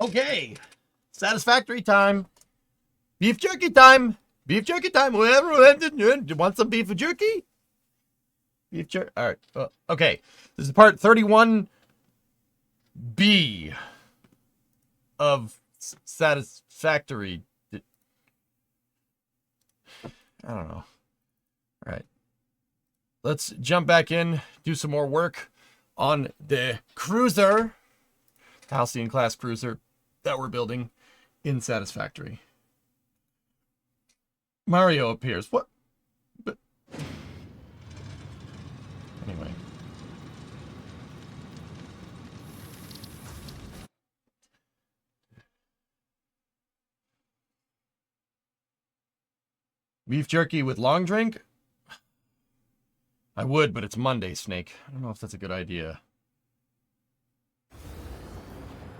Okay. Satisfactory time. Beef jerky time. Beef jerky time. Whoever want some beef jerky? Beef jerky. All right. Okay. This is part 31B of Satisfactory. I don't know. All right. Let's jump back in, do some more work on the cruiser, Halcyon class cruiser that we're building in Satisfactory. Mario appears. What? But anyway. Beef jerky with long drink? I would, but it's Monday, Snake. I don't know if that's a good idea.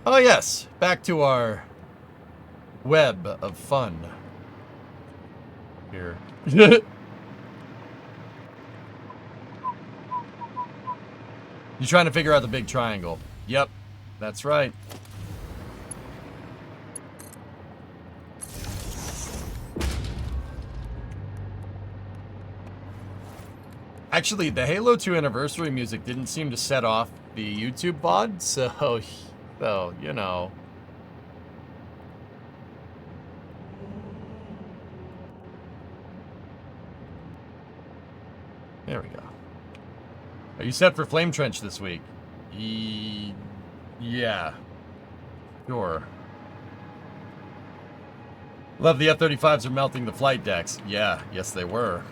Oh yes, back to our web of fun. Here. You trying to figure out the big triangle? Yep, that's right. Actually, the Halo 2 anniversary music didn't seem to set off the YouTube VOD, so you know. There we go. Are you set for Flame Trench this week? Yeah. Sure. Love the F-35s are melting the flight decks. Yeah, yes they were.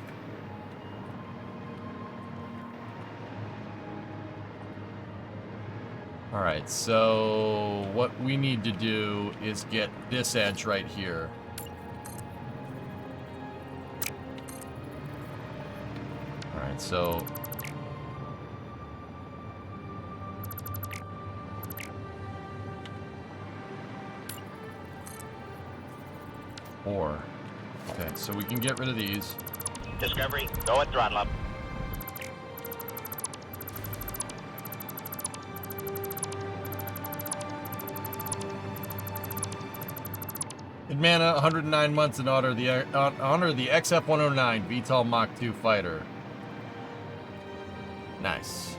Alright, so what we need to do is get this edge right here. Alright, so... Okay, so we can get rid of these. Discovery, go at throttle up. In mana, 109 months in honor the XF-109 VTOL Mach 2 fighter. Nice.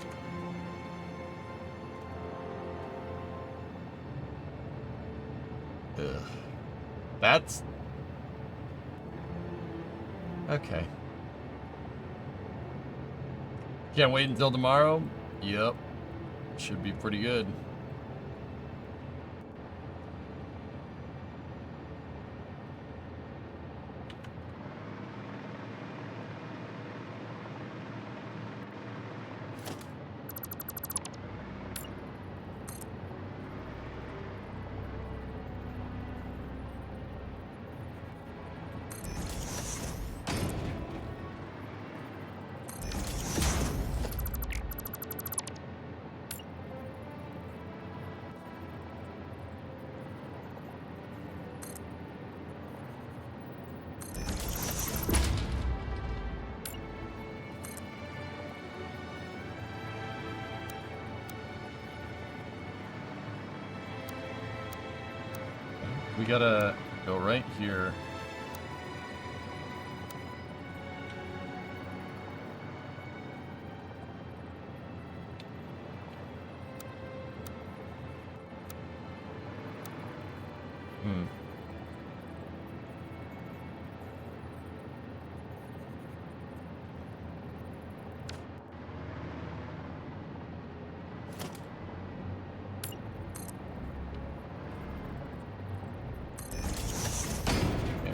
Ugh. That's... okay. Can't wait until tomorrow? Yep. Should be pretty good. We gotta go right here.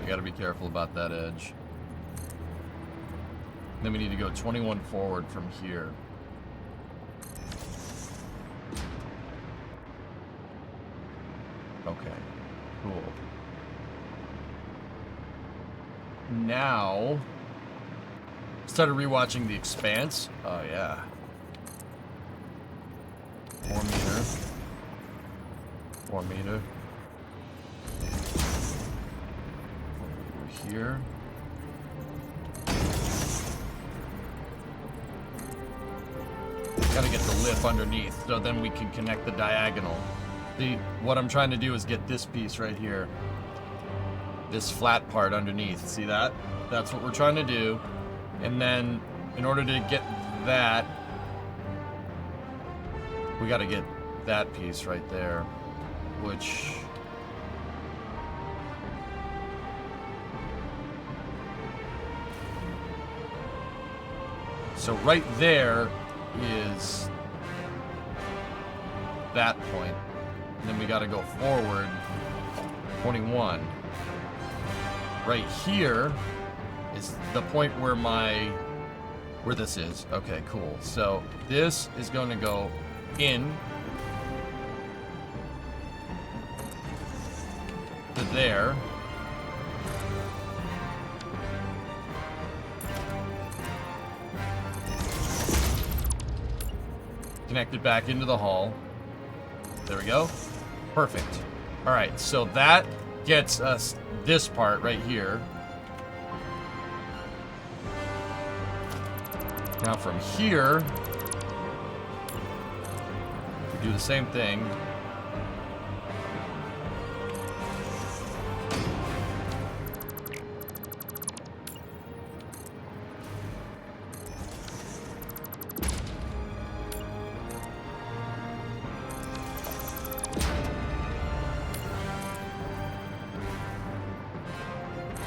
Gotta be careful about that edge. Then we need to go 21 forward from here. Okay, cool. Now, started rewatching The Expanse. Oh yeah. 4 meter. 4 meter. Here. Gotta get the lip underneath so then we can connect the diagonal. See, what I'm trying to do is get this piece right here. This flat part underneath. See that? That's what we're trying to do. And then, in order to get that, we got to get that piece right there. Which... So right there is that point. And then we got to go forward 21. Right here is the point where where this is. Okay, cool. So this is going to go in to there. Connected back into the hull. There we go. Perfect. All right, so that gets us this part right here. Now from here, we do the same thing.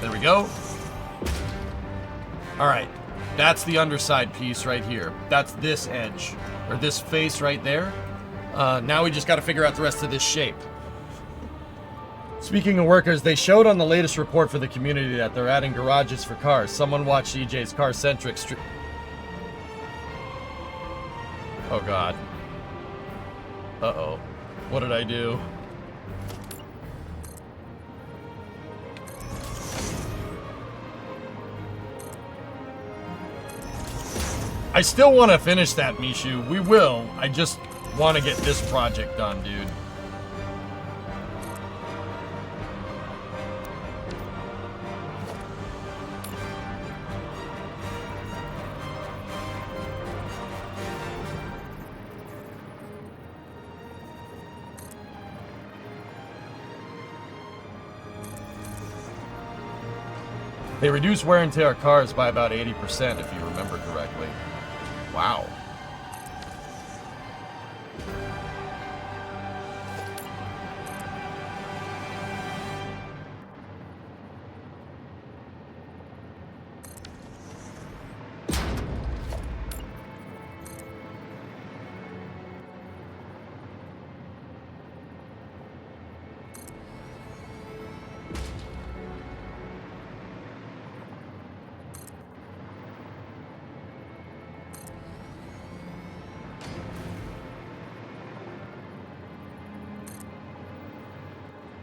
There we go. All right, that's the underside piece right here. That's this edge, or this face right there. Now we just got to figure out the rest of this shape. Speaking of workers, they showed on the latest report for the community that they're adding garages for cars. Someone watched EJ's car-centric stream. Oh God. Uh-oh. What did I do? I still want to finish that, Mishu. We will. I just want to get this project done, dude. They reduce wear and tear cars by about 80%, if you remember correctly. Wow.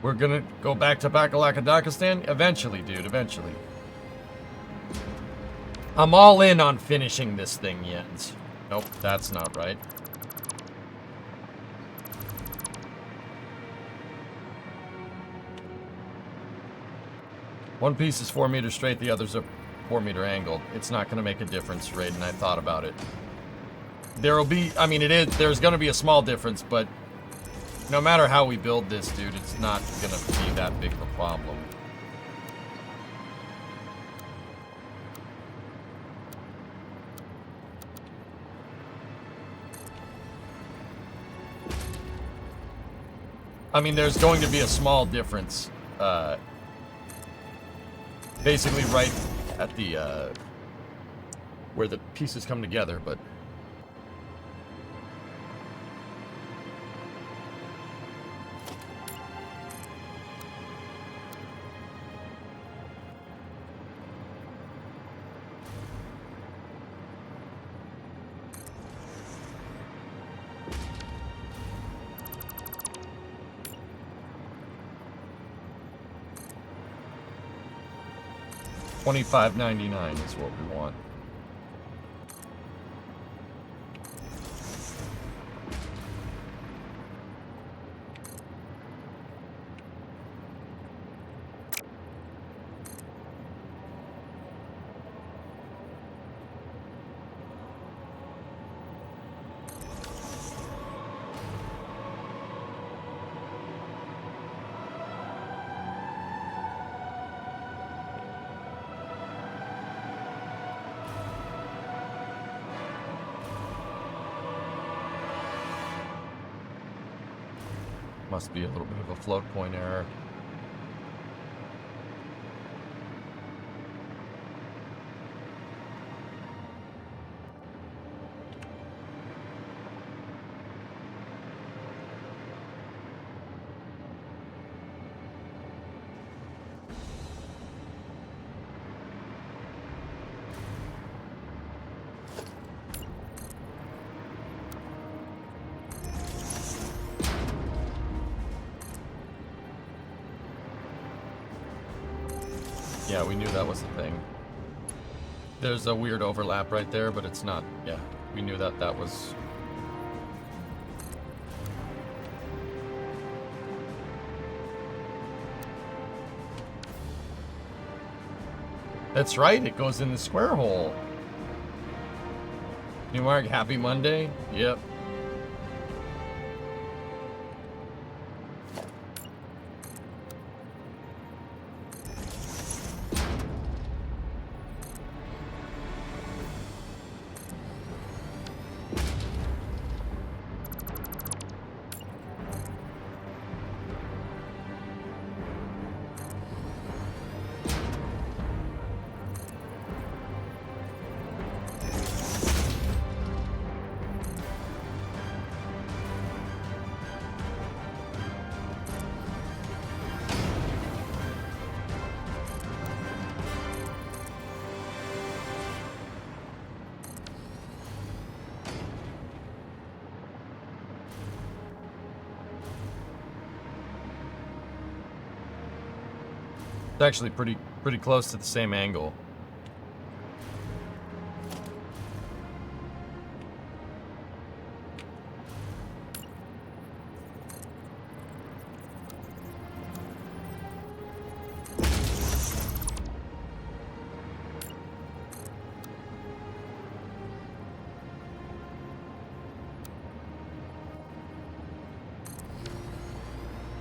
We're gonna go back to Bakalakadakistan? Eventually, dude, eventually. I'm all in on finishing this thing, Jens. Nope, that's not right. One piece is 4 meters straight, the others are 4 meter angled. It's not gonna make a difference, Raiden. I thought about it. There'll be, I mean, there's gonna be a small difference, but no matter how we build this, dude, it's not gonna be that big of a problem. I mean, there's going to be a small difference, basically right at the, where the pieces come together, but... $25.99 is what we want. Must be a little bit of a float point error. Yeah, we knew that was the thing. There's a weird overlap right there, but it's not. Yeah, we knew that that was... That's right, it goes in the square hole. New Mark, happy Monday? Yep. It's actually pretty close to the same angle.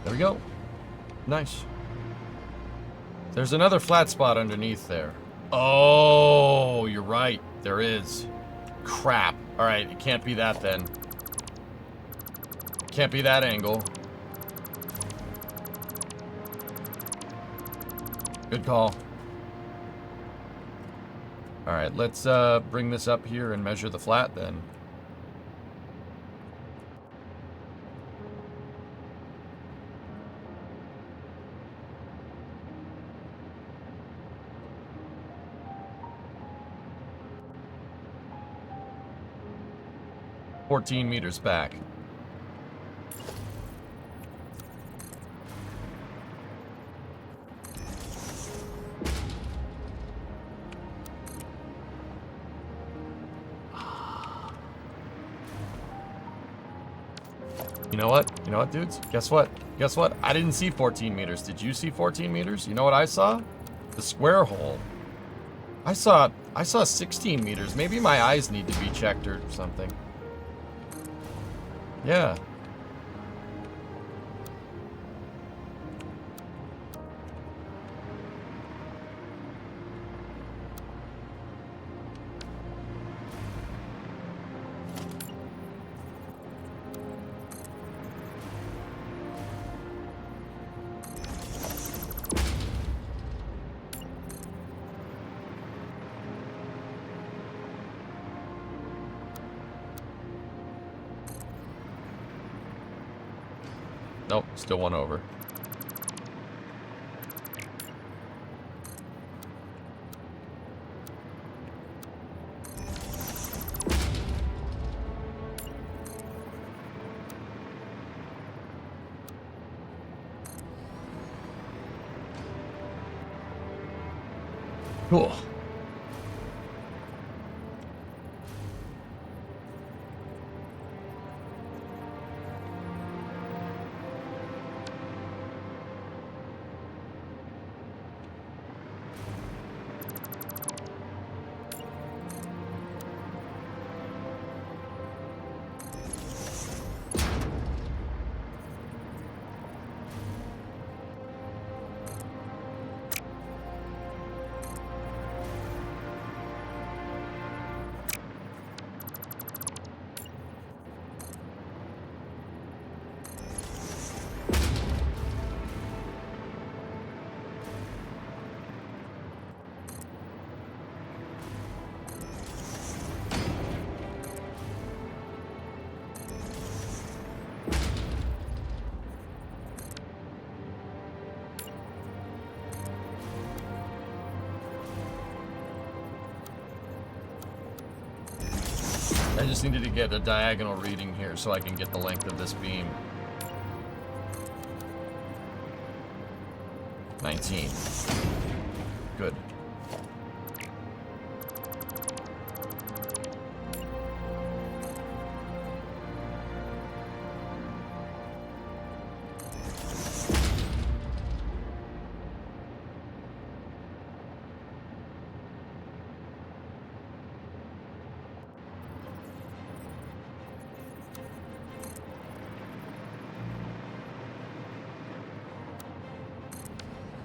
There we go. Nice. There's another flat spot underneath there. Oh, you're right. There is. Crap. All right, it can't be that then. Can't be that angle. Good call. All right, let's bring this up here and measure the flat then. $14 meters back. You know what? You know what, dudes? Guess what? Guess what? I didn't see 14 meters. Did you see 14 meters? You know what I saw? The square hole. I saw 16 meters. Maybe my eyes need to be checked or something. Yeah. Nope, still one over. Cool. just needed to get a diagonal reading here so I can get the length of this beam. 19. Good.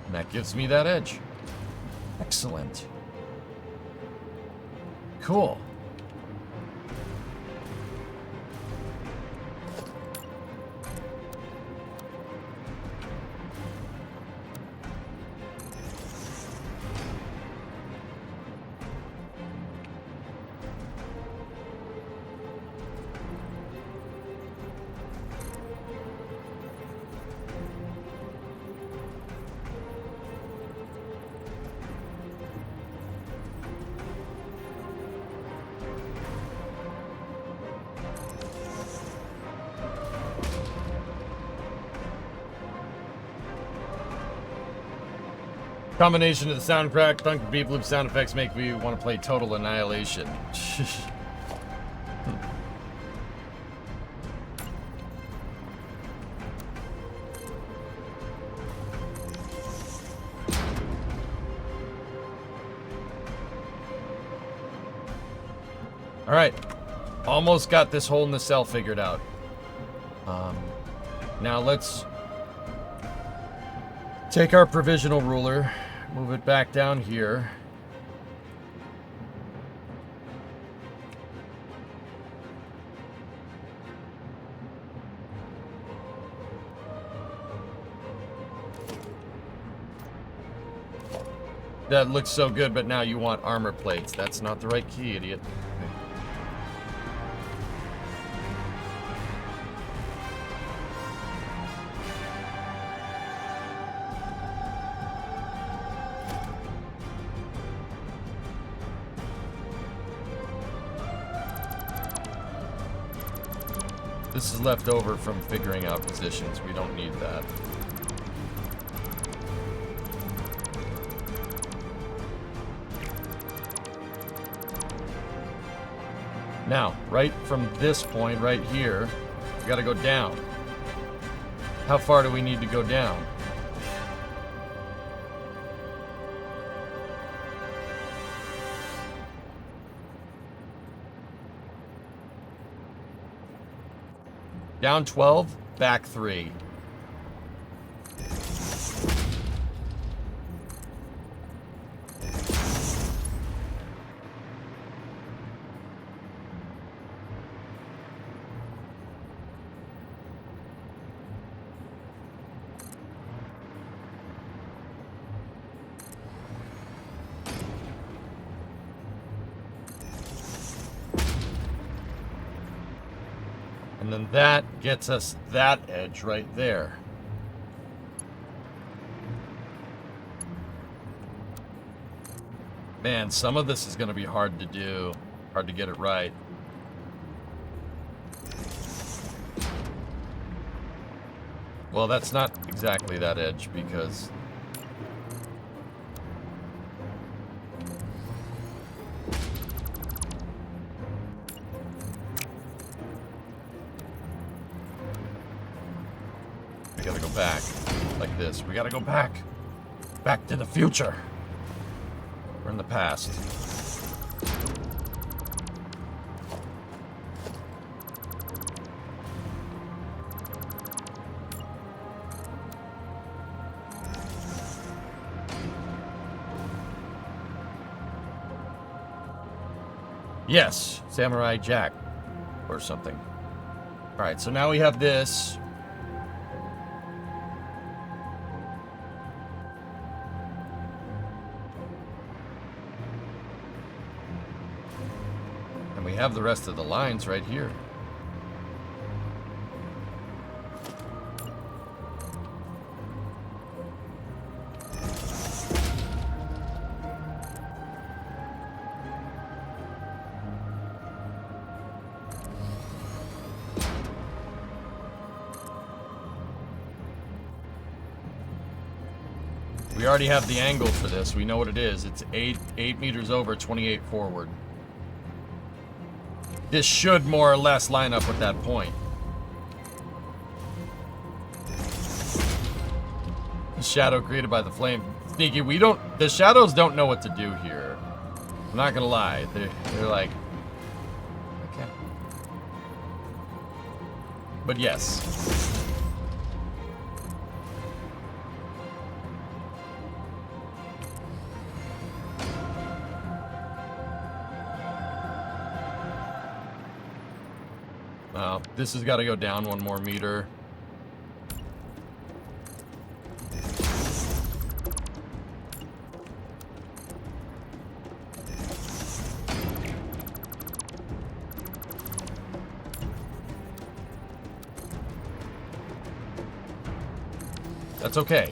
And that gives me that edge. Excellent. Cool. Combination of the sound crack, thunk, beep loop sound effects make me want to play Total Annihilation. All right, almost got this hole in the cell figured out. Now let's take our provisional ruler, move it back down here. That looks so good, but now you want armor plates. That's not the right key, idiot. This is left over from figuring out positions. We don't need that. Now, right from this point right here, we gotta go down. How far do we need to go down? Down 12, back 3. And then that gets us that edge right there. Man, some of this is going to be hard to do. Hard to get it right. Well, that's not exactly that edge because... we gotta go back, like this. We gotta go back. Back to the future. We're in the past. Yes, Samurai Jack or something. All right, so now we have this. And we have the rest of the lines right here. We already have the angle for this. We know what it is. It's 8 meters over, 28 forward. This should more or less line up with that point. The shadow created by the flame. Sneaky, the shadows don't know what to do here. I'm not gonna lie. They're like, okay. But yes. This has got to go down 1 more meter. That's okay.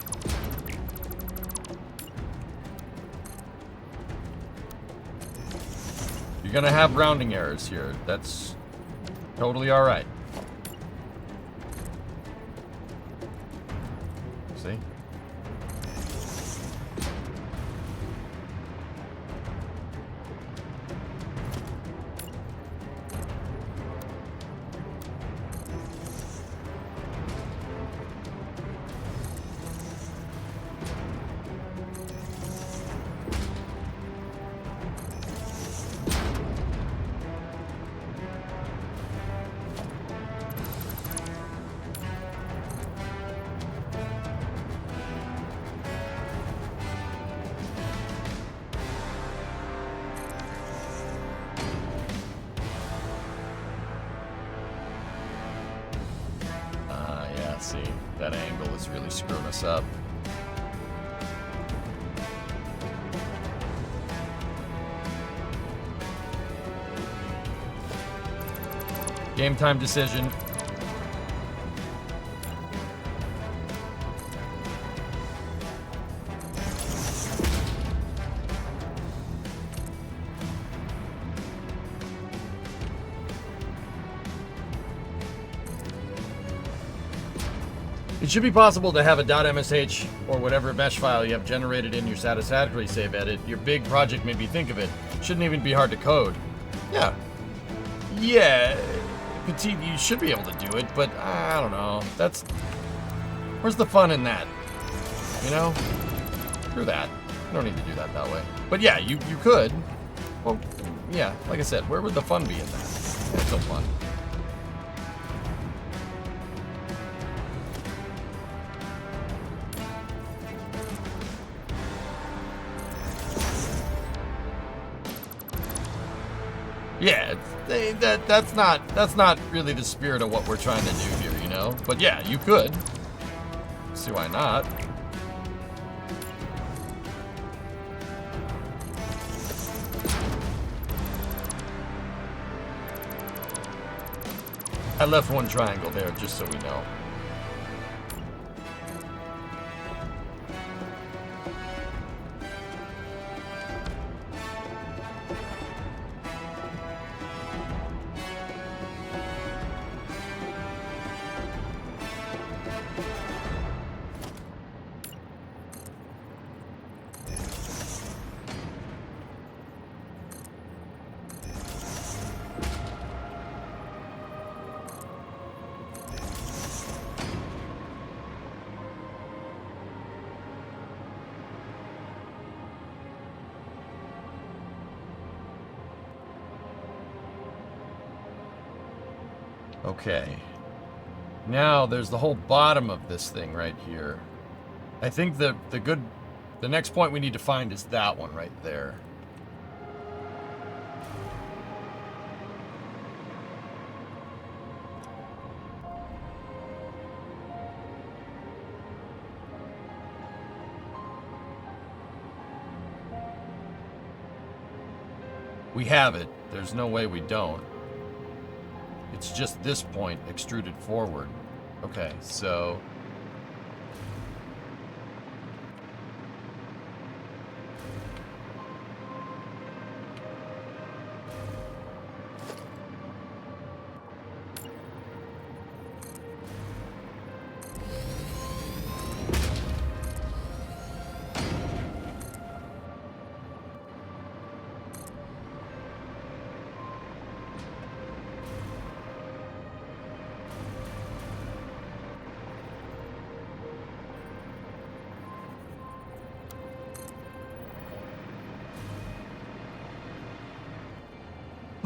You're gonna have rounding errors here. That's totally all right. See? See, that angle is really screwing us up. Game time decision. It should be possible to have a .msh or whatever mesh file you have generated in your Satisfactory save edit. Your big project made me think of it. Shouldn't even be hard to code. Yeah. Yeah. Petite, you should be able to do it, but I don't know. Where's the fun in that? You know? Screw that. You don't need to do that way. But yeah, you could. Well, yeah, like I said, where would the fun be in that? That's no fun. Yeah, that's not really the spirit of what we're trying to do here, you know? But yeah, you could. See why not? I left 1 triangle there just so we know. Okay. Now there's the whole bottom of this thing right here. I think the next point we need to find is that one right there. We have it. There's no way we don't. It's just this point extruded forward. Okay, so...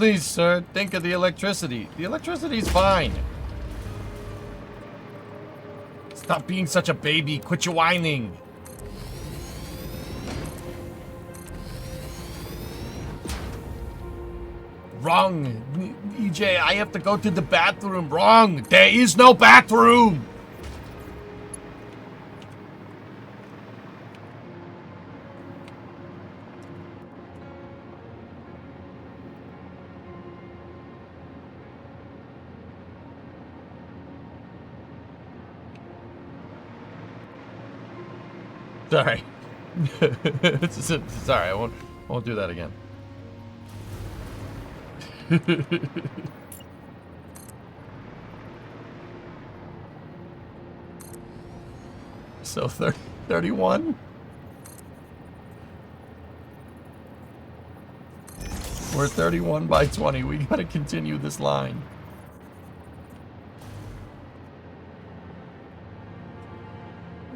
Please, sir, think of the electricity. The electricity's fine. Stop being such a baby. Quit your whining. Wrong. EJ, I have to go to the bathroom. Wrong. There is no bathroom. Sorry. Sorry, I won't do that again. So 31? We're 31 by 20. We gotta continue this line.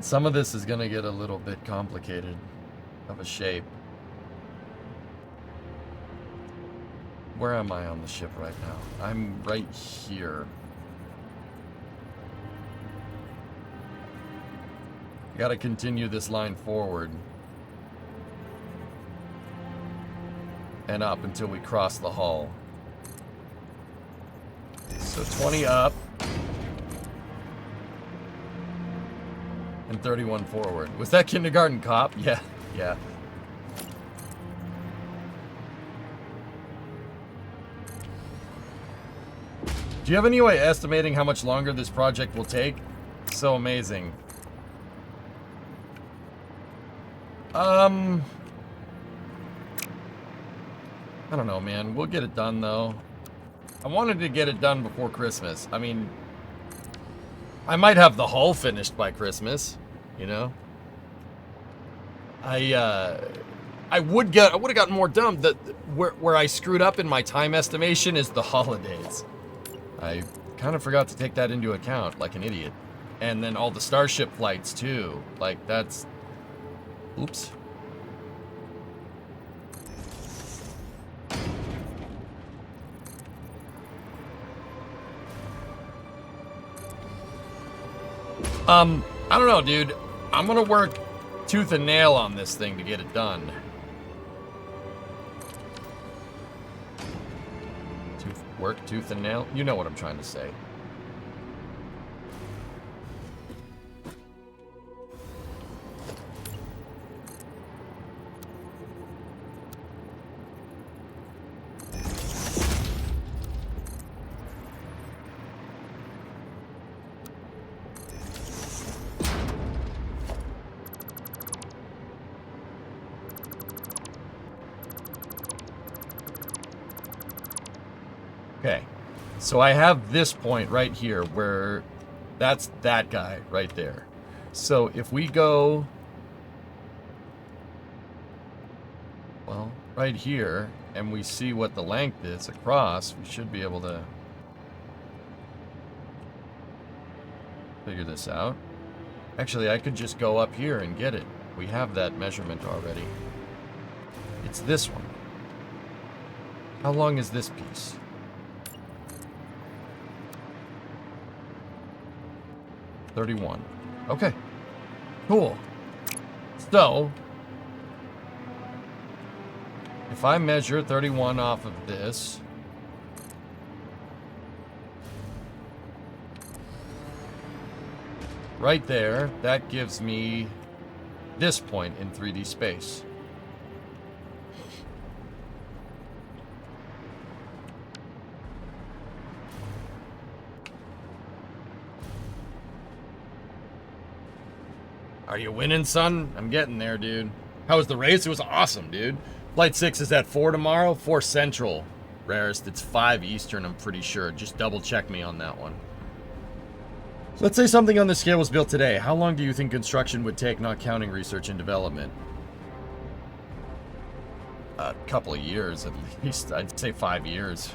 Some of this is gonna get a little bit complicated of a shape. Where am I on the ship right now? I'm right here. Gotta continue this line forward. And up until we cross the hull. So 20 up. And 31 forward. Was that Kindergarten Cop? Yeah, yeah. Do you have any way estimating how much longer this project will take? So amazing. I don't know, man. We'll get it done, though. I wanted to get it done before Christmas. I mean, I might have the hull finished by Christmas, you know? I would have gotten more done. Where I screwed up in my time estimation is the holidays. I kind of forgot to take that into account, like an idiot. And then all the Starship flights, too. Like, that's... Oops. I don't know, dude. I'm gonna work tooth and nail on this thing to get it done. Work tooth and nail? You know what I'm trying to say. Okay, so I have this point right here where that's that guy right there. So if we go, well, right here, and we see what the length is across, we should be able to figure this out. Actually, I could just go up here and get it. We have that measurement already. It's this one. How long is this piece? $31. Okay. Cool. So, if I measure 31 off of this, right there, that gives me this point in 3D space. Are you winning, son? I'm getting there, dude. How was the race? It was awesome, dude. Flight 6 is at 4 tomorrow. 4 Central. Rarest. It's 5 Eastern, I'm pretty sure. Just double check me on that one. So let's say something on this scale was built today. How long do you think construction would take, not counting research and development? A couple of years, at least. I'd say 5 years.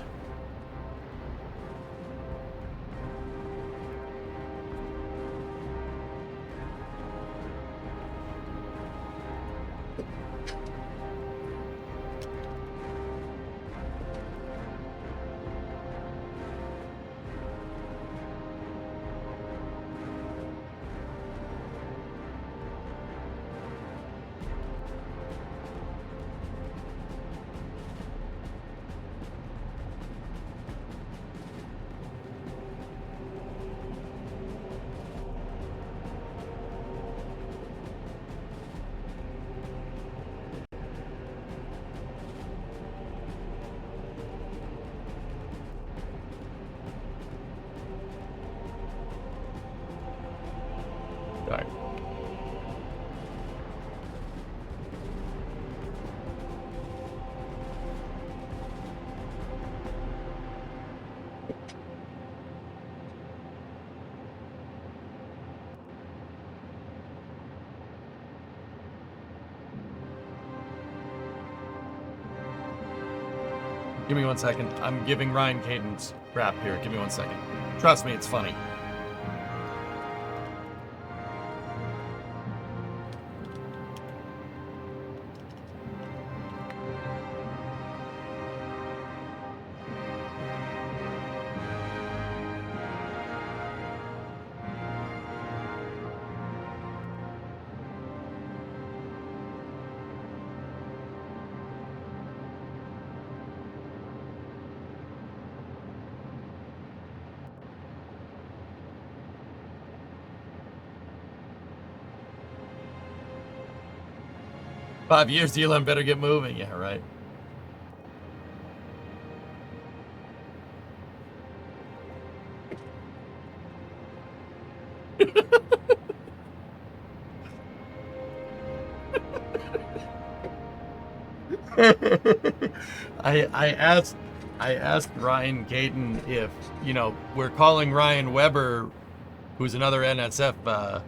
Give me 1 second. I'm giving Ryan Caden's rap here. Give me 1 second. Trust me, it's funny. Five years, Elon better get moving. Yeah, right. I asked Ryan Caden if, you know, we're calling Ryan Weber, who's another NSF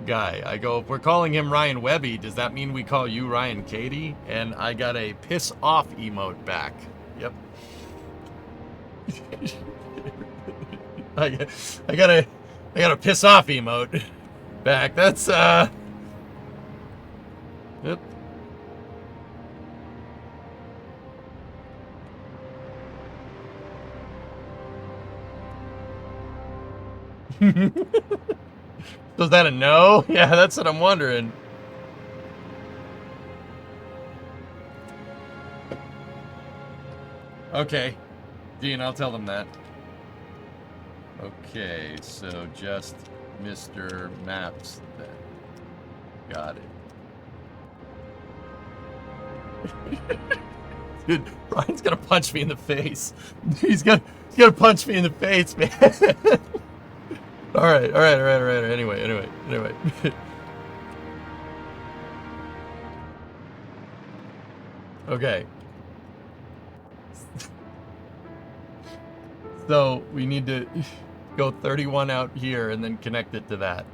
guy. I go, if we're calling him Ryan Webby, does that mean we call you Ryan Cady? And I got a piss off emote back. Yep. I got a piss off emote back. That's yep. So is that a no? Yeah, that's what I'm wondering. Okay. Dean, I'll tell them that. Okay, so just Mr. Maps then. Got it. Dude, Ryan's gonna punch me in the face. He's gonna punch me in the face, man. All right. Anyway. Okay. So we need to go 31 out here and then connect it to that.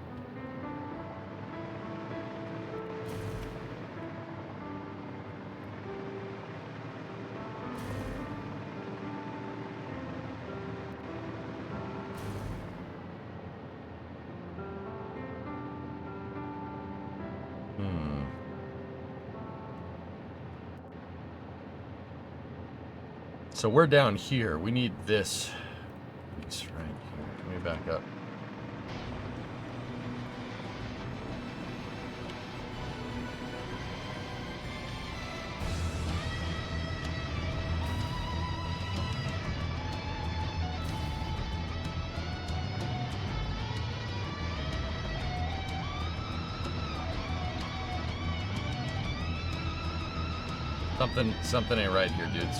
So we're down here. We need this piece right here. Let me back up. Something ain't right here, dudes.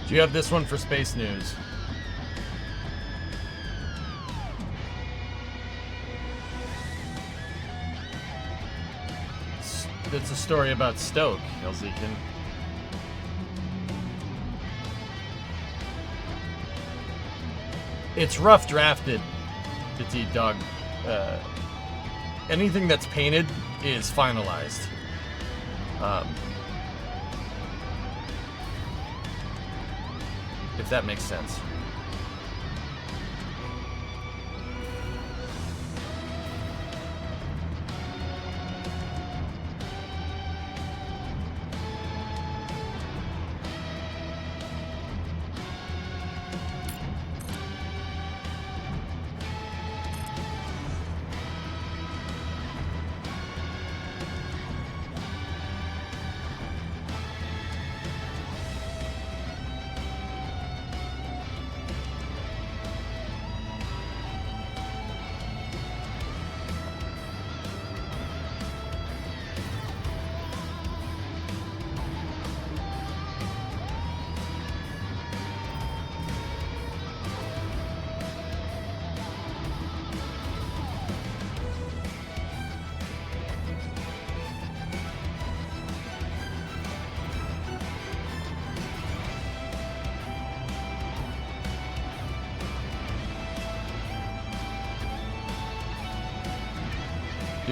Do you have this one for space news? It's a story about Stoke, Helsinki. It's rough drafted, Petite Dog. Anything that's painted is finalized. If that makes sense.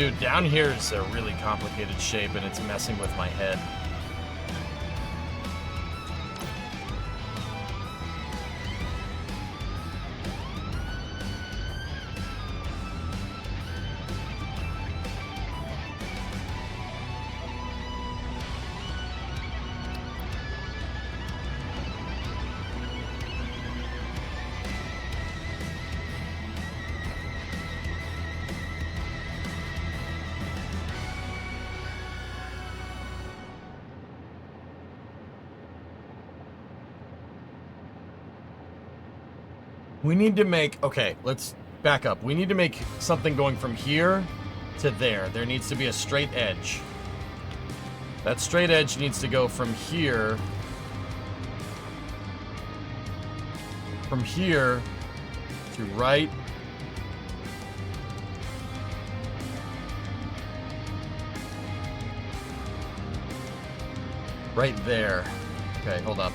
Dude, down here is a really complicated shape and it's messing with my head. We need to make... Okay, let's back up. We need to make something going from here to there. There needs to be a straight edge. That straight edge needs to go from here... From here to right. Right there. Okay, hold up.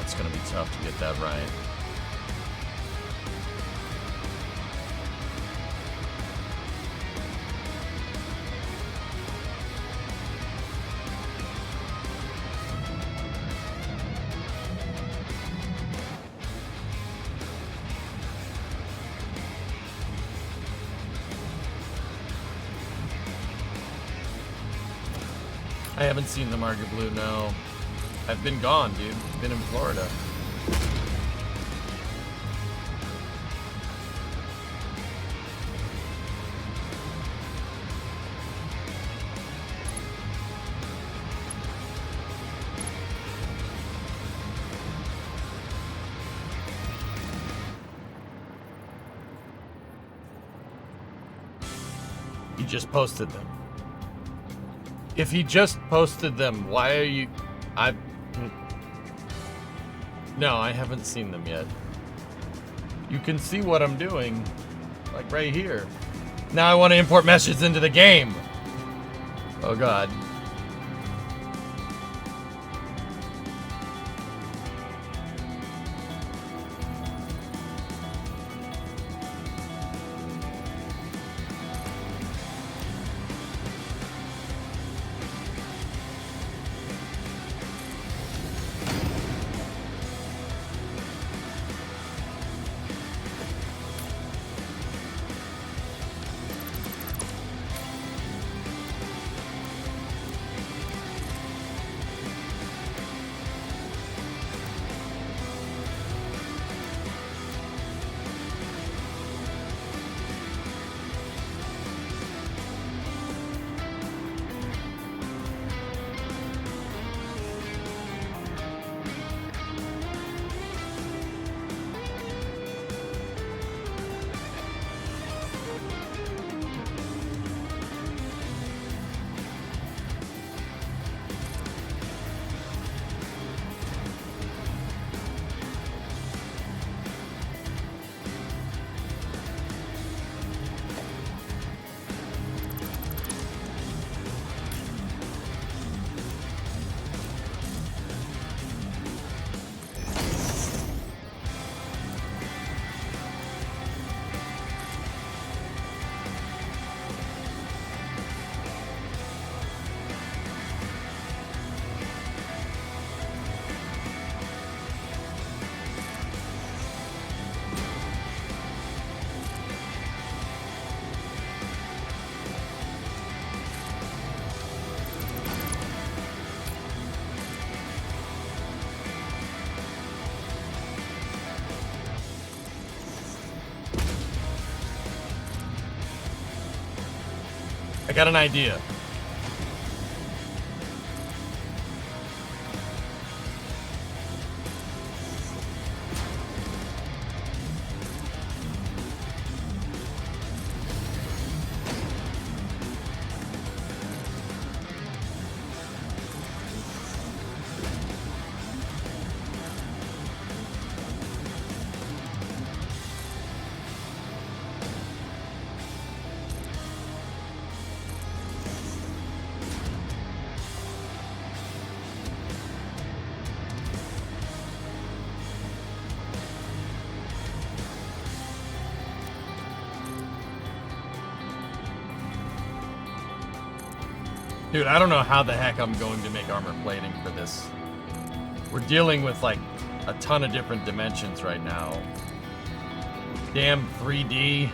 It's going to be tough to get that right. I haven't seen the Margaret Blue, no. I've been gone, dude. Been in Florida. You just posted them. If he just posted them, why are you... No, I haven't seen them yet. You can see what I'm doing. Like right here. Now I want to import messages into the game. Oh god. I got an idea. Dude, I don't know how the heck I'm going to make armor plating for this. We're dealing with like a ton of different dimensions right now. Damn 3D.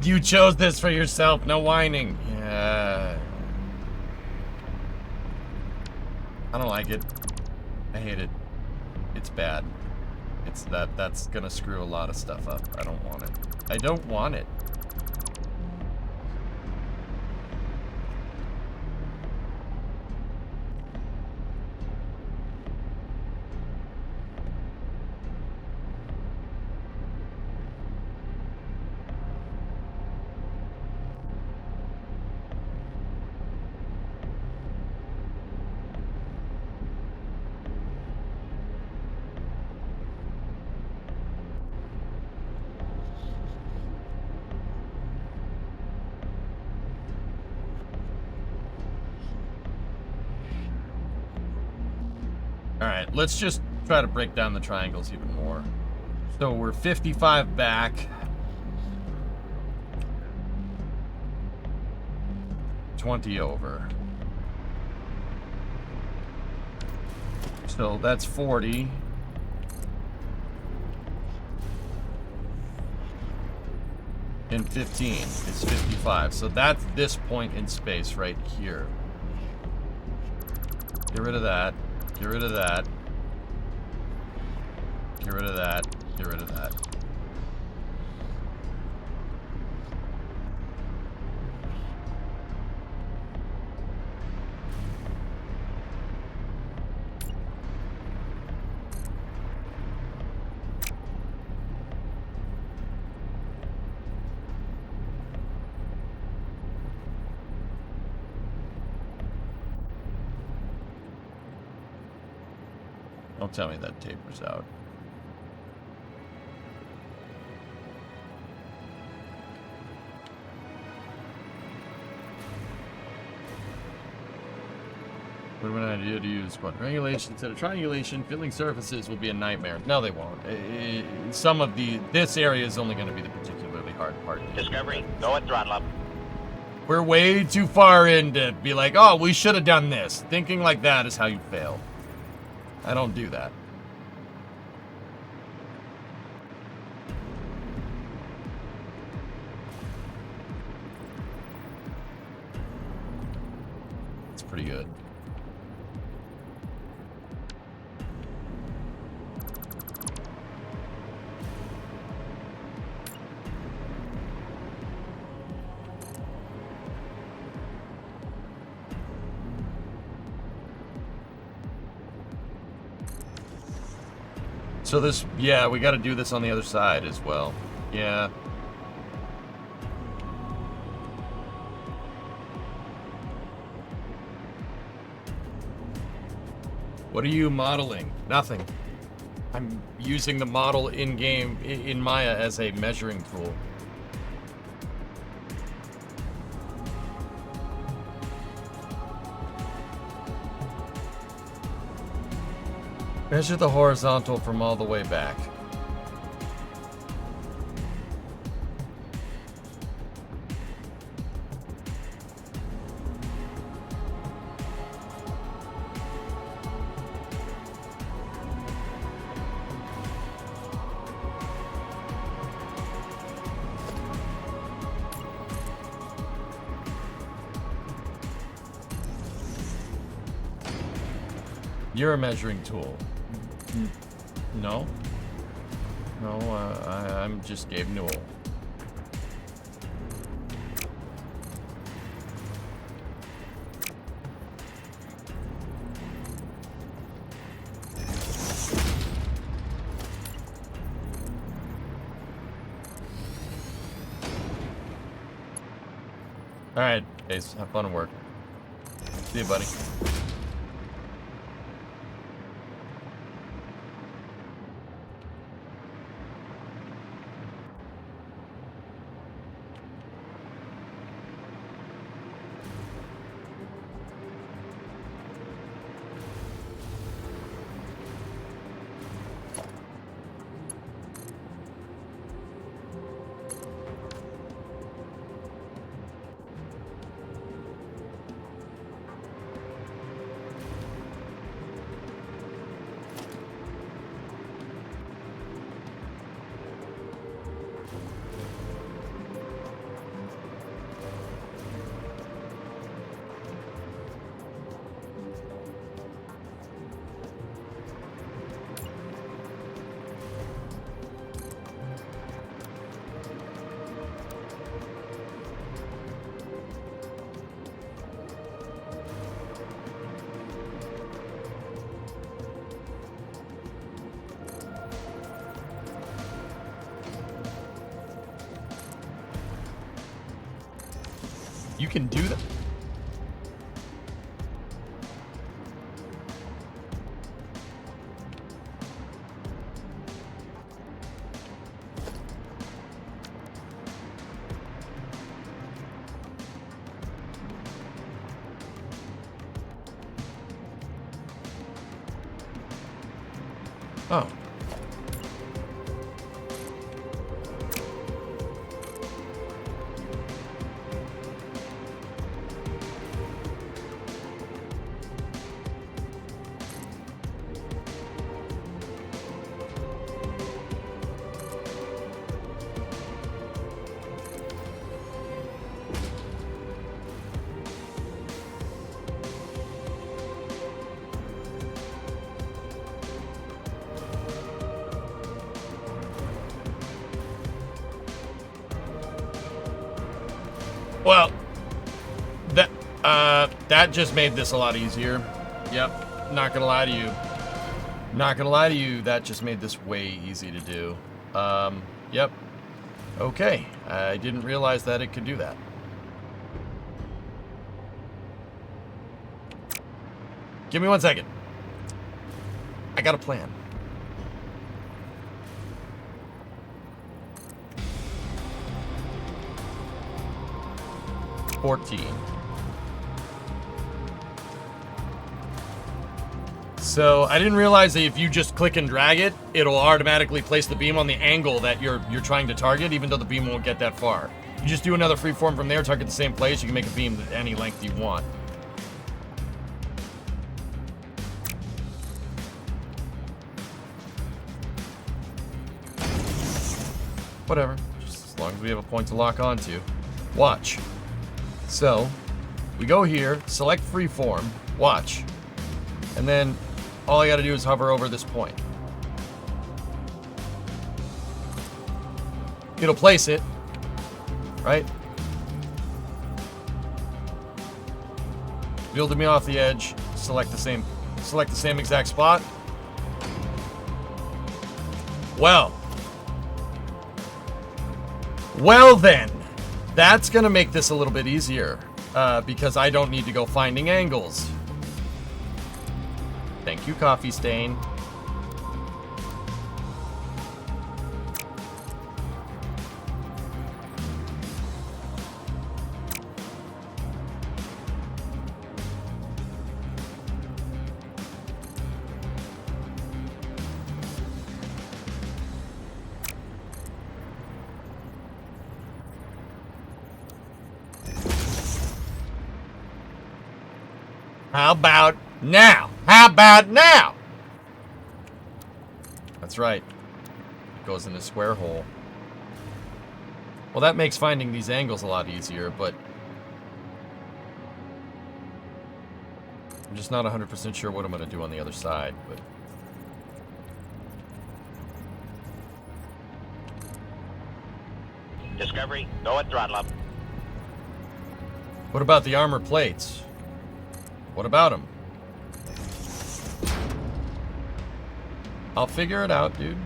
You chose this for yourself, no whining. Yeah. I don't like it. I hate it. It's bad. It's that's gonna screw a lot of stuff up. I don't want it. I don't want it. Alright, let's just try to break down the triangles even more. So we're 55 back. $20 over. So that's 40. And 15 is 55. So that's this point in space right here. Get rid of that. Get rid of that. Get rid of that. Get rid of that. Don't tell me that tapers out. What an idea to use quadrangulation instead of triangulation. Filling surfaces will be a nightmare. No, they won't. Some of this area is only going to be the particularly hard part. Discovery, go at throttle up. We're way too far in to be like, oh, we should have done this. Thinking like that is how you fail. I don't do that. It's pretty good. So this, yeah, we got to do this on the other side as well. Yeah. What are you modeling? Nothing. I'm using the model in-game, in Maya, as a measuring tool. Measure the horizontal from all the way back. You're a measuring tool. No? No, I'm just Gabe Newell. Alright, Ace, have fun at work. See you, buddy. You can do that. Oh. Well, that just made this a lot easier. Yep, not gonna lie to you. Not gonna lie to you, that just made this way easy to do. Yep. Okay, I didn't realize that it could do that. Give me 1 second. I got a plan. So I didn't realize that if you just click and drag it, it'll automatically place the beam on the angle that you're trying to target, even though the beam won't get that far. You just do another freeform from there, target the same place, you can make a beam at any length you want. Whatever, just as long as we have a point to lock onto. Watch. So, we go here, select freeform, watch, and then all I gotta do is hover over this point. It'll place it, right? Build me off the edge, select the same exact spot. Well. Well then. That's going to make this a little bit easier. Because I don't need to go finding angles. Thank you, Coffee Stain. How about now? How about now? That's right. It goes in a square hole. Well, that makes finding these angles a lot easier, but I'm just not 100% sure what I'm going to do on the other side, but Discovery, go at throttle up. what about the armor plates? What about them? I'll figure it out, dude.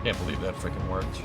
Can't believe that freaking worked.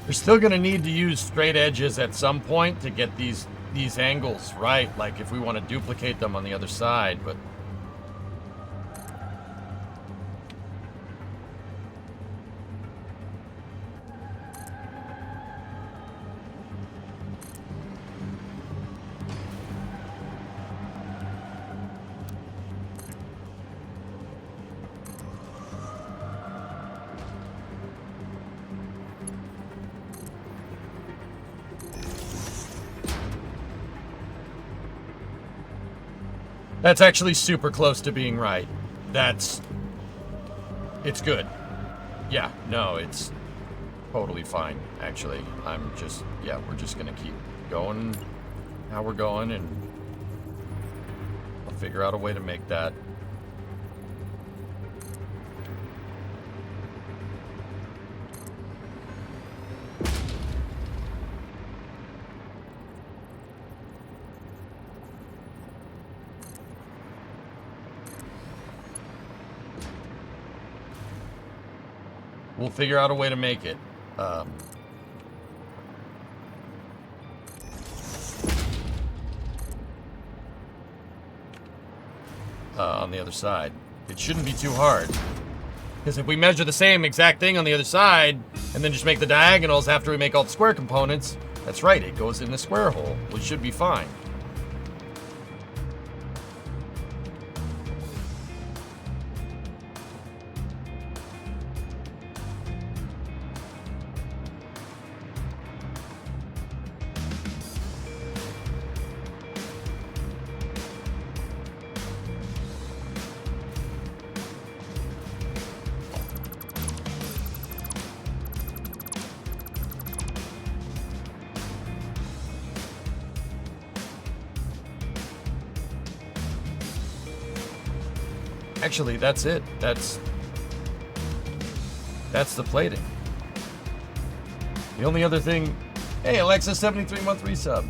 We're still going to need to use straight edges at some point to get these angles right, like if we want to duplicate them on the other side, but that's actually super close to being right. It's good. Yeah, no, it's totally fine, actually. We're just gonna keep going how we're going, and I'll figure out a way to make that. We'll figure out a way to make it. on the other side. It shouldn't be too hard. Because if we measure the same exact thing on the other side, and then just make the diagonals after we make all the square components, that's right, it goes in the square hole. We should be fine. Actually, that's it. That's the plating. The only other thing... Hey, Alexa, 73-month resub.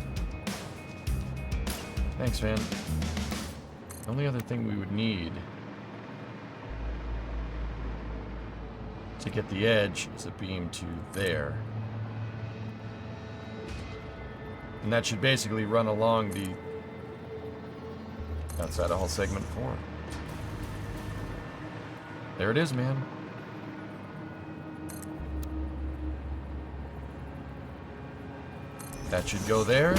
Thanks, man. The only other thing we would need to get the edge is a beam to there. And that should basically run along the outside of hull segment 4. There it is, man. That should go there.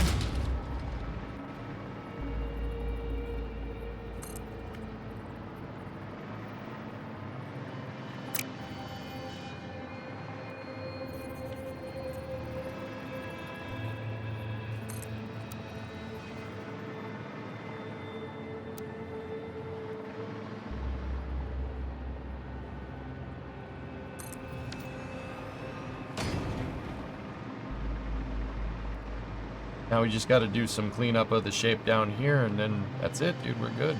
Now we just got to do some cleanup of the shape down here, and then that's it, dude. We're good.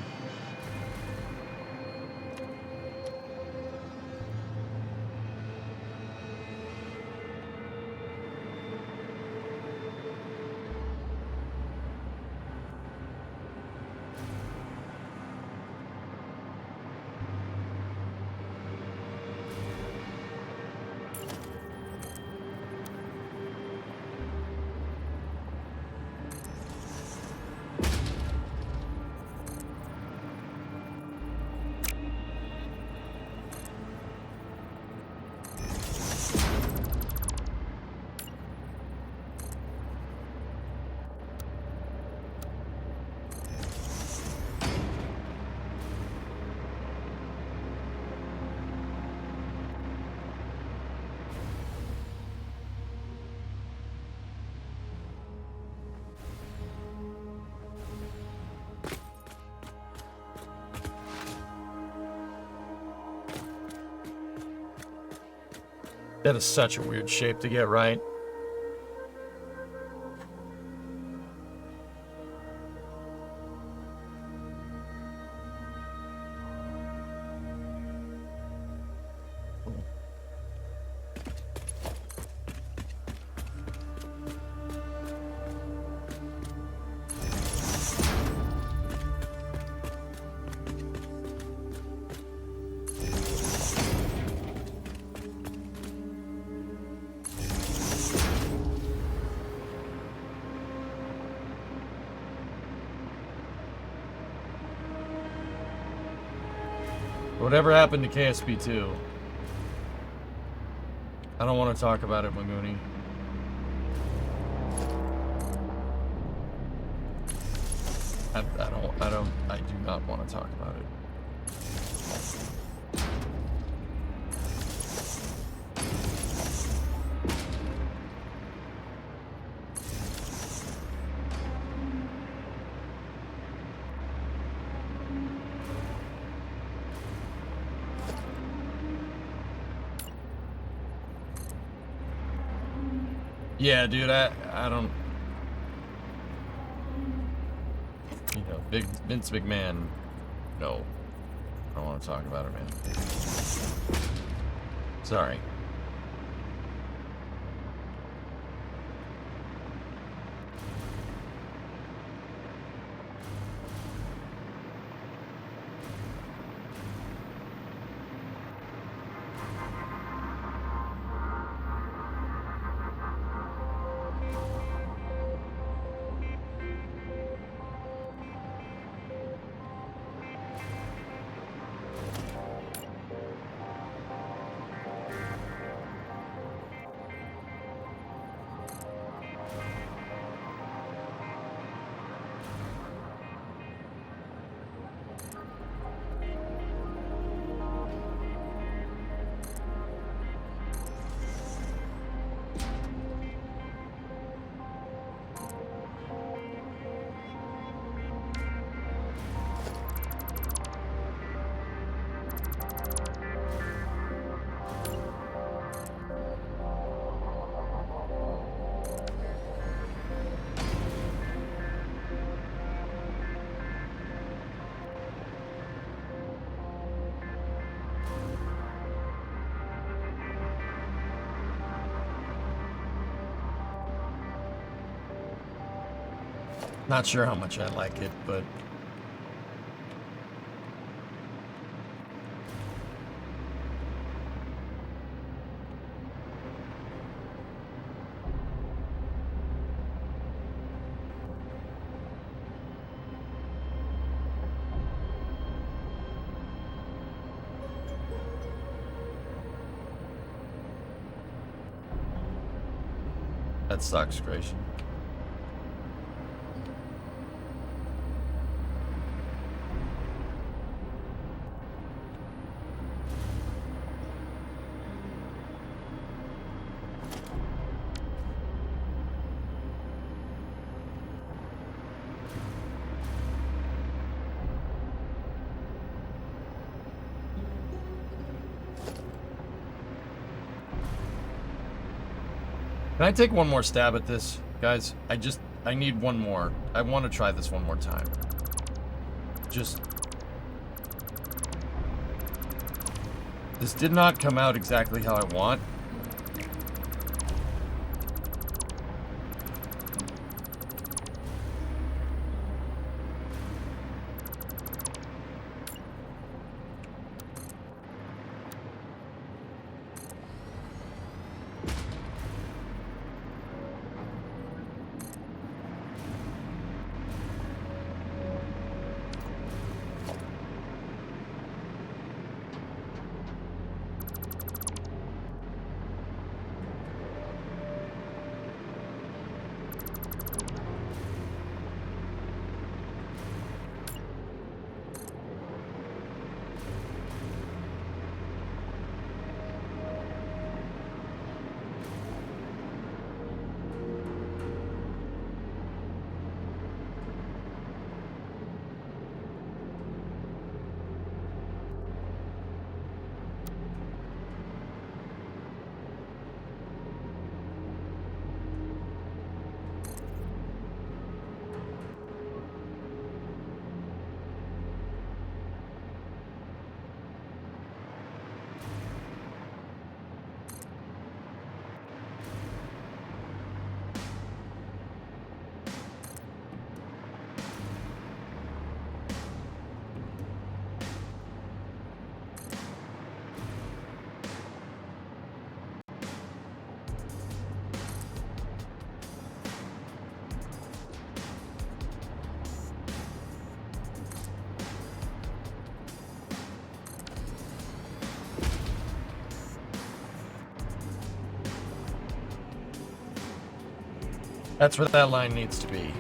That is such a weird shape to get right. Whatever happened to KSP2? I don't want to talk about it, Maguni. I do not want to talk about it. Yeah, dude, I don't... You know, big Vince McMahon, no. I don't want to talk about it, man. Sorry. Not sure how much I like it, but that sucks, Grayson. Can I take one more stab at this, guys? I need one more. I want to try this one more time. This did not come out exactly how I want. That's where that line needs to be.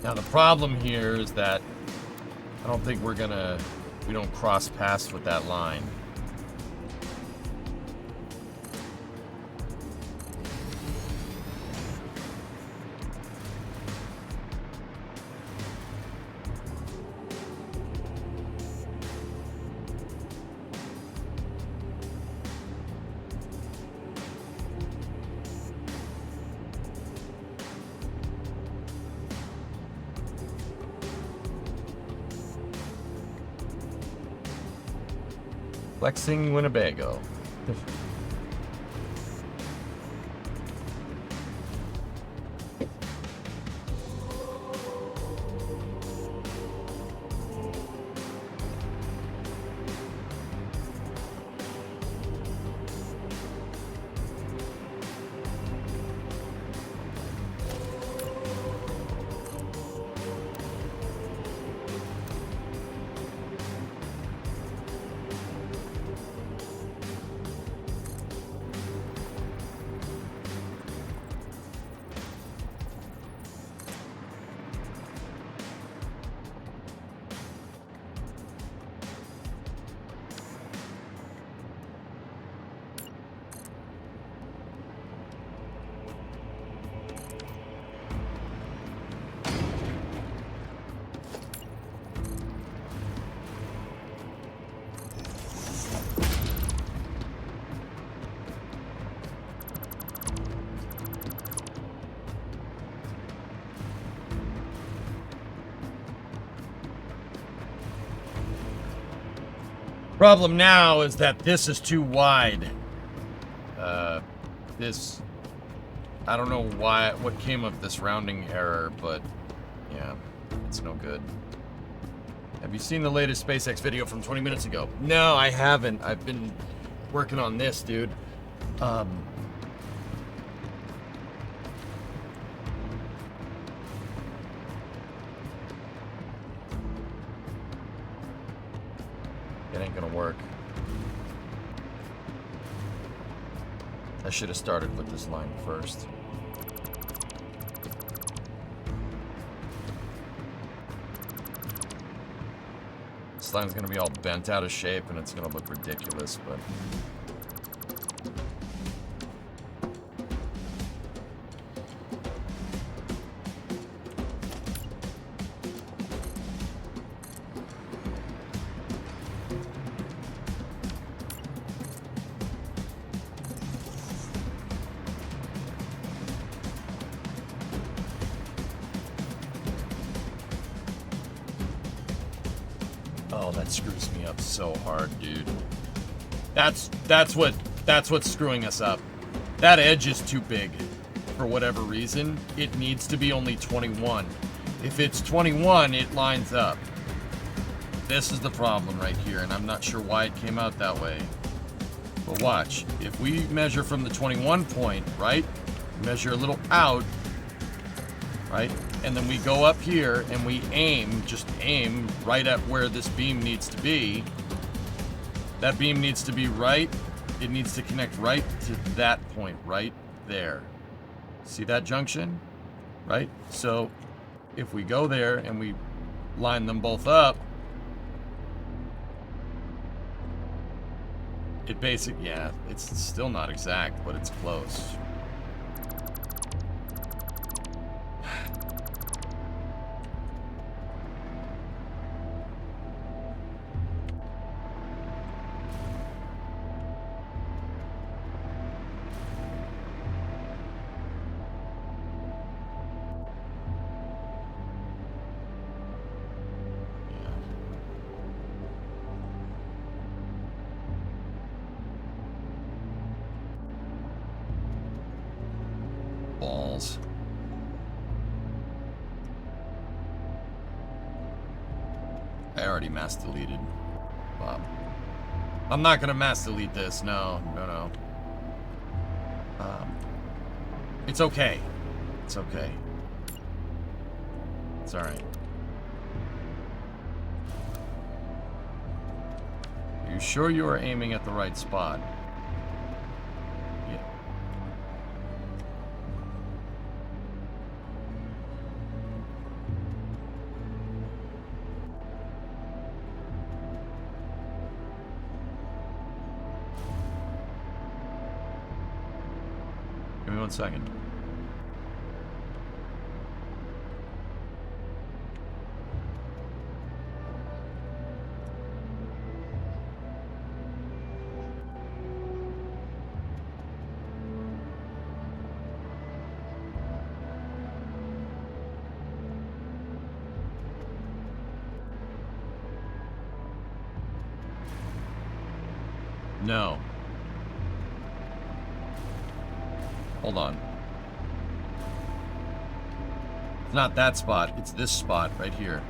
Now the problem here is that I don't think we don't cross paths with that line. Flexing Winnebago. Problem now is that this is too wide. This, I don't know what came of this rounding error, but yeah, it's no good. Have you seen the latest SpaceX video from 20 minutes ago? No, I haven't. I've been working on this, dude. It ain't gonna work. I should have started with this line first. This line's gonna be all bent out of shape and it's gonna look ridiculous, but... Oh, that screws me up so hard, dude. That's what's screwing us up. That edge is too big. For whatever reason, it needs to be only 21. If it's 21, it lines up. This is the problem right here, and I'm not sure why it came out that way. But watch, if we measure from the 21 point, right? Measure a little out, right? And then we go up here and we aim, just aim right at where this beam needs to be. That beam needs to be right. It needs to connect right to that point right there. See that junction? Right? So if we go there and we line them both up, it basically, yeah, it's still not exact, but it's close. Balls. I already mass deleted Bob. I'm not gonna mass delete this. No. It's okay. It's okay. It's all right. Are you sure you are aiming at the right spot? Yeah. Give me 1 second. No. Hold on. It's not that spot. It's this spot right here.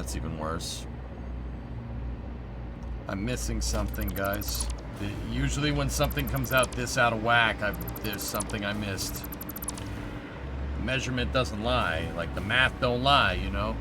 That's even worse. I'm missing something, guys. Usually when something comes out this out of whack, there's something I missed. The measurement doesn't lie. Like, the math don't lie, you know?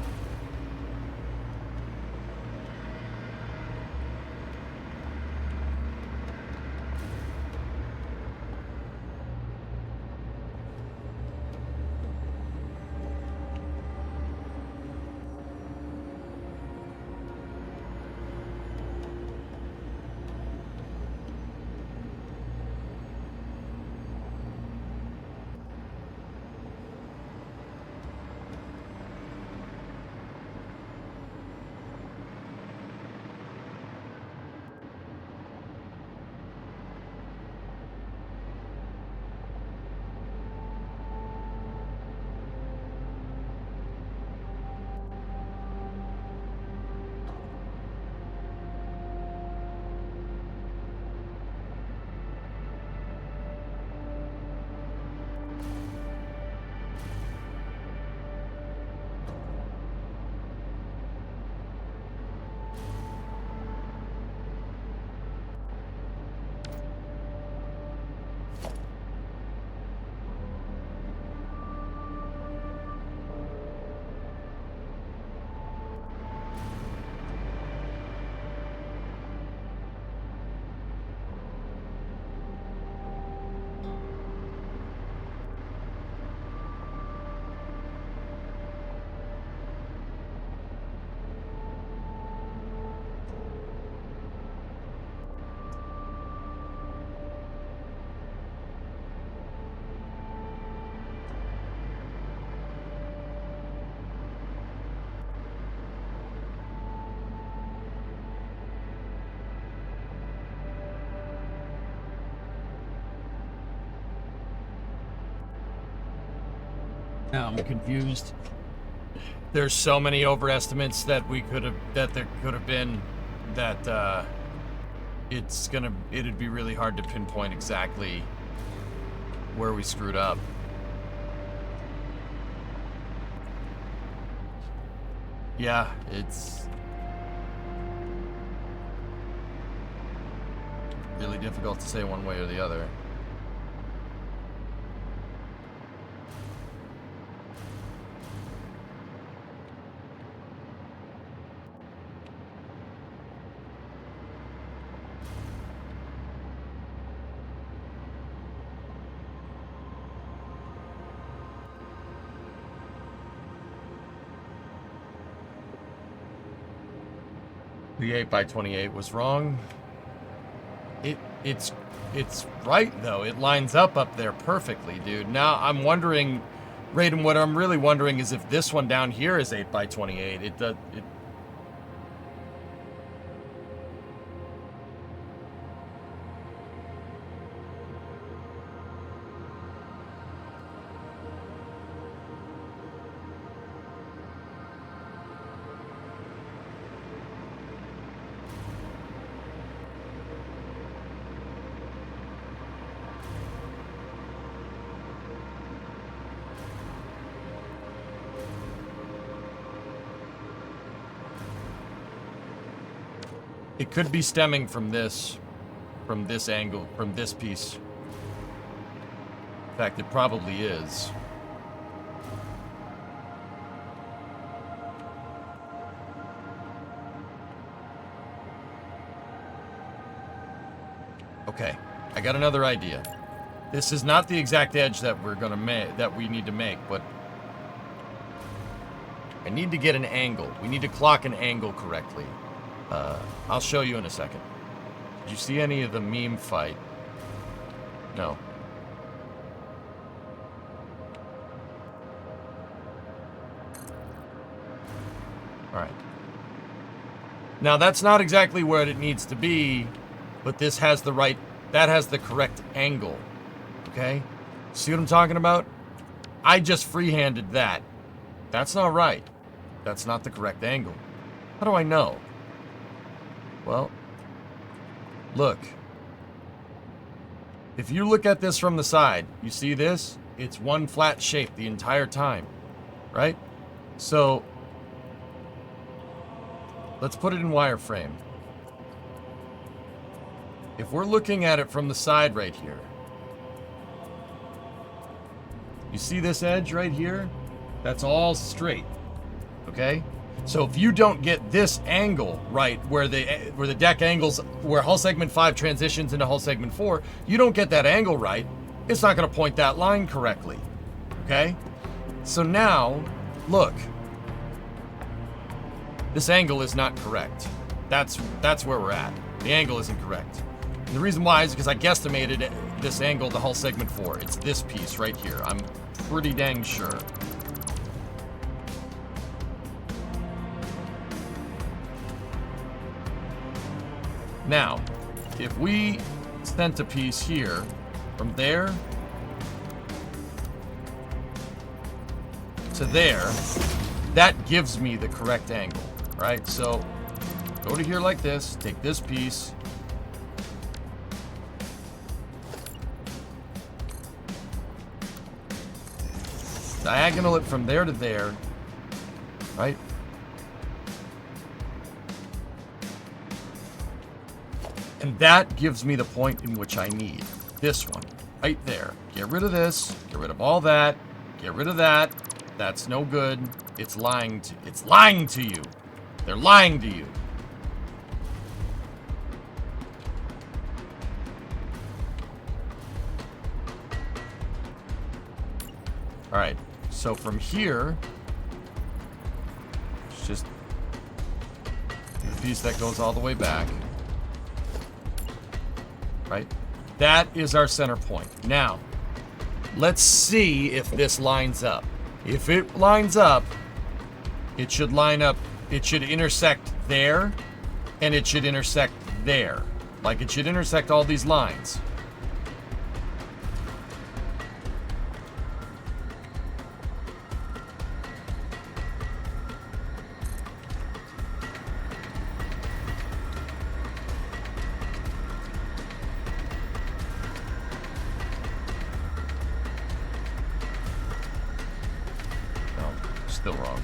Now I'm confused. There's so many overestimates that there could have been that it'd be really hard to pinpoint exactly where we screwed up. Yeah, it's really difficult to say one way or the other. The 8x28 was wrong. It's right though. It lines up there perfectly, dude. Now I'm wondering, Raiden, what I'm really wondering is if this one down here is 8x28. It could be stemming from this angle, from this piece. In fact, it probably is. Okay, I got another idea. This is not the exact edge that we're gonna make, that we need to make, but I need to get an angle. We need to clock an angle correctly. I'll show you in a second. Did you see any of the meme fight? No. Alright. Now that's not exactly where it needs to be, but this has the right, that has the correct angle. Okay? See what I'm talking about? I just freehanded that. That's not right. That's not the correct angle. How do I know? Well, look. If you look at this from the side, you see this? It's one flat shape the entire time, right? So, let's put it in wireframe. If we're looking at it from the side right here, you see this edge right here? That's all straight, okay? So if you don't get this angle right, where the deck angles, where hull segment 5 transitions into hull segment 4, you don't get that angle right, it's not going to point that line correctly, okay? So now, look, this angle is not correct. That's where we're at. The angle isn't correct. And the reason why is because I guesstimated this angle to hull segment 4. It's this piece right here. I'm pretty dang sure. Now, if we sent a piece here from there to there, that gives me the correct angle, right? So go to here like this, take this piece, diagonal it from there to there, right? And that gives me the point in which I need. This one, right there. Get rid of this, get rid of all that, get rid of that. That's no good. It's lying to you. They're lying to you. All right, so from here, it's just the piece that goes all the way back. Right? That is our center point. Now, let's see if this lines up. If it lines up, it should line up, it should intersect there, and it should intersect there. Like, it should intersect all these lines. Still wrong.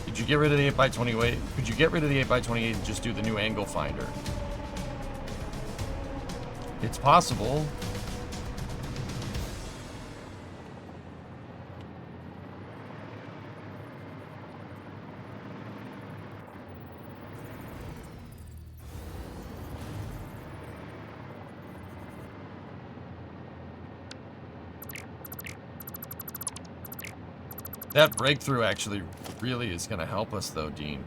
Could you get rid of the 8x28? Could you get rid of the 8x28 and just do the new angle finder? It's possible. That breakthrough actually really is going to help us, though, Dean.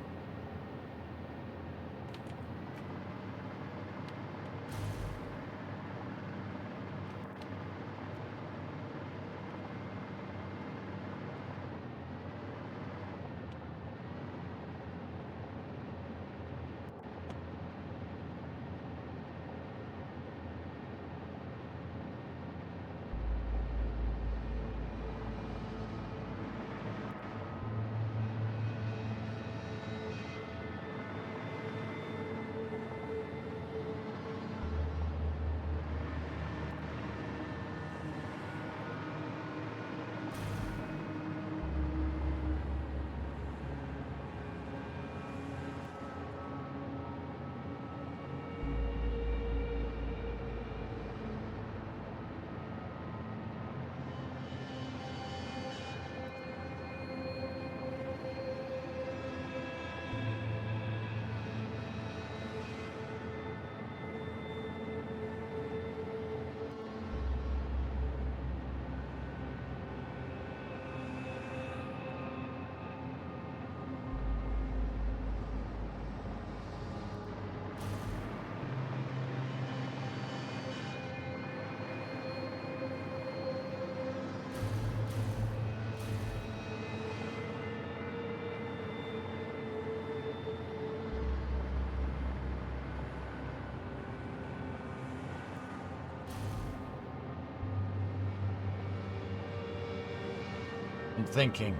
thinking.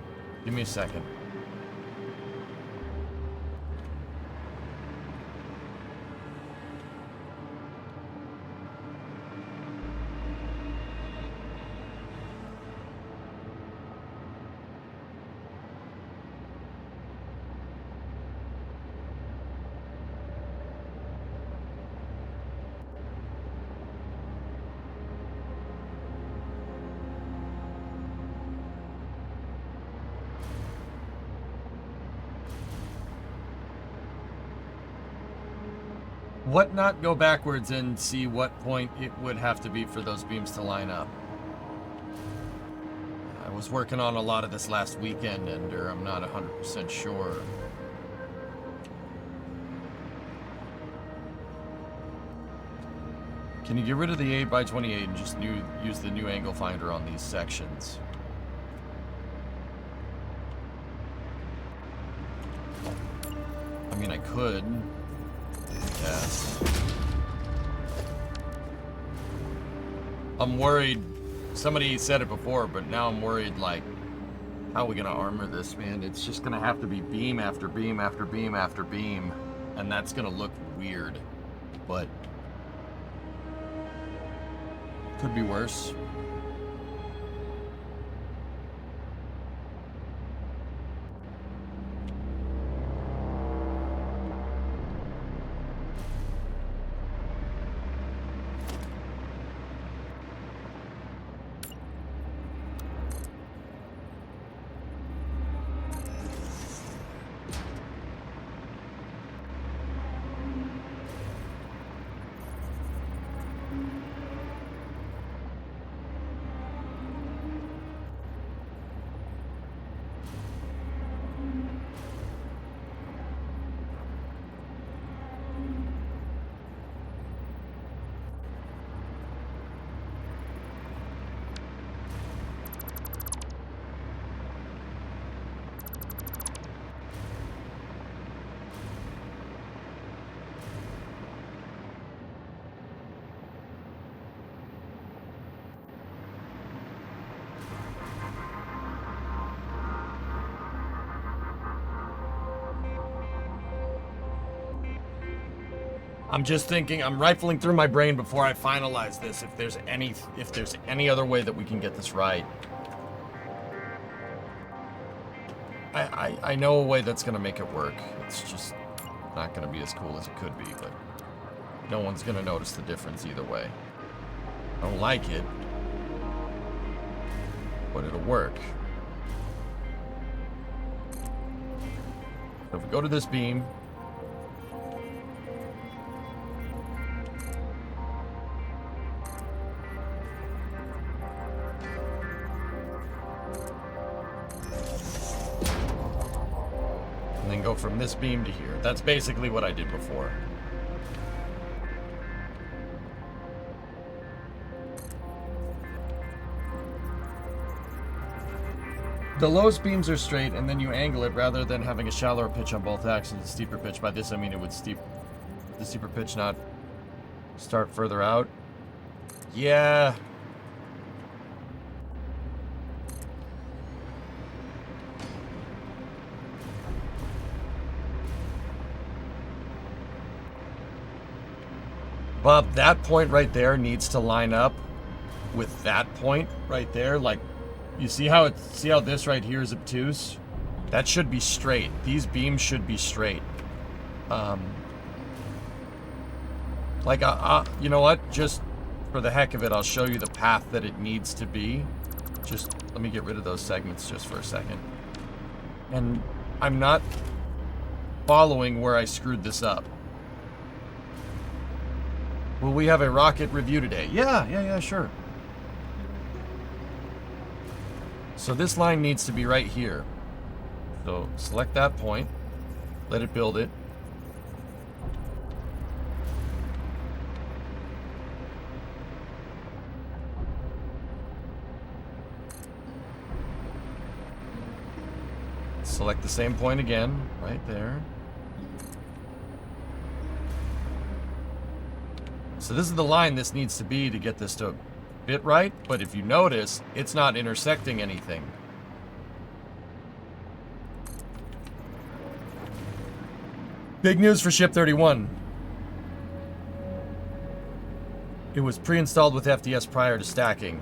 Give me a second. What not go backwards and see what point it would have to be for those beams to line up? I was working on a lot of this last weekend, and I'm not 100% sure. Can you get rid of the 8x28 and just use the new angle finder on these sections? I mean, I could. Yes. I'm worried. Somebody said it before, but now I'm worried, like, how are we gonna armor this, man? It's just gonna have to be beam after beam after beam after beam, and that's gonna look weird, but could be worse. I'm just thinking, I'm rifling through my brain before I finalize this, if there's any other way that we can get this right. I know a way that's gonna make it work. It's just not gonna be as cool as it could be, but no one's gonna notice the difference either way. I don't like it, but it'll work. So if we go to this beam, and then go from this beam to here. That's basically what I did before. The lowest beams are straight, and then you angle it rather than having a shallower pitch on both axes and steeper pitch. By this I mean it would the steeper pitch not start further out. Yeah. Bob, that point right there needs to line up with that point right there. Like, you see how this right here is obtuse? That should be straight. These beams should be straight. You know what? Just for the heck of it, I'll show you the path that it needs to be. Just let me get rid of those segments just for a second. And I'm not following where I screwed this up. Will we have a rocket review today? Yeah, sure. So this line needs to be right here. So select that point, let it build it. Select the same point again, right there. So this is the line this needs to be to get this to fit right, but if you notice, it's not intersecting anything. Big news for Ship 31. It was pre-installed with FDS prior to stacking.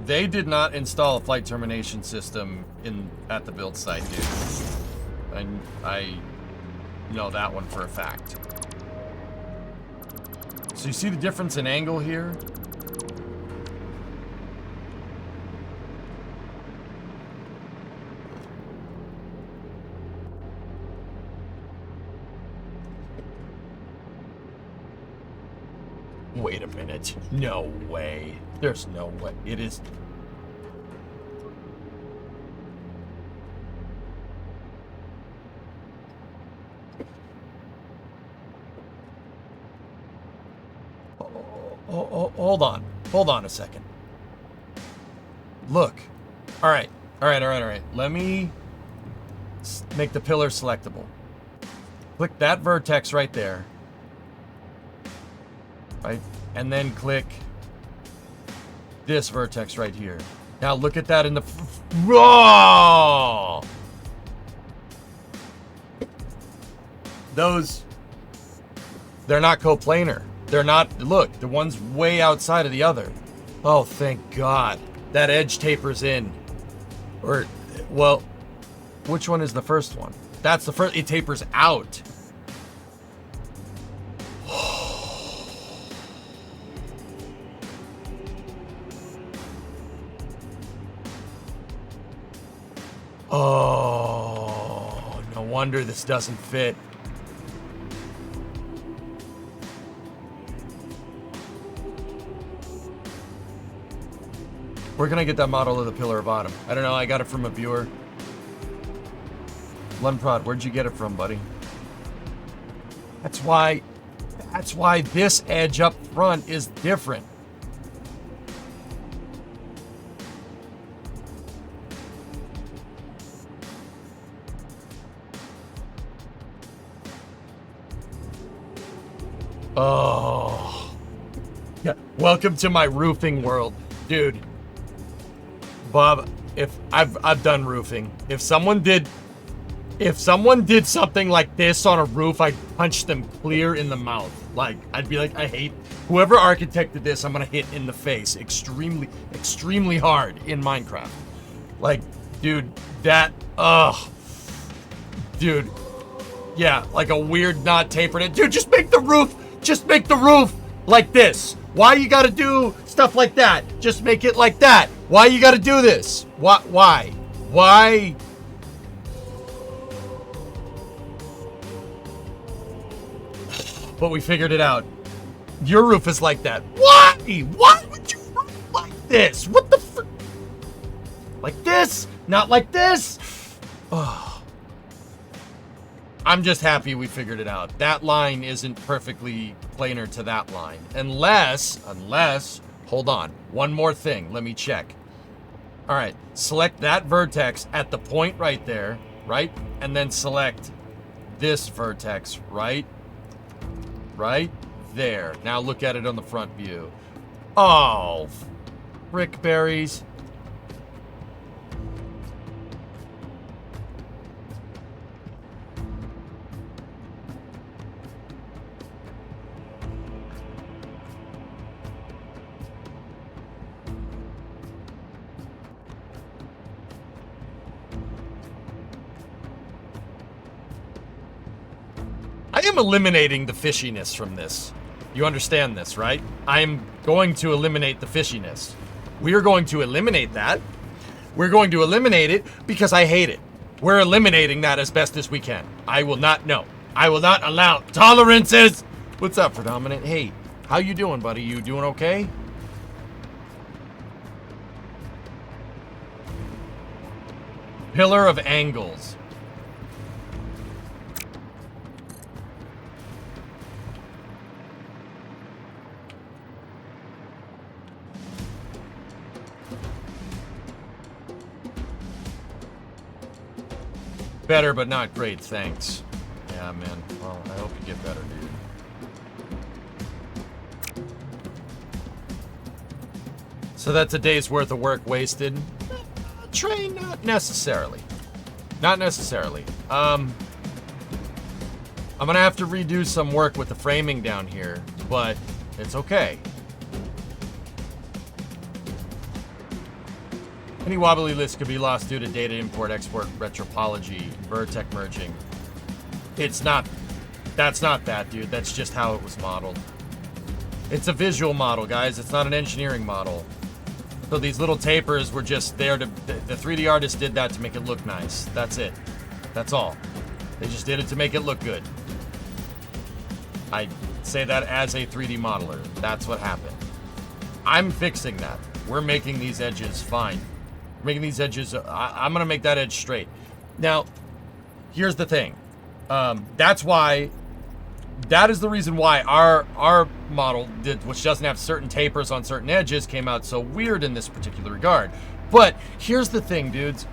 They did not install a flight termination system at the build site, dude. I know that one for a fact. So you see the difference in angle here? Wait a minute. No way. There's no way. It is... Oh, hold on. Hold on a second. Look. All right. Let me make the pillar selectable. Click that vertex right there. Right? And then click this vertex right here. Now look at that in the... Whoa! Those... They're not coplanar. They're not... Look, the one's way outside of the other. Oh, thank God. That edge tapers in. Or, well, which one is the first one? That's the first... It tapers out. Oh, no wonder this doesn't fit. Where can I get that model of the pillar bottom? I don't know, I got it from a viewer. Lunprod, where'd you get it from, buddy? That's why this edge up front is different. Oh. Yeah, welcome to my roofing world, dude. Bob, if I've done roofing. If someone did something like this on a roof, I'd punch them clear in the mouth. Like, I'd be like, I hate whoever architected this. I'm gonna hit in the face extremely hard in Minecraft. Like, dude, that dude, yeah, like a weird not tapered it. Dude, just make the roof like this. Why you gotta do stuff like that? Just make it like that. Why you gotta do this? Why? But we figured it out. Your roof is like that. Why? Why would you roof like this? What the frick? Like this? Not like this? Oh. I'm just happy we figured it out. That line isn't perfectly planar to that line. Unless, hold on. One more thing. Let me check. All right. Select that vertex at the point right there, right? And then select this vertex right there. Now look at it on the front view. Oh, frickberries. I am eliminating the fishiness from this. You understand this, right? I am going to eliminate the fishiness. We are going to eliminate that. We're going to eliminate it because I hate it. We're eliminating that as best as we can. I will not allow tolerances. What's up, Predominant? Hey, how you doing, buddy? You doing okay? Pillar of angles. Better, but not great, thanks. Yeah, man. Well, I hope you get better, dude. So that's a day's worth of work wasted. Train, not necessarily. Not necessarily. I'm gonna have to redo some work with the framing down here, but it's okay. Any wobbly list could be lost due to data import, export, retropology, vertex merging. It's not, that's not that, dude. That's just how it was modeled. It's a visual model, guys. It's not an engineering model. So these little tapers were just there to, the 3D artist did that to make it look nice. That's it. That's all. They just did it to make it look good. I say that as a 3D modeler. That's what happened. I'm fixing that. We're making these edges fine. We're making these edges, I'm gonna make that edge straight. Now, here's the thing. That's why, that is the reason why our model did, which doesn't have certain tapers on certain edges, came out so weird in this particular regard. But here's the thing, dudes.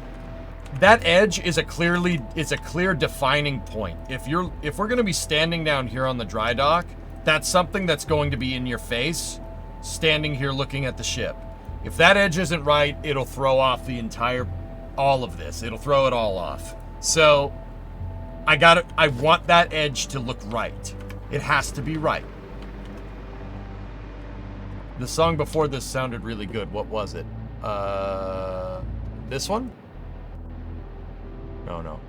That edge is a clear defining point. If we're gonna be standing down here on the dry dock, that's something that's going to be in your face, standing here looking at the ship. If that edge isn't right, it'll throw off all of this. It'll throw it all off. So, I want that edge to look right. It has to be right. The song before this sounded really good. What was it? This one? No.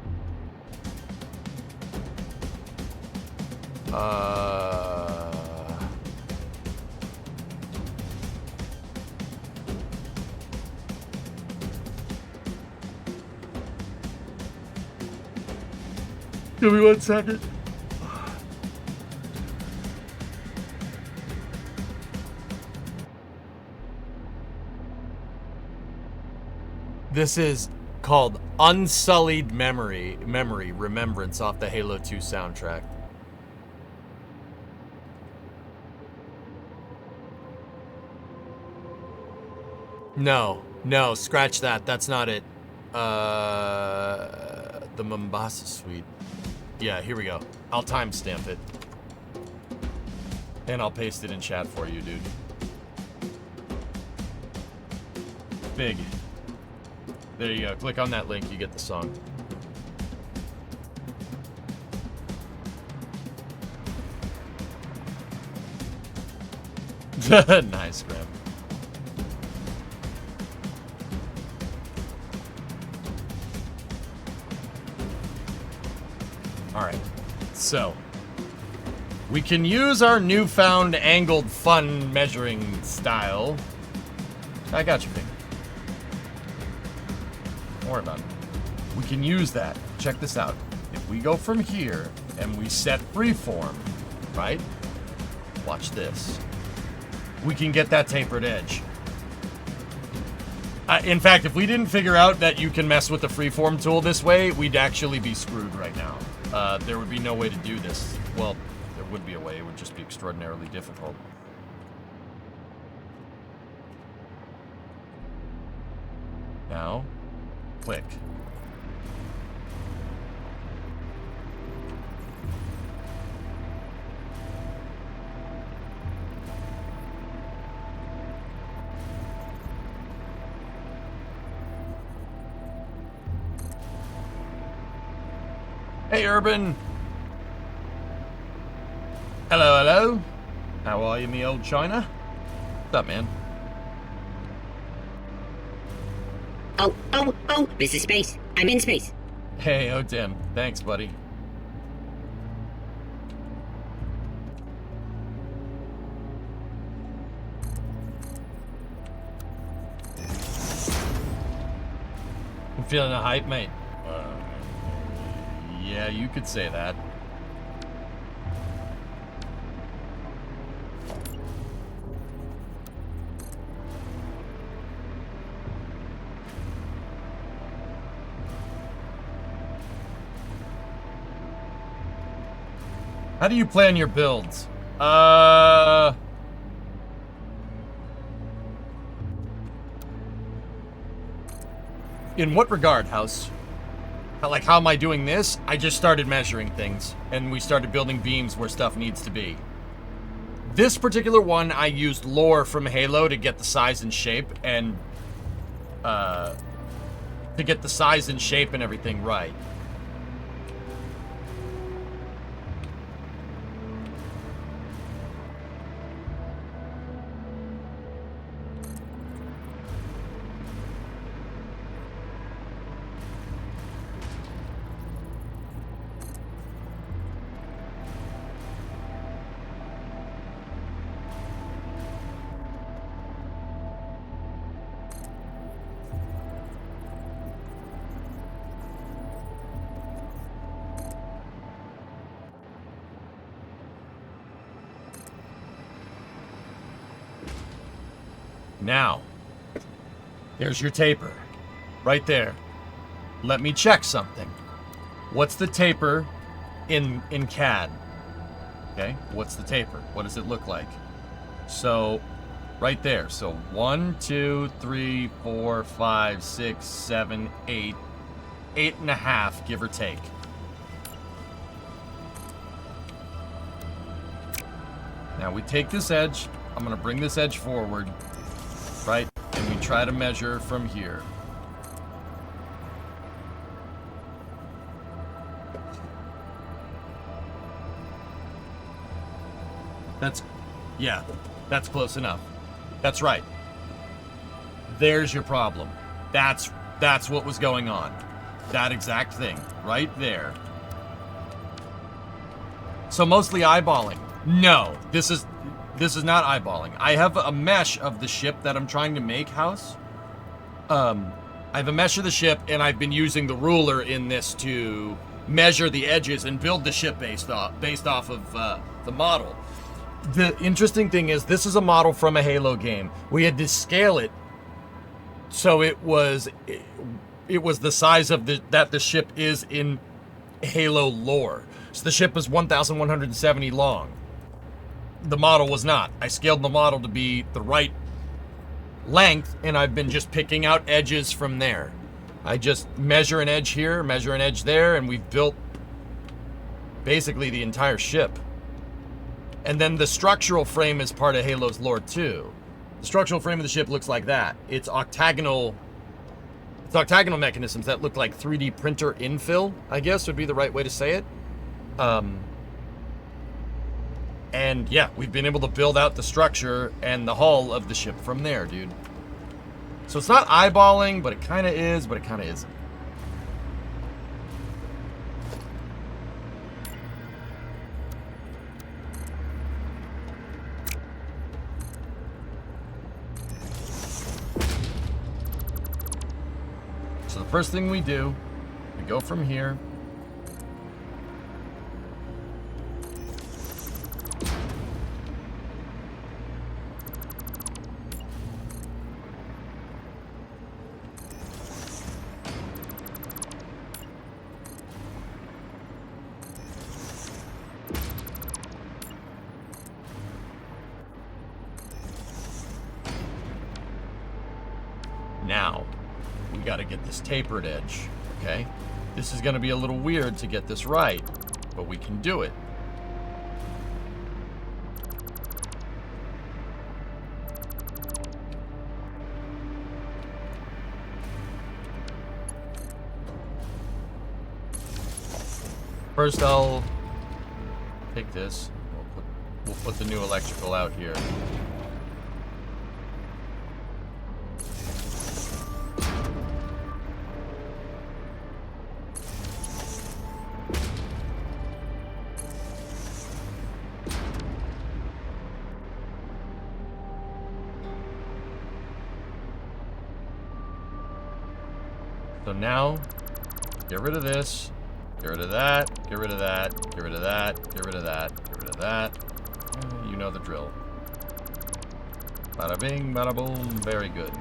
Give me 1 second. This is called Unsullied Memory, Remembrance off the Halo 2 soundtrack. No, scratch that. That's not it. The Mombasa Suite. Yeah, here we go. I'll timestamp it. And I'll paste it in chat for you, dude. Big. There you go. Click on that link, you get the song. Nice, Graham. Alright, so we can use our newfound angled fun measuring style. I got you, Pig. Don't worry about it. We can use that. Check this out. If we go from here and we set freeform, right? Watch this. We can get that tapered edge. In fact, if we didn't figure out that you can mess with the freeform tool this way, we'd actually be screwed right now. There would be no way to do this. Well, there would be a way. It would just be extraordinarily difficult. Now, click. Hey, Urban. Hello. How are you, me old China? What's up, man? Oh, this is space. I'm in space. Hey, oh, Tim. Thanks, buddy. I'm feeling the hype, mate. Yeah, you could say that. How do you plan your builds? In what regard, House? Like, how am I doing this? I just started measuring things, and we started building beams where stuff needs to be. This particular one, I used lore from Halo to get the size and shape and everything right. Now, there's your taper. Right there. Let me check something. What's the taper in CAD? Okay, what's the taper? What does it look like? So, right there. So 1, 2, 3, 4, 5, 6, 7, 8. 8.5, give or take. Now we take this edge. I'm going to bring this edge forward. Right? And we try to measure from here. That's close enough. That's right. There's your problem. That's what was going on. That exact thing. Right there. So mostly eyeballing. No, this is not eyeballing. I have a mesh of the ship that I'm trying to make house. I have a mesh of the ship, and I've been using the ruler in this to measure the edges and build the ship based off of the model. The interesting thing is, this is a model from a Halo game. We had to scale it so it was the size of that the ship is in Halo lore. So the ship is 1,170 long. The model was not. I scaled the model to be the right length, and I've been just picking out edges from there. I just measure an edge here, measure an edge there, and we've built basically the entire ship. And then the structural frame is part of Halo's lore too. The structural frame of the ship looks like that. It's octagonal mechanisms that look like 3D printer infill, I guess would be the right way to say it. And yeah, we've been able to build out the structure and the hull of the ship from there, dude. So it's not eyeballing, but it kind of is, but it kind of isn't. So the first thing we do, we go from here. Now, we got to get this tapered edge, okay? This is going to be a little weird to get this right, but we can do it. First, I'll take this. We'll put the new electrical out here. So now, get rid of this, get rid of that, get rid of that, get rid of that, get rid of that, get rid of that. You know the drill. Bada bing, bada boom, very good.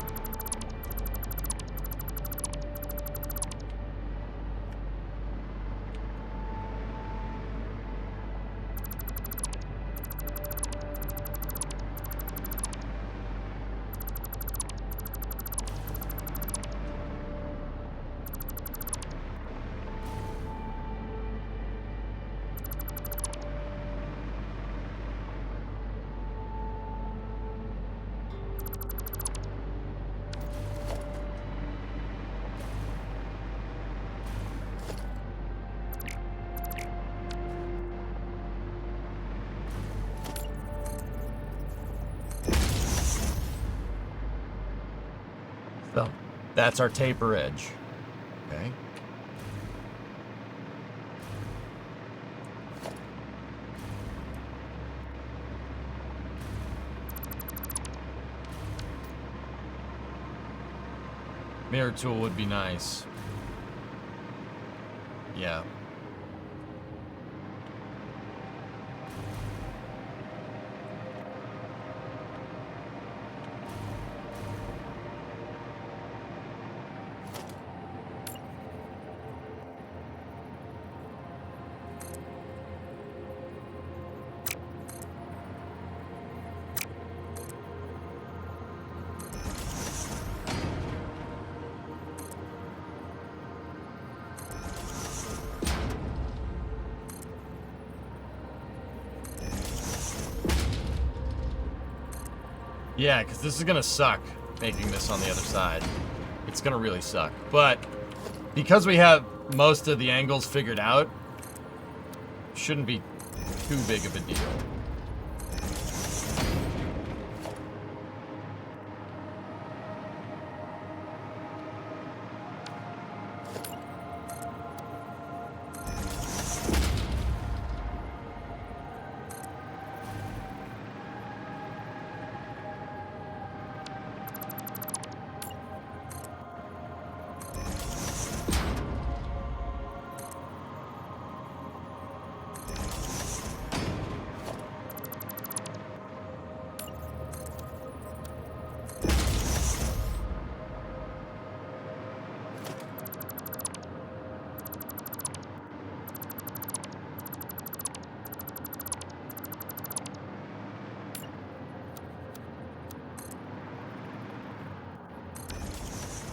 So that's our taper edge. Okay. Mirror tool would be nice. Yeah. Yeah, because this is going to suck, making this on the other side. It's going to really suck. But because we have most of the angles figured out, shouldn't be too big of a deal.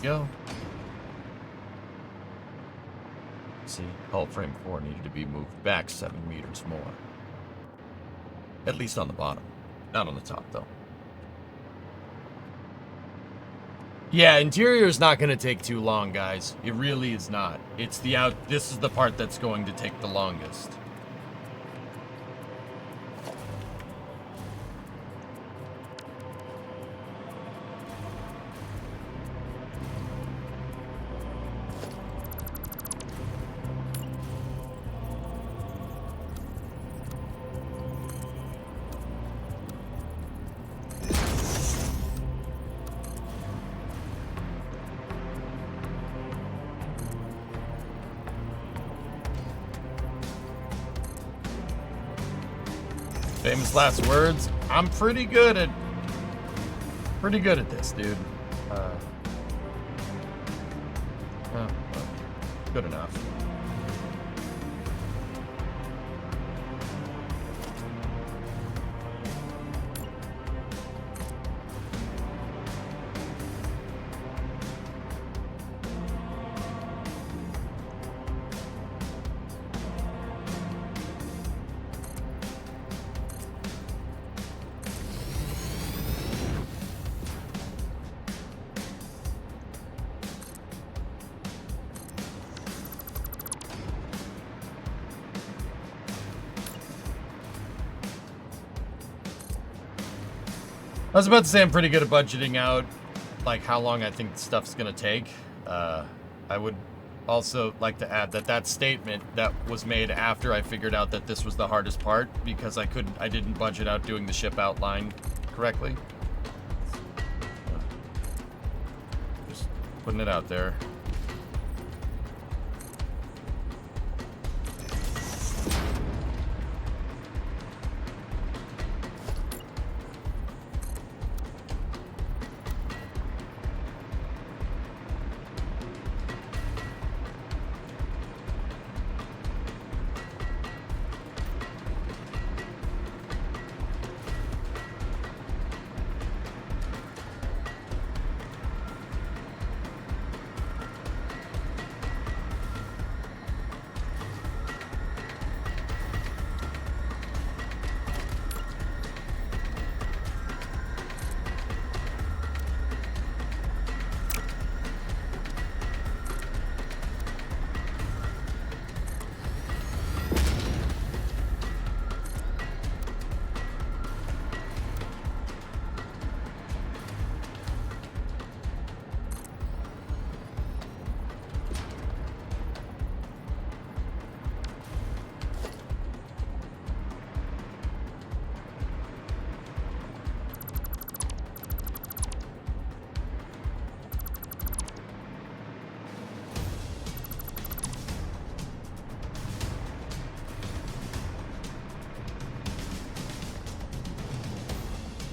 Go. See, hull frame 4 needed to be moved back 7 meters more. At least on the bottom. Not on the top, though. Yeah, interior is not going to take too long, guys. It really is not. It's the out... This is the part that's going to take the longest. Famous last words. I'm pretty good at this, dude. Well, good enough. I was about to say I'm pretty good at budgeting out, like, how long I think stuff's gonna take. I would also like to add that that statement that was made after I figured out that this was the hardest part, because I didn't budget out doing the ship outline correctly. Just putting it out there.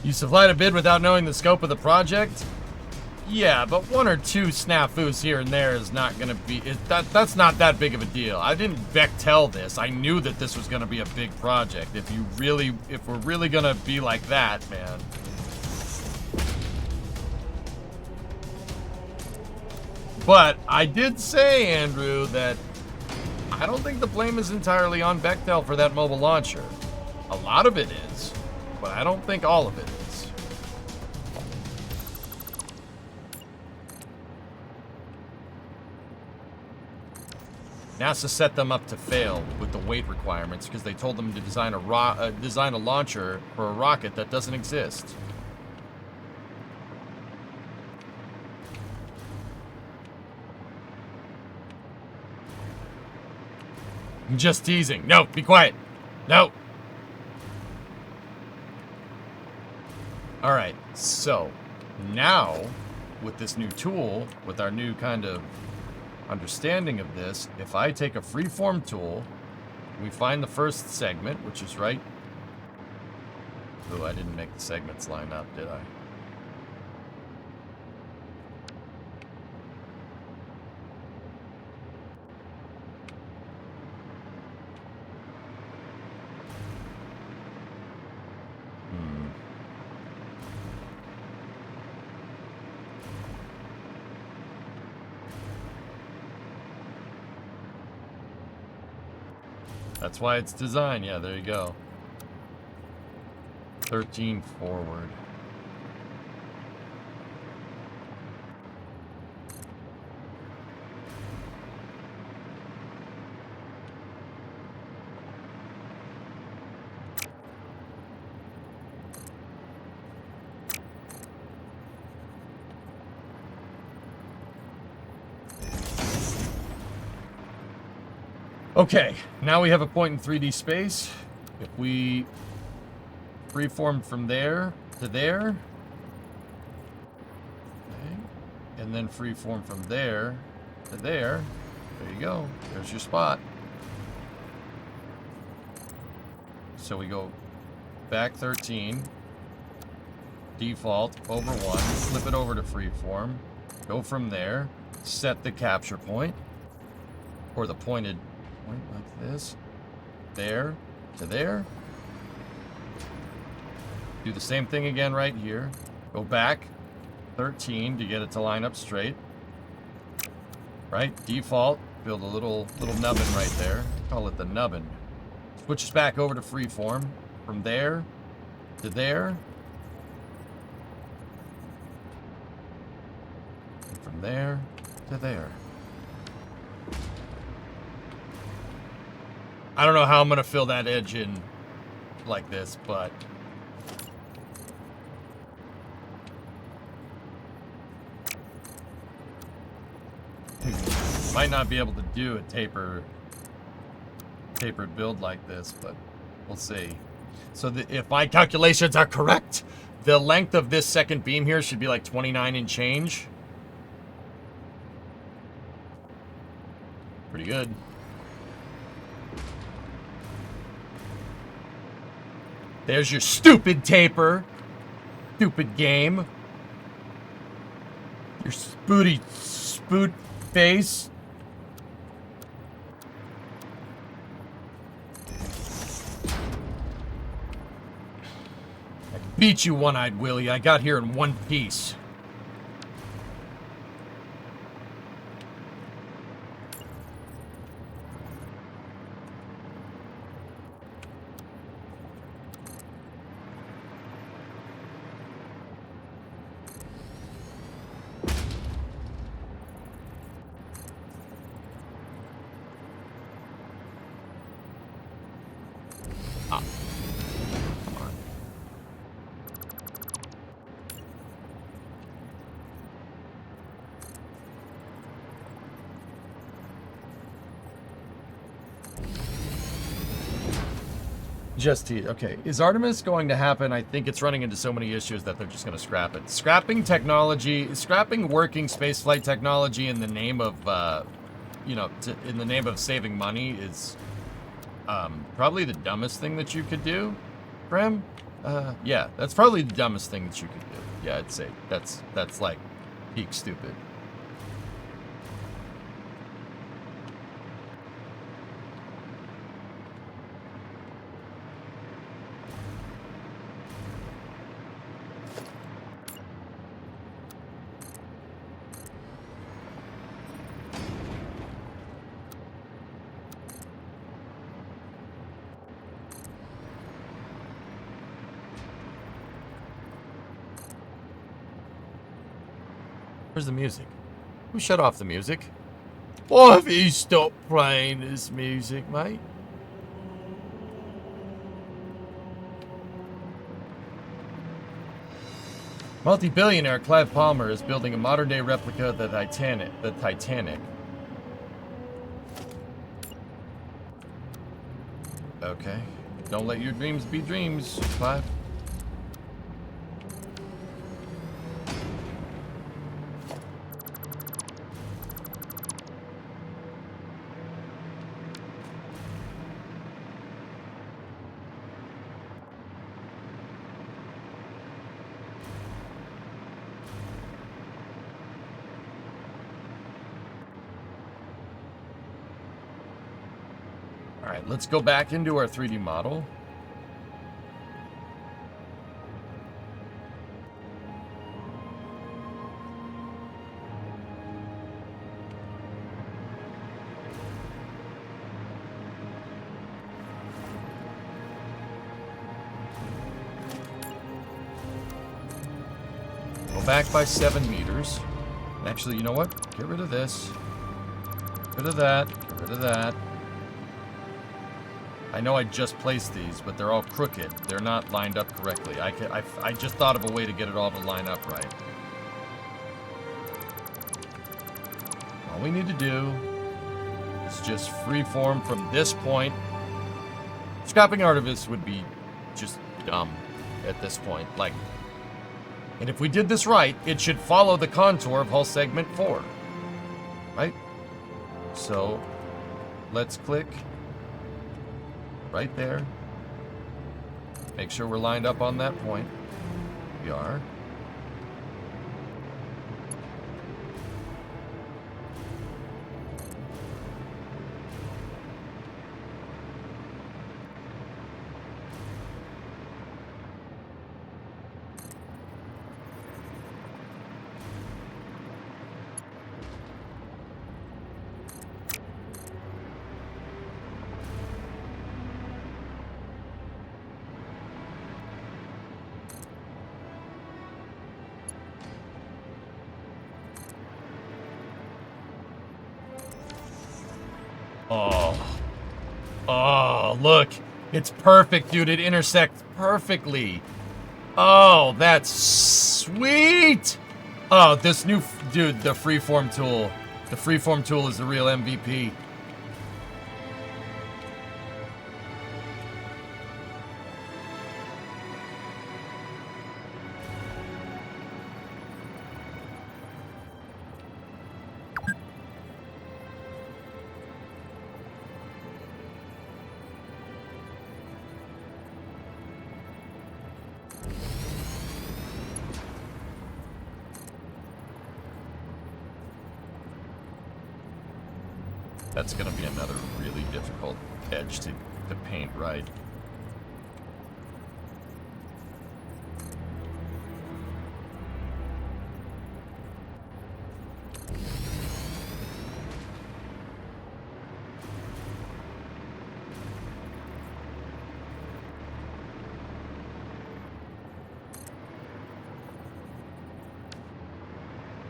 You supplied a bid without knowing the scope of the project? Yeah, but one or two snafus here and there is not going to be... That's not that big of a deal. I didn't Bechtel this. I knew that this was going to be a big project. If we're really going to be like that, man. But I did say, Andrew, that I don't think the blame is entirely on Bechtel for that mobile launcher. A lot of it is, but I don't think all of it is. NASA set them up to fail with the weight requirements because they told them to design a launcher for a rocket that doesn't exist. I'm just teasing. No, be quiet. No. All right, so now with this new tool, with our new kind of understanding of this, if I take a freeform tool, we find the first segment, which is right... Oh, I didn't make the segments line up, did I? That's why it's designed. Yeah, there you go. 13 forward. Okay, now we have a point in 3D space. If we freeform from there to there, okay, and then freeform from there to there, there you go. There's your spot. So we go back 13, default, over 1, flip it over to freeform, go from there, set the capture point, or the pointed point like this, there to there. Do the same thing again right here. Go back 13 to get it to line up straight. Right? Default. Build a little nubbin right there. Call it the nubbin. Switches back over to freeform. From there to there. And from there to there. I don't know how I'm going to fill that edge in like this, but... might not be able to do a tapered build like this, but we'll see. So if my calculations are correct, the length of this second beam here should be like 29 and change. Pretty good. There's your stupid taper. Stupid game. Your spoot face. I beat you, One-Eyed Willie. I got here in one piece. Okay, is Artemis going to happen? I think it's running into so many issues that they're just going to scrap it. Scrapping technology, scrapping working spaceflight technology in the name of, in the name of saving money is probably the dumbest thing that you could do, Bram. Yeah, that's probably the dumbest thing that you could do. Yeah, I'd say that's like peak stupid. Where's the music? Who shut off the music? Why have you stopped playing this music, mate? Multi-billionaire Clive Palmer is building a modern-day replica of the Titanic. Okay. Don't let your dreams be dreams, Clive. All right, let's go back into our 3D model. Go back by 7 meters. Actually, you know what? Get rid of this. Get rid of that. Get rid of that. I know I just placed these, but they're all crooked. They're not lined up correctly. I just thought of a way to get it all to line up right. All we need to do is just freeform from this point. Scrapping Artemis would be just dumb at this point. Like, and if we did this right, it should follow the contour of hull segment 4. Right? So, let's click right there. Make sure we're lined up on that point. We are. Oh, look. It's perfect, dude. It intersects perfectly. Oh, that's sweet. Oh, this new... Dude, the freeform tool. The freeform tool is the real MVP. That's going to be another really difficult edge to paint right.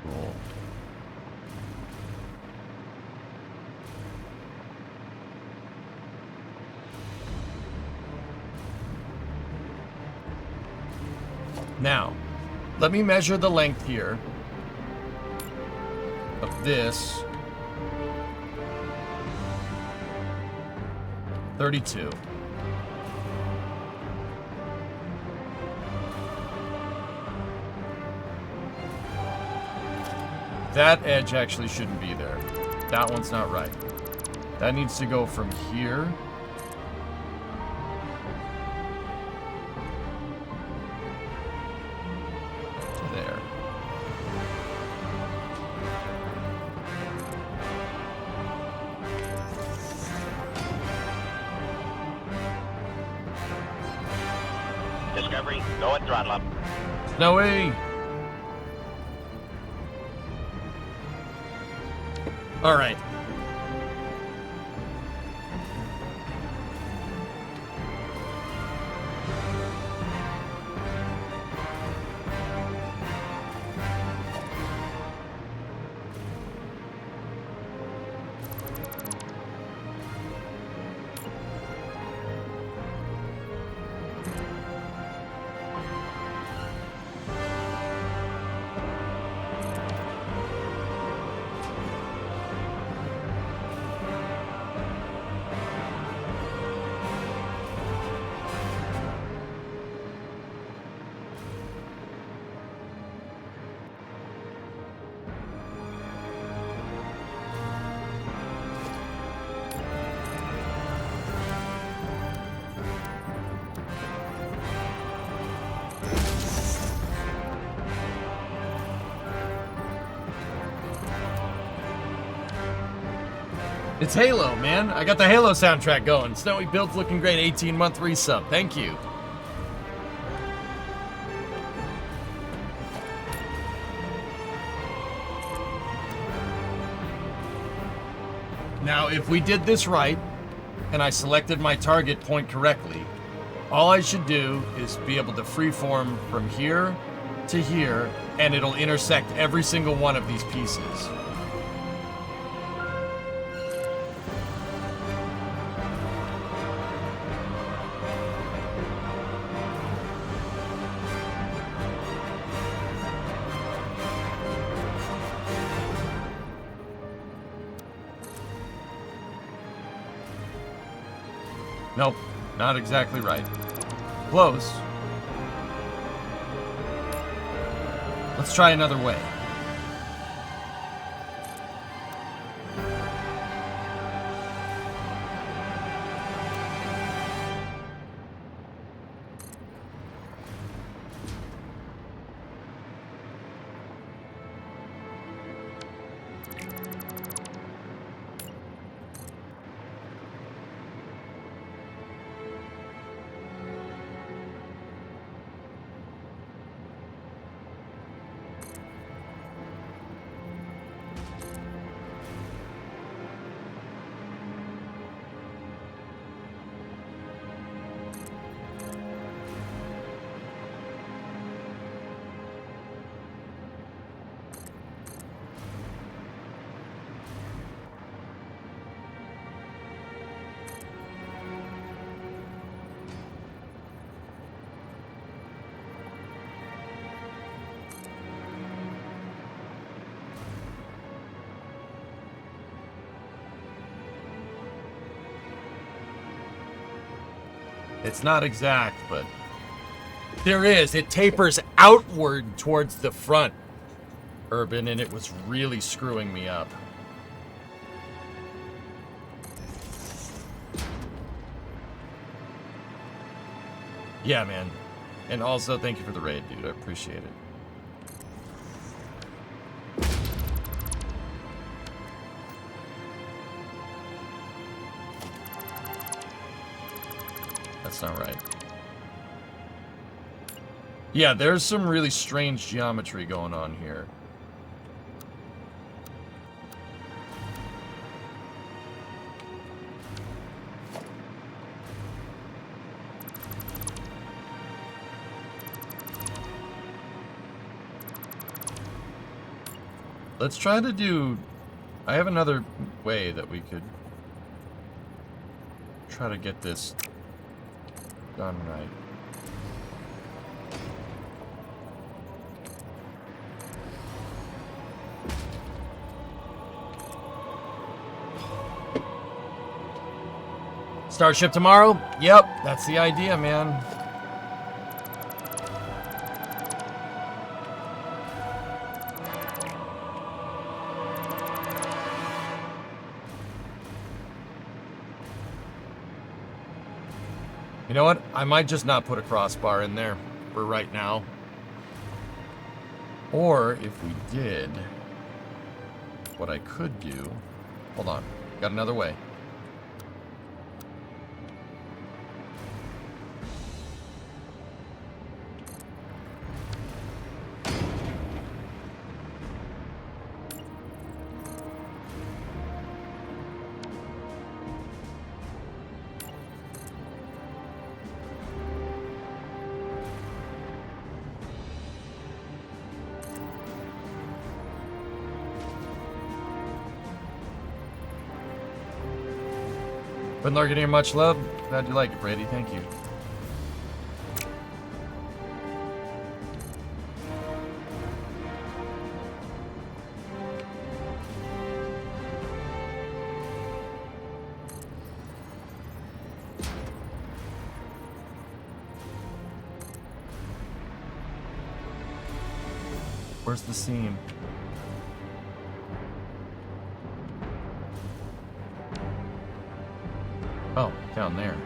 Cool. Now, let me measure the length here of this. 32. That edge actually shouldn't be there. That one's not right. That needs to go from here Discovery, go and throttle up. Snowy! Alright. It's Halo, man. I got the Halo soundtrack going. Snowy build's looking great. 18-month resub. Thank you. Now, if we did this right, and I selected my target point correctly, all I should do is be able to freeform from here to here, and it'll intersect every single one of these pieces. Nope, not exactly right. Close. Let's try another way. It's not exact, but there is. It tapers outward towards the front, Urban, and it was really screwing me up. Yeah, man. And also, thank you for the raid, dude. I appreciate it. That's not right. Yeah, there's some really strange geometry going on here. Let's try to do... I have another way that we could try to get this done right. Starship tomorrow? Yep, that's the idea, man. You know what? I might just not put a crossbar in there for right now. Or if we did, what I could do... Hold on. Got another way. Been lurking here, much love. Glad you like it, Brady. Thank you. Where's the seam? Oh, down there.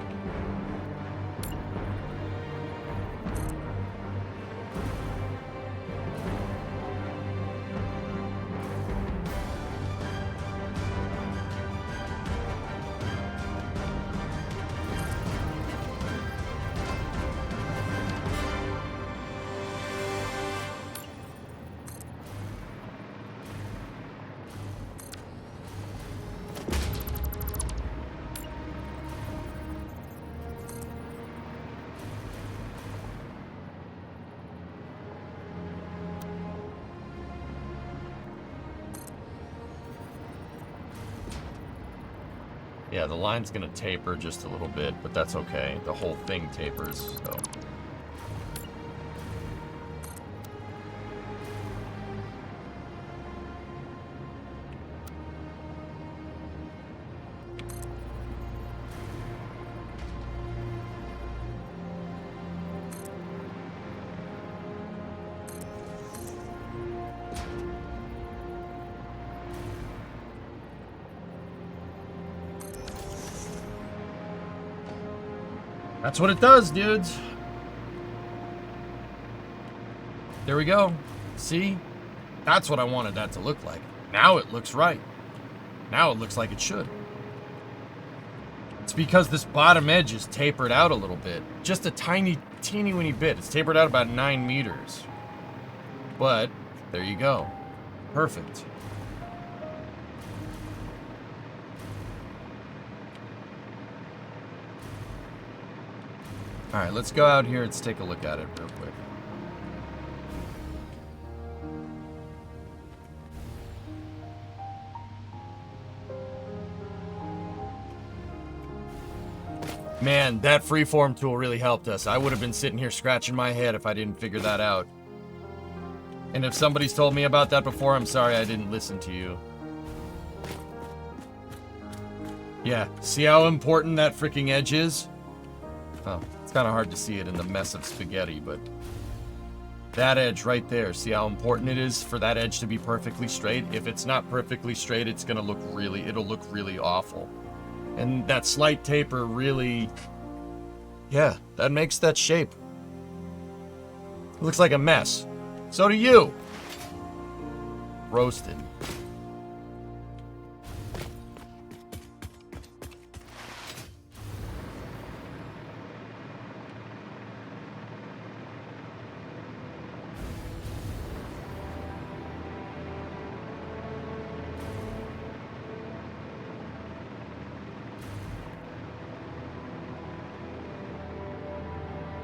Yeah, the line's gonna taper just a little bit, but that's okay. The whole thing tapers, so. That's what it does, dudes. There we go. See? That's what I wanted that to look like. Now it looks right. Now it looks like it should. It's because this bottom edge is tapered out a little bit. Just a tiny, teeny weeny bit. It's tapered out about 9 meters. But, there you go. Perfect. All right, let's go out here. Let's take a look at it real quick. Man, that freeform tool really helped us. I would have been sitting here scratching my head if I didn't figure that out. And if somebody's told me about that before, I'm sorry I didn't listen to you. Yeah, see how important that freaking edge is? Oh, it's kind of hard to see it in the mess of spaghetti, but that edge right there, see how important it is for that edge to be perfectly straight? If it's not perfectly straight, it's gonna look it'll look really awful. And that slight taper really, yeah, that makes that shape. It looks like a mess. So do you. Roasted.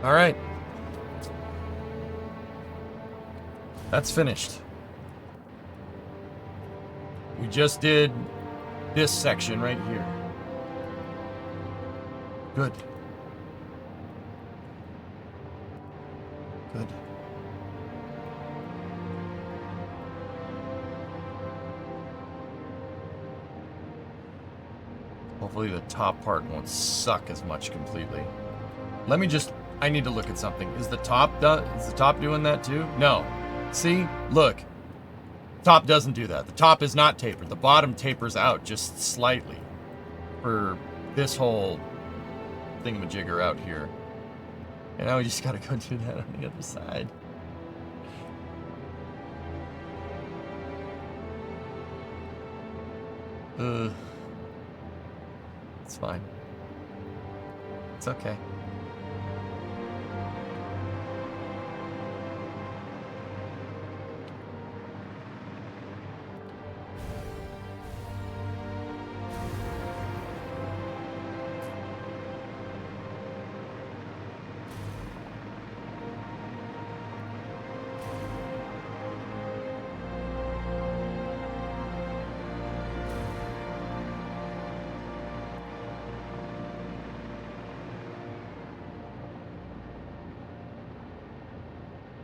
All right. That's finished. We just did this section right here. Good. Good. Hopefully the top part won't suck as much completely. Let me just, I need to look at something. Is the top doing that too? No. See? Look. Top doesn't do that. The top is not tapered. The bottom tapers out just slightly for this whole thingamajigger out here. And now we just gotta go do that on the other side. It's fine. It's okay.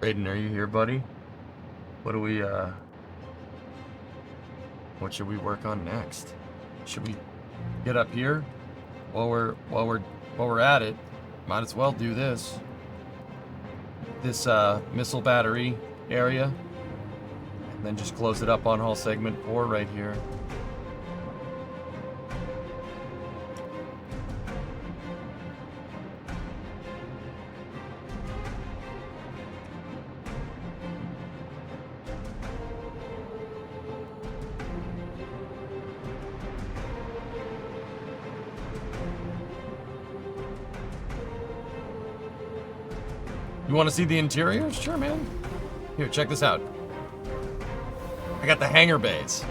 Raiden, are you here, buddy? What do we, what should we work on next? Should we get up here? While we're at it, might as well do this. This, missile battery area. And then just close it up on hull segment 4 right here. You want to see the interior? Sure, man. Here, check this out. I got the hangar bays.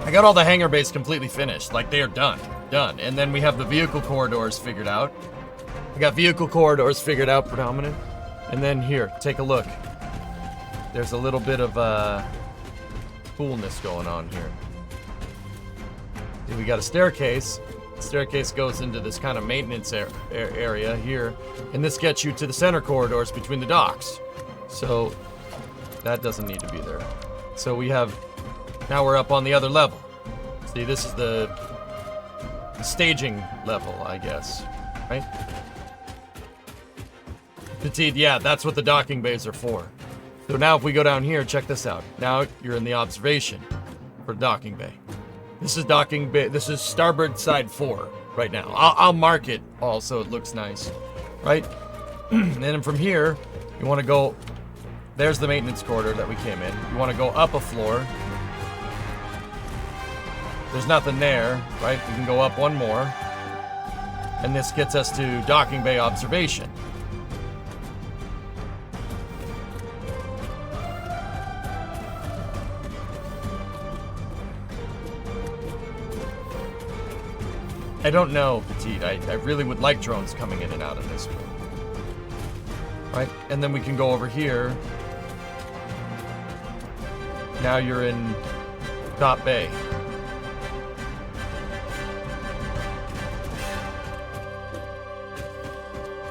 I got all the hangar bays completely finished. Like, they are done. Done. And then we have the vehicle corridors figured out. I got vehicle corridors figured out, predominant. And then here, take a look. There's a little bit of, coolness going on here. We got a staircase. The staircase goes into this kind of maintenance area here, and this gets you to the center corridors between the docks. So that doesn't need to be there. So we have, now we're up on the other level. See, this is the staging level, I guess, right? Petite, yeah, that's what the docking bays are for. So now if we go down here, check this out. Now you're in the observation for docking bay. This is docking bay. This is starboard side 4 right now. I'll mark it all so it looks nice, right? And then from here, you want to go. There's the maintenance corridor that we came in. You want to go up a floor. There's nothing there, right? We can go up one more, and this gets us to docking bay observation. I don't know, Petite. I really would like drones coming in and out of this room. Right? And then we can go over here. Now you're in Top Bay.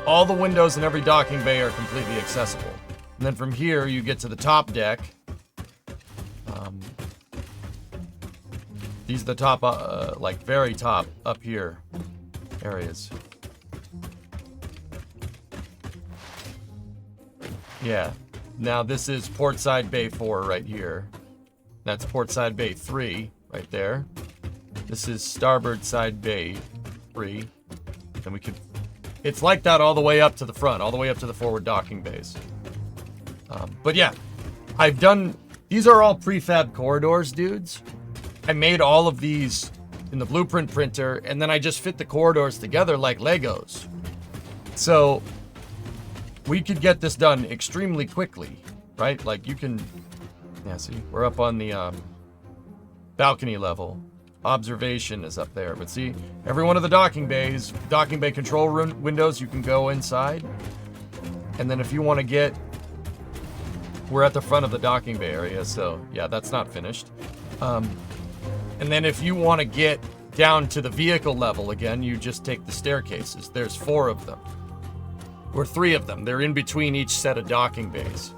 All the windows in every docking bay are completely accessible. And then from here, you get to the top deck. These are the top, like very top up here areas. Yeah. Now this is Portside Bay 4 right here. That's Portside Bay 3 right there. This is Starboard Side Bay 3. Then we could... It's like that all the way up to the front, all the way up to the forward docking bays. But yeah, I've done... These are all prefab corridors, dudes. I made all of these in the blueprint printer, and then I just fit the corridors together like Legos. So we could get this done extremely quickly, right? Like you can, yeah, see, we're up on the balcony level. Observation is up there, but see, every one of the docking bays, docking bay control room windows, you can go inside. And then if you want to get, we're at the front of the docking bay area, so yeah, that's not finished. And then if you want to get down to the vehicle level again, you just take the staircases. There's 4 of them. Or 3 of them. They're in between each set of docking bays.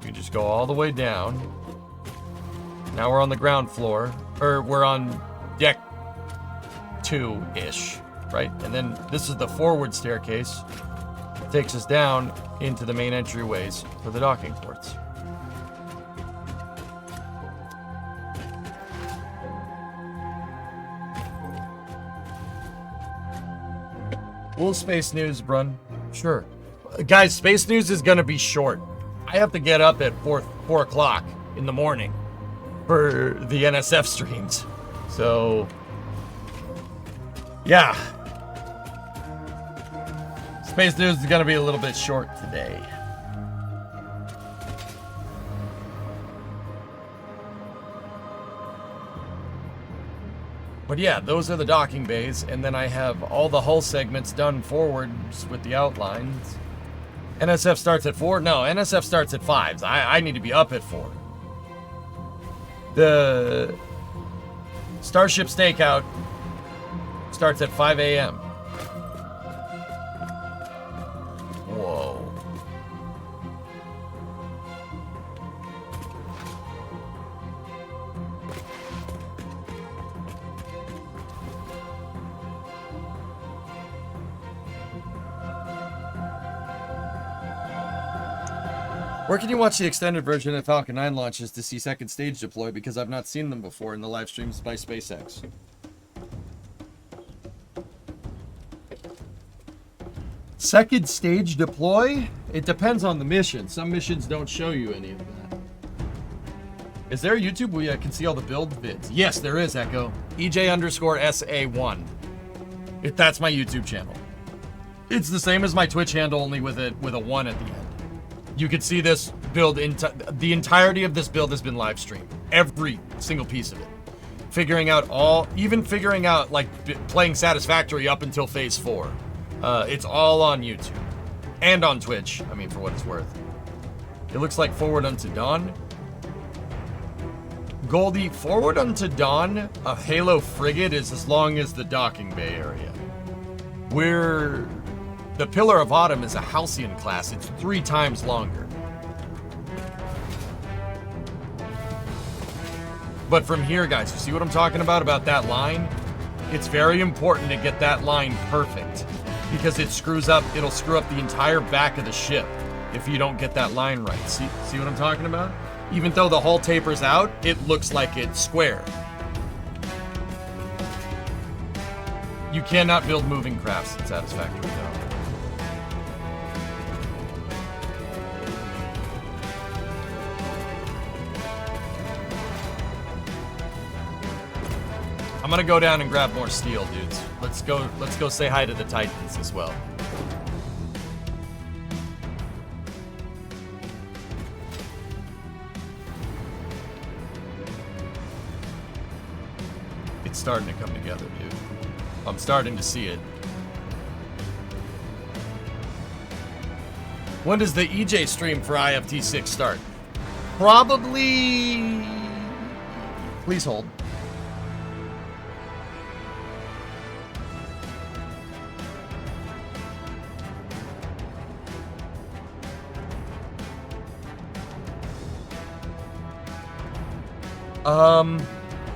You just go all the way down. Now we're on the ground floor. Or we're on deck 2-ish, right? And then this is the forward staircase. It takes us down into the main entryways for the docking ports. Full space news, Brun. Sure. Guys, space news is gonna be short. I have to get up at 4 o'clock in the morning for the NSF streams. So, yeah. Space news is gonna be a little bit short today. But yeah, those are the docking bays, and then I have all the hull segments done forwards with the outlines. NSF starts at 4? No, NSF starts at 5. I need to be up at 4. The Starship Stakeout starts at 5 a.m. Where can you watch the extended version of Falcon 9 launches to see second stage deploy? Because I've not seen them before in the live streams by SpaceX. Second stage deploy? It depends on the mission. Some missions don't show you any of that. Is there a YouTube where I can see all the build vids? Yes, there is, Echo. EJ_SA1. That's my YouTube channel. It's the same as my Twitch handle, only with a 1 at the end. You could see this build, the entirety of this build has been live streamed. Every single piece of it. Even figuring out, like, playing Satisfactory up until Phase 4. It's all on YouTube. And on Twitch, I mean, for what it's worth. It looks like Forward Unto Dawn. Goldie, Forward Unto Dawn, a Halo frigate is as long as the docking bay area. The Pillar of Autumn is a Halcyon class. It's 3 times longer. But from here, guys, you see what I'm talking about that line? It's very important to get that line perfect because it'll screw up the entire back of the ship if you don't get that line right. See what I'm talking about? Even though the hull tapers out, it looks like it's square. You cannot build moving crafts in Satisfactory, though. I'm gonna go down and grab more steel, dudes. Let's go say hi to the Titans as well. It's starting to come together, dude. I'm starting to see it. When does the EJ stream for IFT6 start? Probably... Please hold.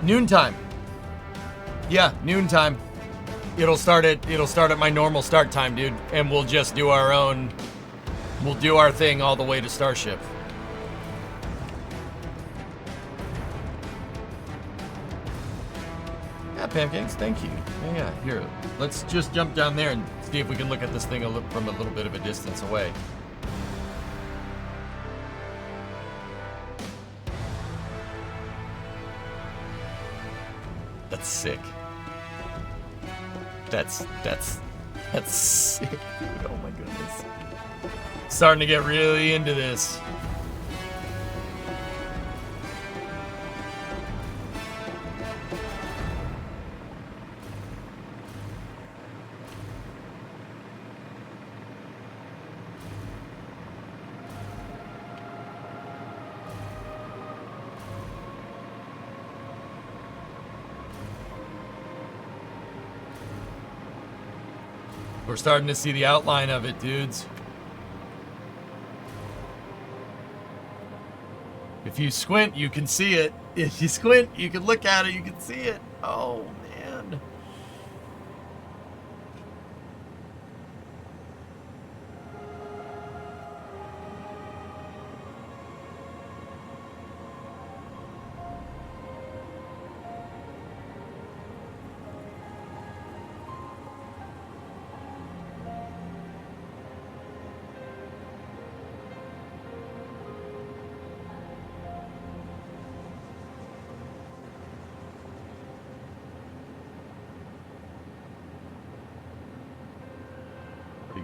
Noontime. Yeah, noontime. It'll start at my normal start time, dude, and we'll just do we'll do our thing all the way to Starship. Yeah, Pancakes, thank you. Yeah, here. Let's just jump down there and see if we can look at this thing from a little bit of a distance away. That's sick. That's sick, dude. Oh my goodness. Starting to get really into this. We're starting to see the outline of it, dudes. If you squint, you can see it. If you squint, you can look at it, you can see it. Oh, man.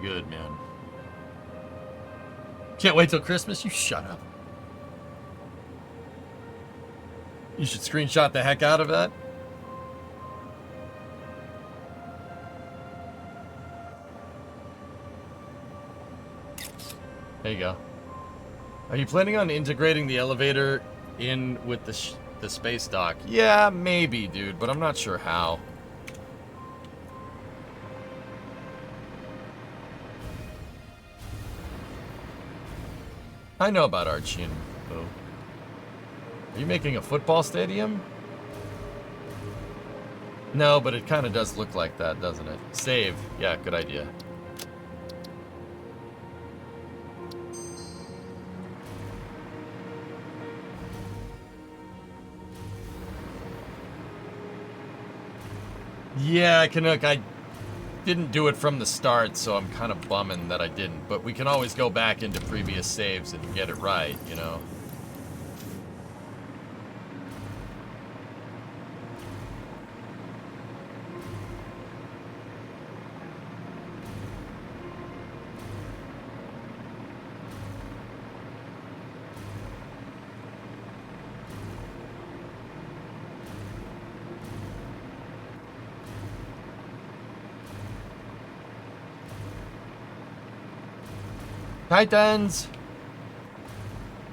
Good, man. Can't wait till Christmas? You shut up. You should screenshot the heck out of that. There you go. Are you planning on integrating the elevator in with the space dock? Yeah, maybe, dude, but I'm not sure how. I know about Archie and Boo. Are you making a football stadium? No, but it kind of does look like that, doesn't it? Save. Yeah, good idea. Yeah, Canuck, I didn't do it from the start, so I'm kind of bumming that I didn't. But we can always go back into previous saves and get it right, you know? Titans!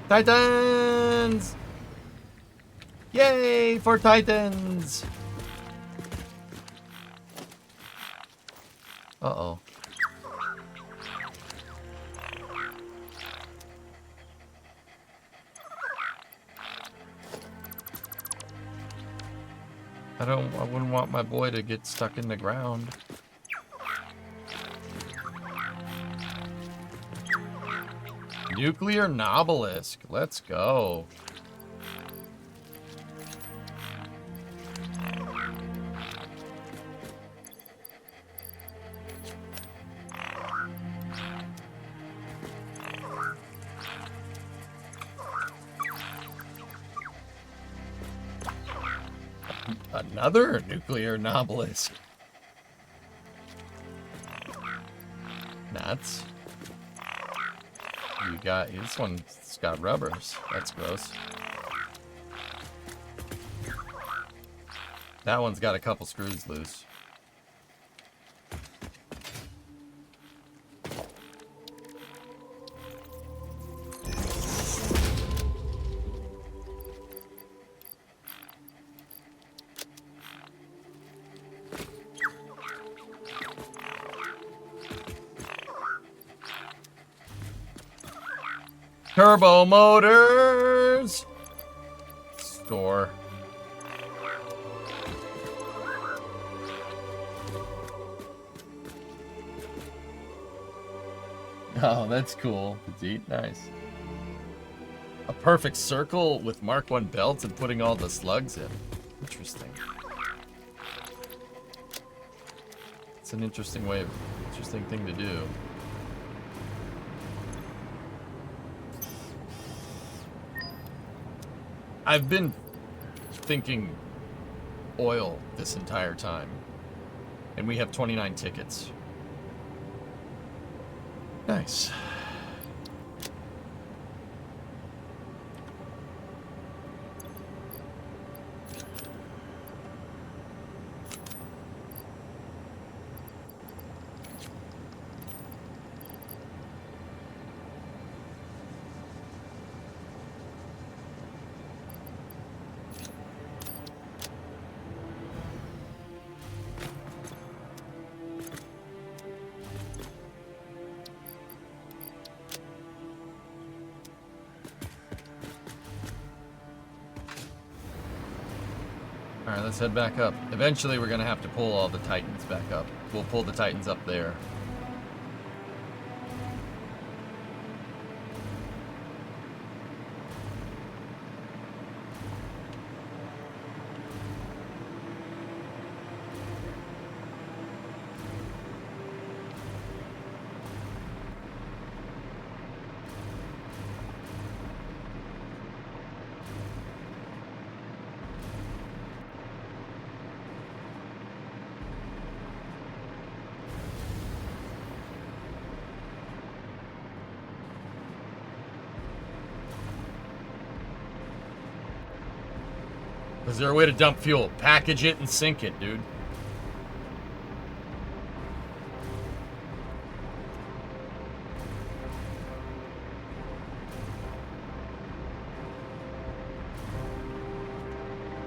Titans! Yay for Titans! Uh-oh. I wouldn't want my boy to get stuck in the ground. Nuclear Nobelisk. Let's go. Another nuclear Nobelisk. Nuts. You got, this one's got rubbers. That's gross. That one's got a couple screws loose. Turbo motors! Store. Oh, that's cool. Petite, nice. A perfect circle with Mark 1 belts and putting all the slugs in. Interesting. It's an interesting thing to do. I've been thinking oil this entire time. And we have 29 tickets. Nice. Alright, let's head back up. Eventually we're gonna have to pull all the Titans back up. We'll pull the Titans up there. Is there a way to dump fuel? Package it and sink it, dude.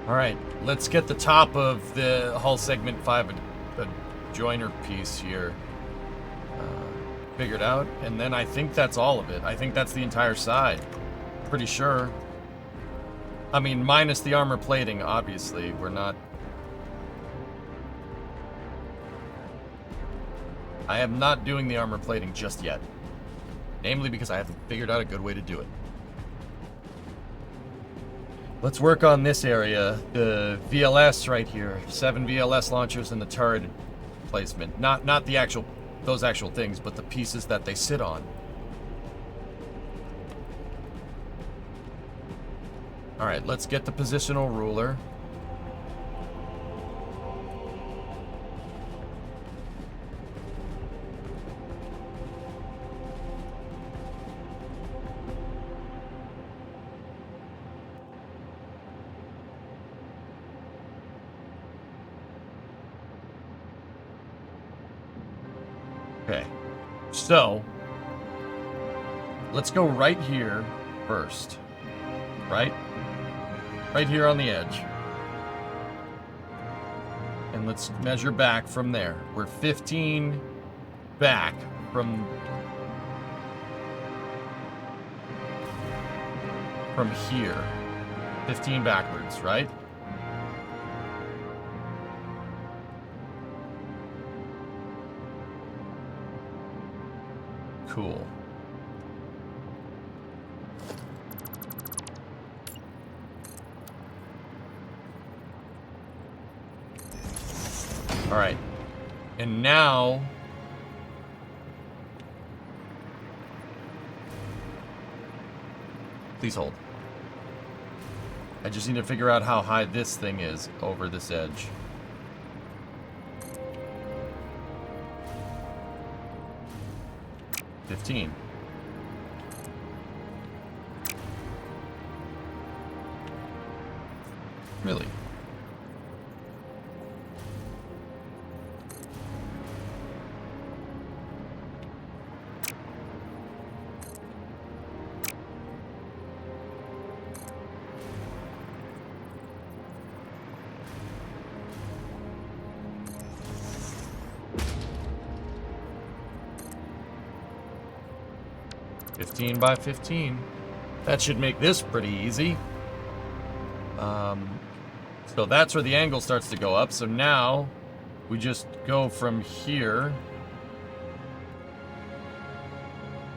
Alright, let's get the top of the hull segment 5 a joiner piece here figured out, and then I think that's all of it. I think that's the entire side. Pretty sure. I mean, minus the armor plating, obviously. We're not... I am not doing the armor plating just yet. Namely because I haven't figured out a good way to do it. Let's work on this area. The VLS right here. 7 VLS launchers and the turret placement. Not the actual, those actual things, but the pieces that they sit on. Alright, let's get the positional ruler. Okay, so let's go right here first, right? Right here on the edge. And let's measure back from there. We're 15 back from here. 15 backwards, right? Cool. All right. And now please hold. I just need to figure out how high this thing is over this edge. $15. Really? $15 by $15. That should make this pretty easy. So that's where the angle starts to go up. So now we just go from here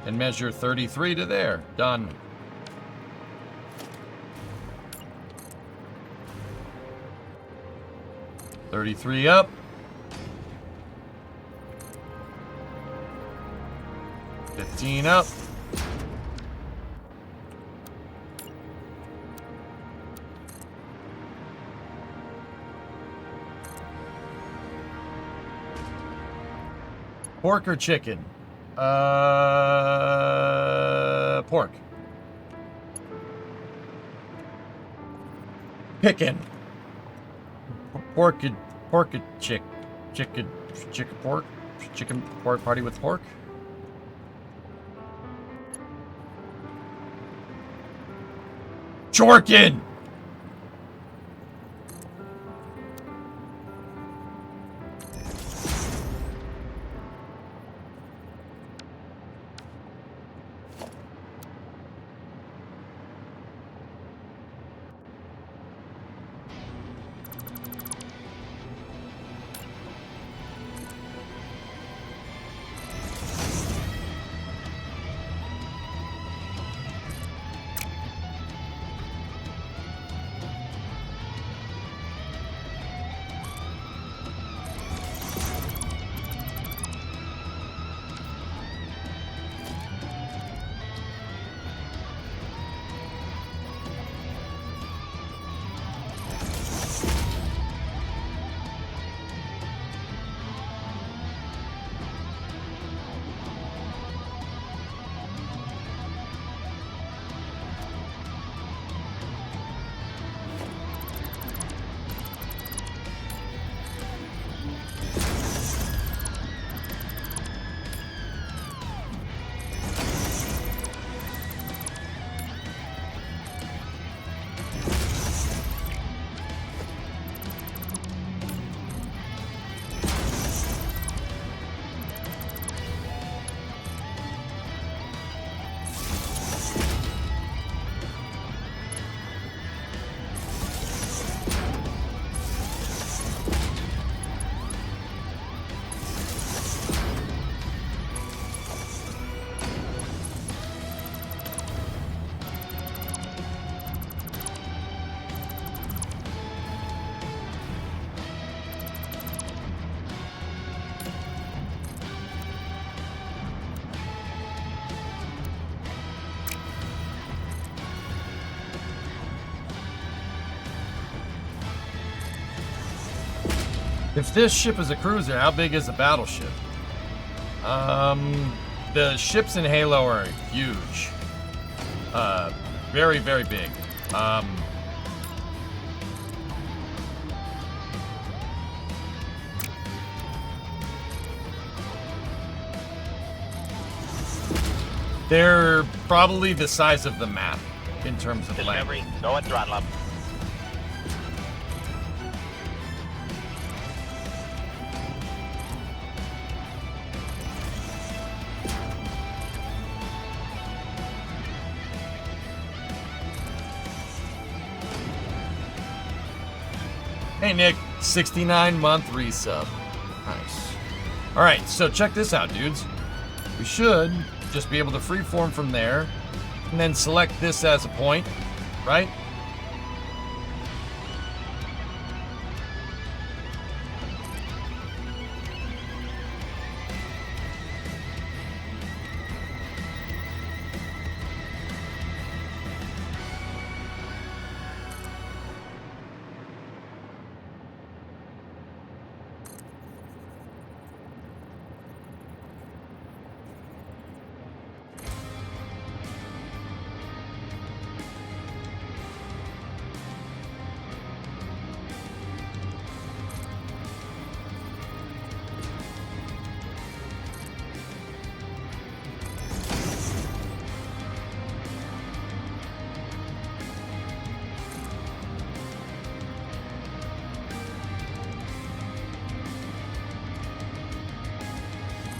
and measure 33 to there. Done. $33 up. $15 up. Pork or chicken? Pork. Chicken. Pork party with pork. Chorkin. If this ship is a cruiser, how big is a battleship? The ships in Halo are huge. Very, very big. They're probably the size of the map in terms of land. Discovery, go at throttle up. Hey Nick, 69-month resub. Nice. Alright, so check this out, dudes. We should just be able to freeform from there, and then select this as a point, right?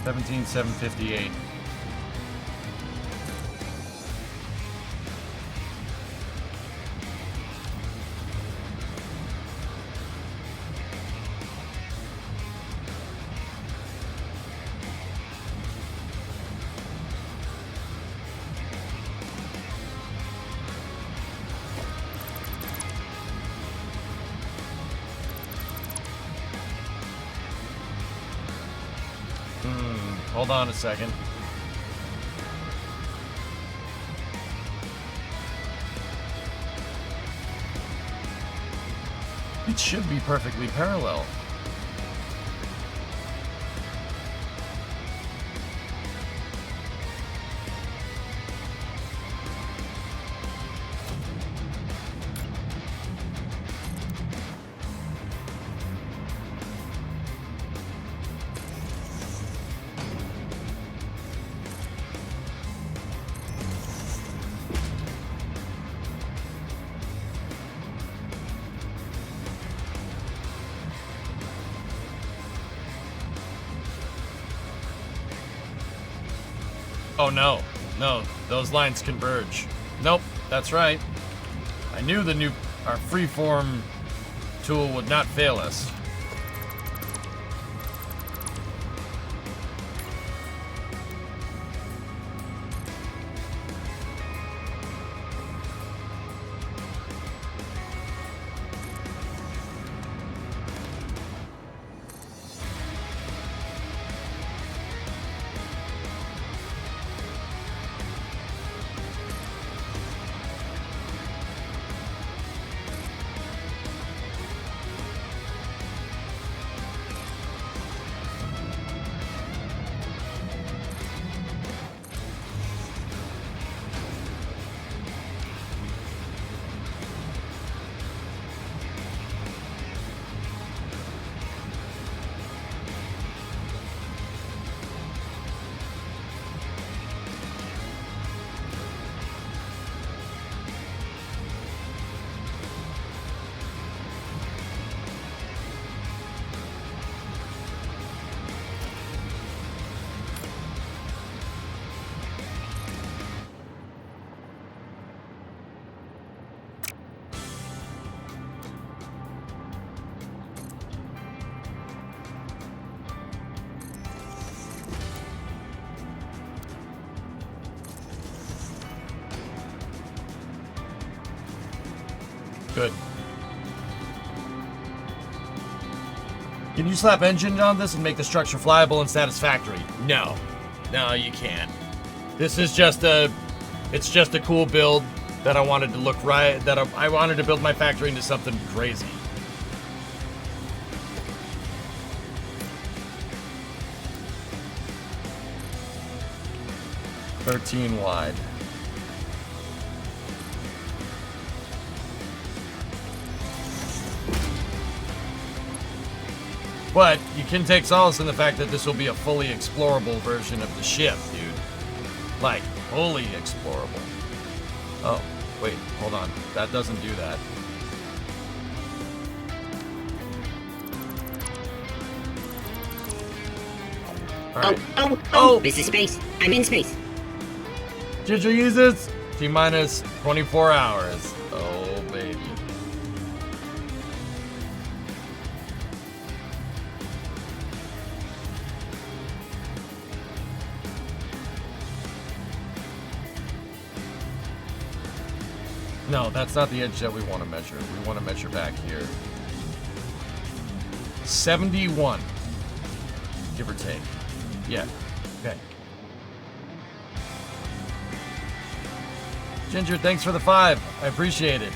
$17,758. Hold on a second. It should be perfectly parallel. Oh no, no, those lines converge. Nope, that's right. I knew our freeform tool would not fail us. Good. Can you slap engine on this and make the structure flyable and satisfactory? No. No, you can't. This is just it's just a cool build that I wanted to look right, I wanted to build my factory into something crazy. 13 wide. But you can take solace in the fact that this will be a fully explorable version of the ship, dude. Like, fully explorable. Oh, wait, hold on. That doesn't do that. Alright. Oh! This is space. I'm in space. Ginger uses T-minus 24 hours. Oh, baby. No, that's not the edge that we want to measure. We want to measure back here. 71. Give or take. Yeah. Okay. Ginger, thanks for the 5. I appreciate it.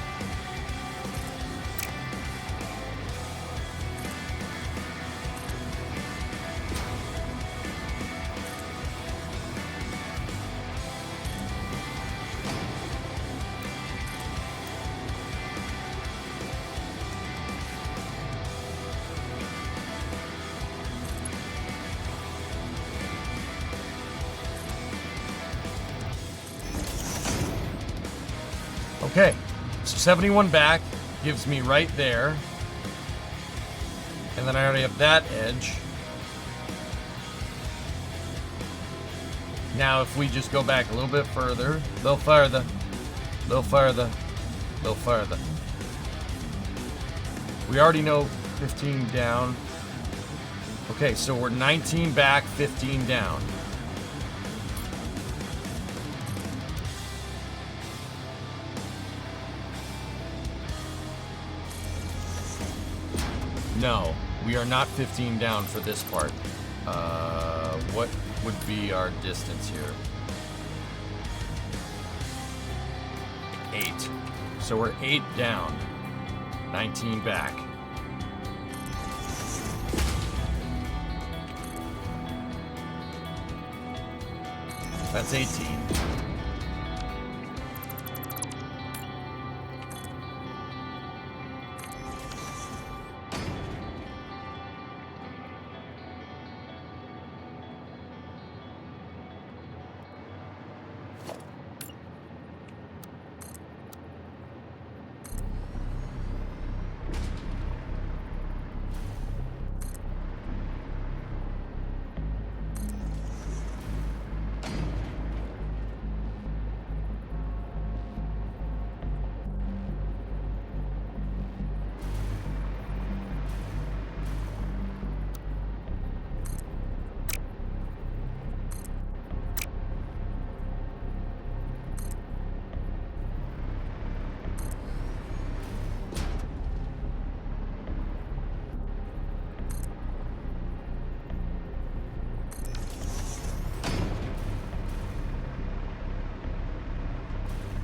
Okay, so 71 back gives me right there. And then I already have that edge. Now if we just go back a little bit further, a little further, a little further, a little further. We already know 15 down. Okay, so we're 19 back, 15 down. No, we are not 15 down for this part. What would be our distance here? 8. So we're 8 down, 19 back. That's 18.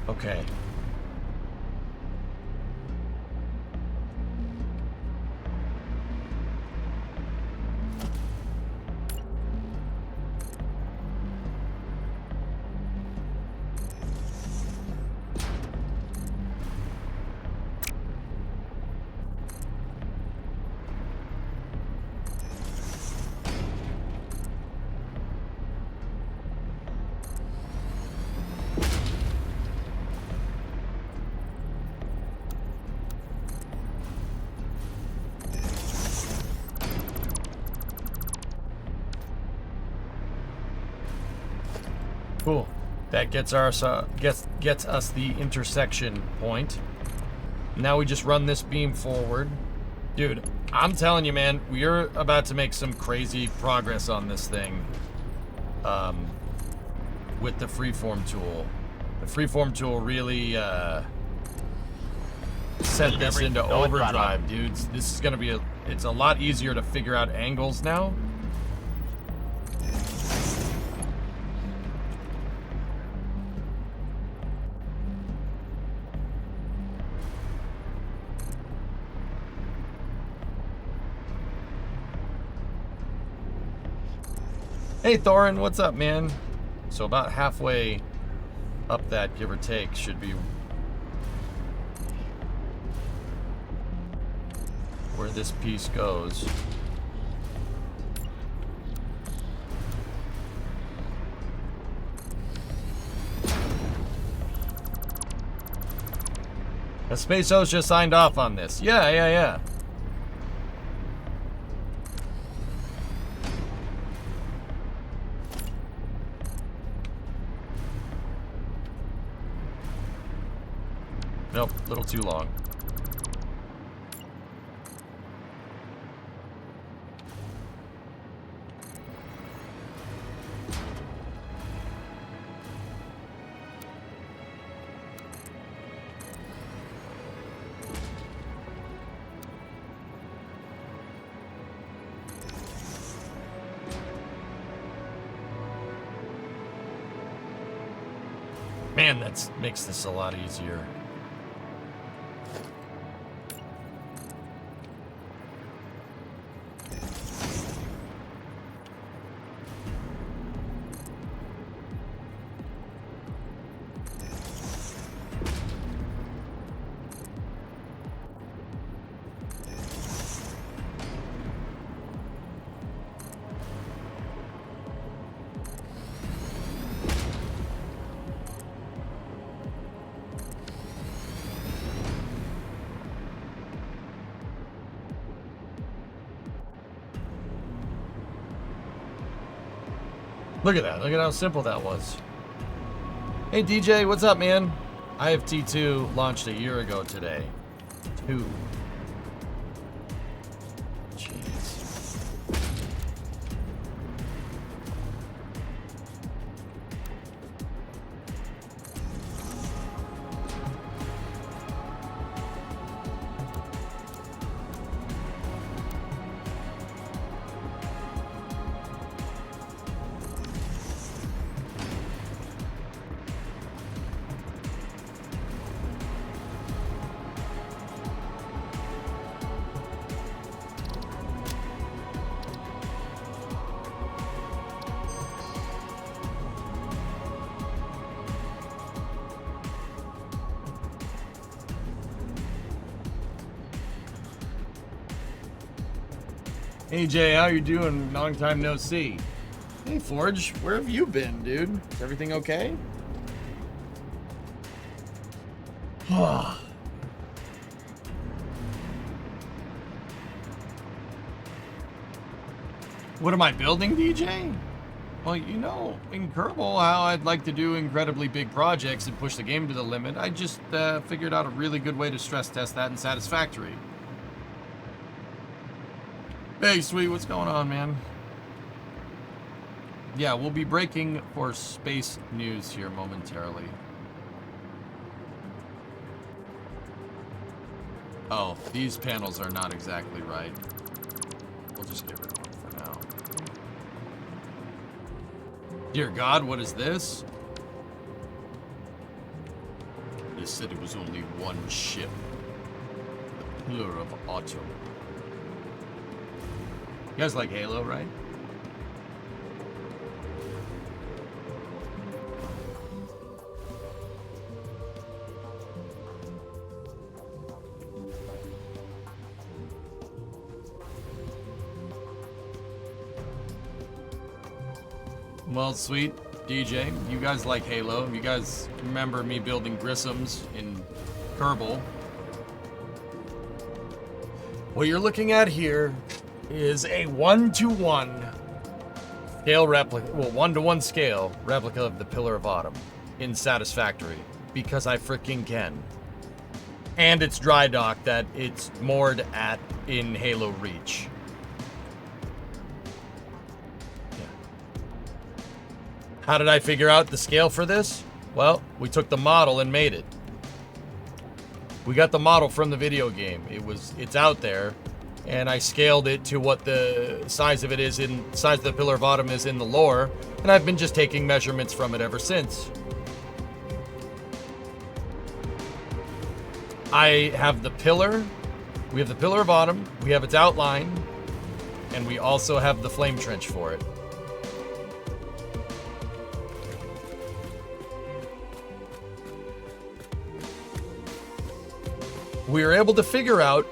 Okay. Cool. That gets us the intersection point. Now we just run this beam forward. Dude, I'm telling you, man, we're about to make some crazy progress on this thing. With the freeform tool. The freeform tool really set this into overdrive, dudes. This is gonna be it's a lot easier to figure out angles now. Hey Thorin, what's up, man? So about halfway up that, give or take, should be where this piece goes. The Space Host just signed off on this. Yeah. Nope, a little too long. Man, that makes this a lot easier. Look at that. Look at how simple that was. Hey, DJ, what's up, man? IFT2 launched a year ago today. 2. Jeez. Hey Jay, how you doing? Long time no see. Hey Forge, where have you been, dude? Is everything okay? What am I building, DJ? Well, you know, in Kerbal, how I'd like to do incredibly big projects and push the game to the limit, I just figured out a really good way to stress test that in Satisfactory. Hey, sweet, what's going on, man? Yeah, we'll be breaking for space news here momentarily. Oh, these panels are not exactly right. We'll just get rid of them for now. Dear God, what is this? They said it was only one ship. The Pillar of Autumn. You guys like Halo, right? Well, sweet DJ, you guys like Halo. You guys remember me building Grissom's in Kerbal. What you're looking at here is a 1-to-1 scale replica, well, 1-to-1 scale replica of the Pillar of Autumn in Satisfactory, because I freaking can. And it's dry dock that it's moored at in Halo Reach. Yeah. How did I figure out the scale for this? Well, we took the model and made it. We got the model from the video game. It's out there. And I scaled it to what the size of it is size of the Pillar of Autumn is in the lore, and I've been just taking measurements from it ever since. I have the pillar, we have the Pillar of Autumn, we have its outline, and we also have the flame trench for it. we were able to figure out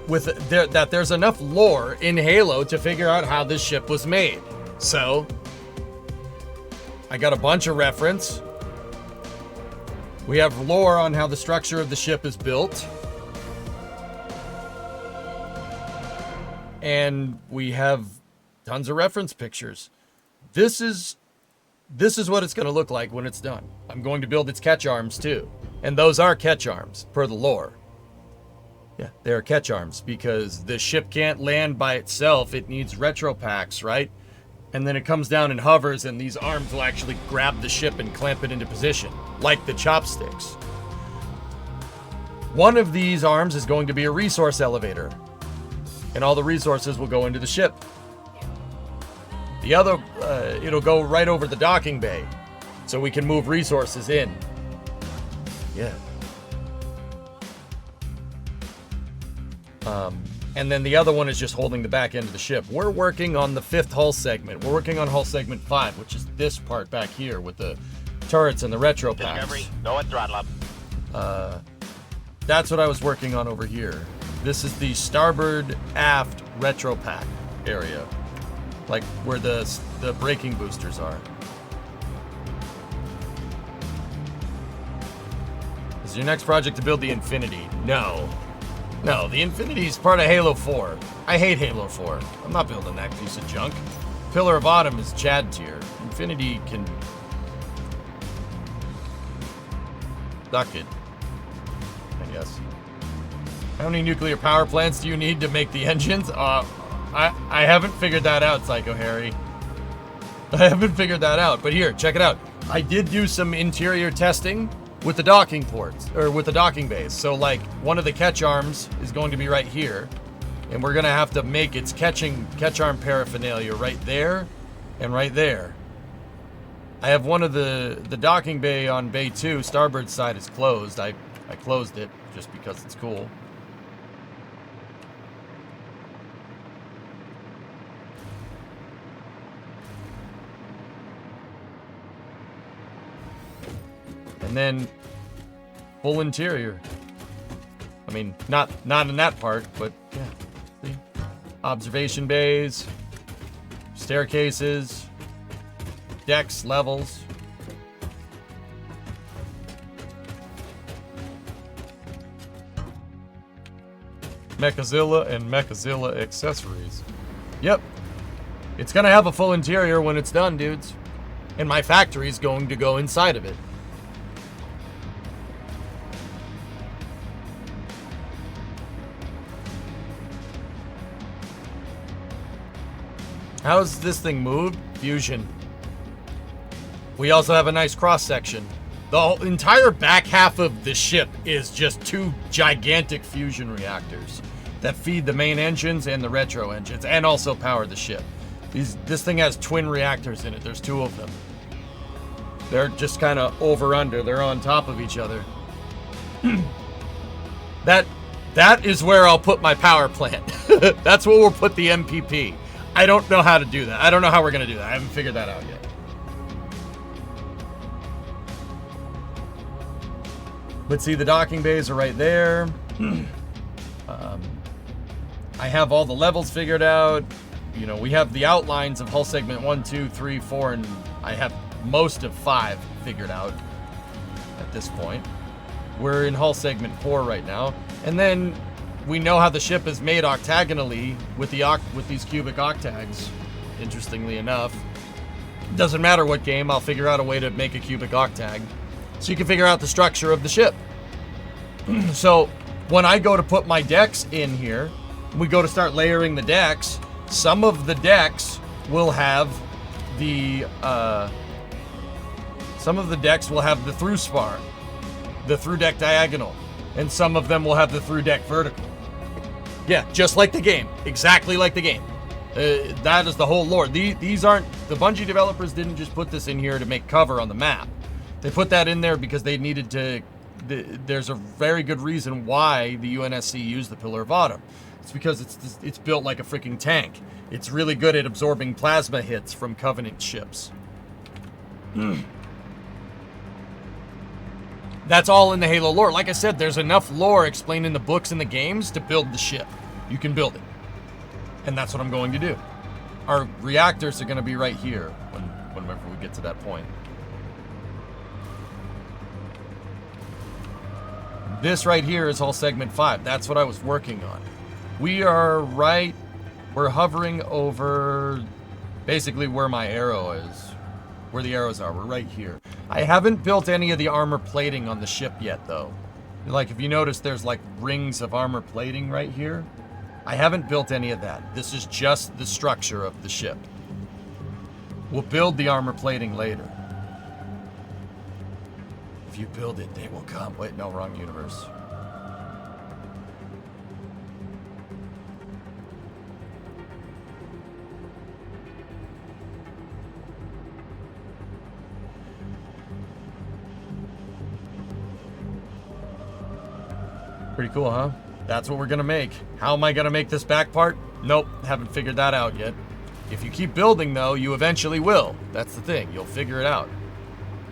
that there's enough lore in Halo to figure out how this ship was made. So, I got a bunch of reference. We have lore on how the structure of the ship is built. And we have tons of reference pictures. This is what it's going to look like when it's done. I'm going to build its catch arms too. And those are catch arms, per the lore. Yeah, they're catch arms, because the ship can't land by itself. It needs retro packs, right? And then it comes down and hovers, and these arms will actually grab the ship and clamp it into position, like the chopsticks. One of these arms is going to be a resource elevator, and all the resources will go into the ship. The other, it'll go right over the docking bay, so we can move resources in. Yeah. And then the other one is just holding the back end of the ship. We're working on the 5th hull segment. We're working on hull segment 5, which is this part back here with the turrets and the retro packs. Discovery, go and throttle up. That's what I was working on over here. This is the starboard aft retro pack area, like where the braking boosters are. Is your next project to build the Infinity? No. No, the Infinity is part of Halo 4. I hate Halo 4. I'm not building that piece of junk. Pillar of Autumn is Chad tier. Infinity can... Duck it, I guess. How many nuclear power plants do you need to make the engines? I haven't figured that out, Psycho Harry. I haven't figured that out. But here, check it out. I did do some interior testing with the docking ports, or with the docking bays. So like one of the catch arms is going to be right here, and we're gonna have to make its catch arm paraphernalia right there and right there. I have one of the docking bay on bay 2, starboard side is closed. I closed it just because it's cool. And then full interior. I mean, not in that part, but yeah. See? Observation bays, staircases, decks, levels. Mechazilla and Mechazilla accessories. Yep. It's gonna have a full interior when it's done, dudes. And my factory's going to go inside of it. How's this thing moved? Fusion. We also have a nice cross section. The whole entire back half of the ship is just 2 gigantic fusion reactors that feed the main engines and the retro engines, and also power the ship. This thing has twin reactors in it. There's 2 of them. They're just kind of over under. They're on top of each other. That is where I'll put my power plant. That's where we'll put the MPP. I don't know how to do that. I don't know how we're going to do that. I haven't figured that out yet. But see, the docking bays are right there. I have all the levels figured out. You know, we have the outlines of hull segment 1, 2, 3, 4, and I have most of 5 figured out at this point. We're in hull segment 4 right now. And then we know how the ship is made octagonally with these cubic octags, interestingly enough. Doesn't matter what game, I'll figure out a way to make a cubic octag. So you can figure out the structure of the ship. So when I go to put my decks in here, we go to start layering the decks, some of the decks will have the through spar, the through deck diagonal, and some of them will have the through deck vertical. Yeah, just like the game. Exactly like the game. That is the whole lore. These aren't... The Bungie developers didn't just put this in here to make cover on the map. They put that in there because they needed to... There's a very good reason why the UNSC used the Pillar of Autumn. It's because it's built like a freaking tank. It's really good at absorbing plasma hits from Covenant ships. That's all in the Halo lore. Like I said, there's enough lore explained in the books and the games to build the ship. You can build it. And that's what I'm going to do. Our reactors are going to be right here whenever we get to that point. This right here is all segment 5. That's what I was working on. We're hovering over basically where my arrow is. Where the arrows are. We're right here. I haven't built any of the armor plating on the ship yet, though. Like, if you notice, there's like rings of armor plating right here. I haven't built any of that. This is just the structure of the ship. We'll build the armor plating later. If you build it, they will come. Wait, no, wrong universe. Pretty cool, huh? That's what we're gonna make. How am I gonna make this back part? Nope, haven't figured that out yet. If you keep building, though, you eventually will. That's the thing. You'll figure it out.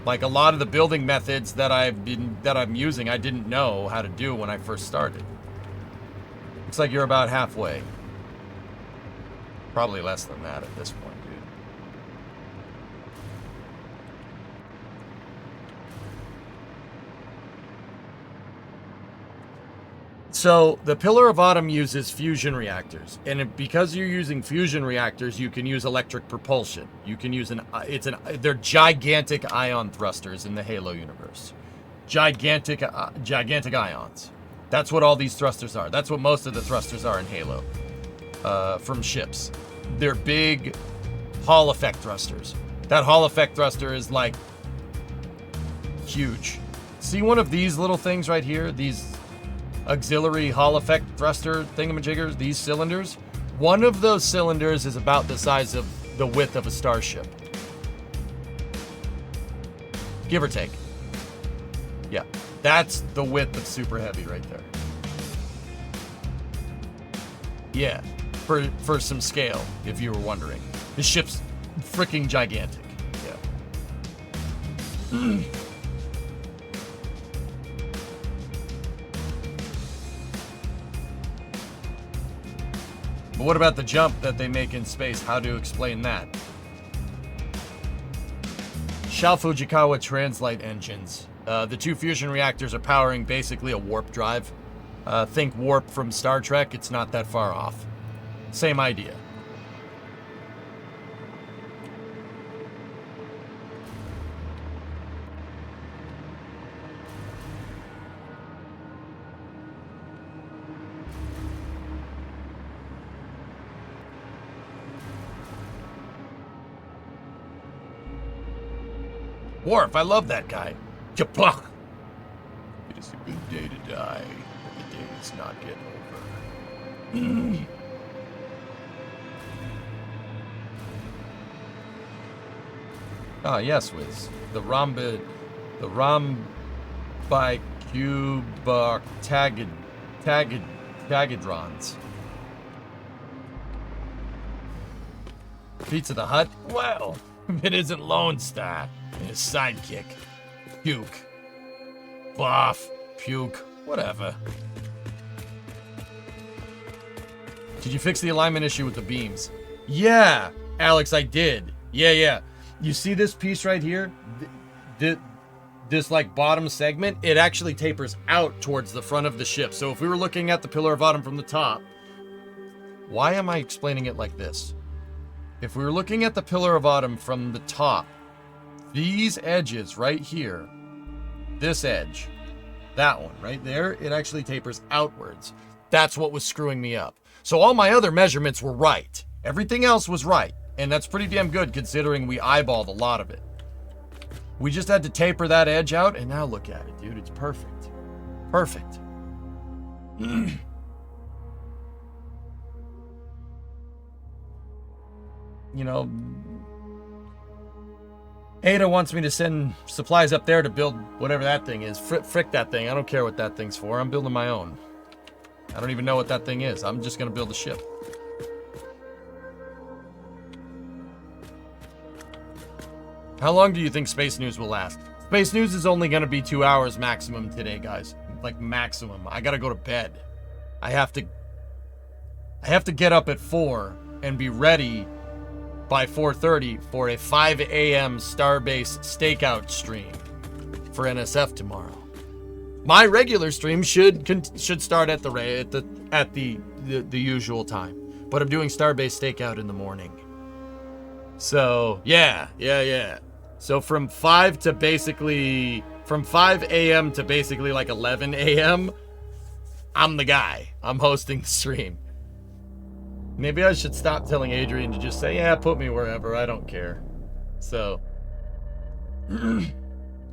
Like a lot of the building methods that I'm using, I didn't know how to do when I first started. Looks like you're about halfway. Probably less than that at this point, dude. So the Pillar of Autumn uses fusion reactors, and because you're using fusion reactors, you can use electric propulsion. You can use they're gigantic ion thrusters in the Halo universe. Gigantic ions. That's what all these thrusters are. That's what most of the thrusters are in Halo, from ships. They're big Hall effect thrusters. That Hall effect thruster is like huge. See one of these little things right here? These auxiliary Hall effect thruster thingamajiggers, these cylinders. One of those cylinders is about the size of the width of a starship. Give or take. Yeah, that's the width of Super Heavy right there. Yeah, for some scale, if you were wondering. This ship's freaking gigantic. Yeah. But what about the jump that they make in space? How to explain that? Shao Fujikawa translate engines. The two fusion reactors are powering basically a warp drive. Think warp from Star Trek. It's not that far off. Same idea. Worf, I love that guy. Kapluck. It is a good day to die, but the day is not yet over. Ah, yes, Wiz. The rhombicubotagadrons. Pizza the Hut? Well, if it isn't Lone Star and his sidekick. Puke. Boff. Puke. Whatever. Did you fix the alignment issue with the beams? Yeah, Alex, I did. Yeah. You see this piece right here? This like bottom segment, it actually tapers out towards the front of the ship. So if we were looking at the Pillar of Autumn from the top, why am I explaining it like this? If we were looking at the Pillar of Autumn from the top, these edges right here, this edge, that one right there, it actually tapers outwards. That's what was screwing me up. So all my other measurements were right. Everything else was right. And that's pretty damn good considering we eyeballed a lot of it. We just had to taper that edge out, and now look at it, dude. It's perfect. Perfect. You know, Ada wants me to send supplies up there to build whatever that thing is. Frick that thing. I don't care what that thing's for. I'm building my own. I don't even know what that thing is. I'm just going to build a ship. How long do you think space news will last? Space News is only going to be 2 hours maximum today, guys. Like, maximum. I got to go to bed. I have to get up at 4 and be ready by 4:30 for a 5 a.m. Starbase stakeout stream for NSF tomorrow. My regular stream should start at the usual time, but I'm doing Starbase stakeout in the morning. So yeah. So from 5 a.m. to basically like 11 a.m., I'm the guy. I'm hosting the stream. Maybe I should stop telling Adrian to just say, yeah, put me wherever. I don't care. So, you're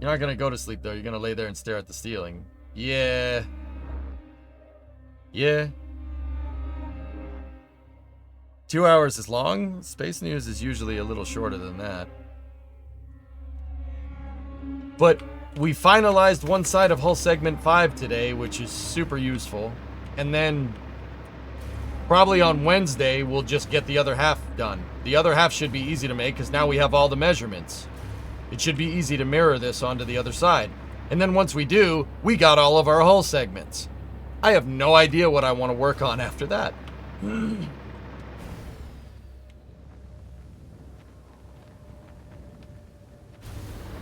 not going to go to sleep, though. You're going to lay there and stare at the ceiling. Yeah. 2 hours is long. Space News is usually a little shorter than that. But we finalized one side of Hull Segment 5 today, which is super useful. And then probably on Wednesday, we'll just get the other half done. The other half should be easy to make because now we have all the measurements. It should be easy to mirror this onto the other side. And then once we do, we got all of our hull segments. I have no idea what I want to work on after that.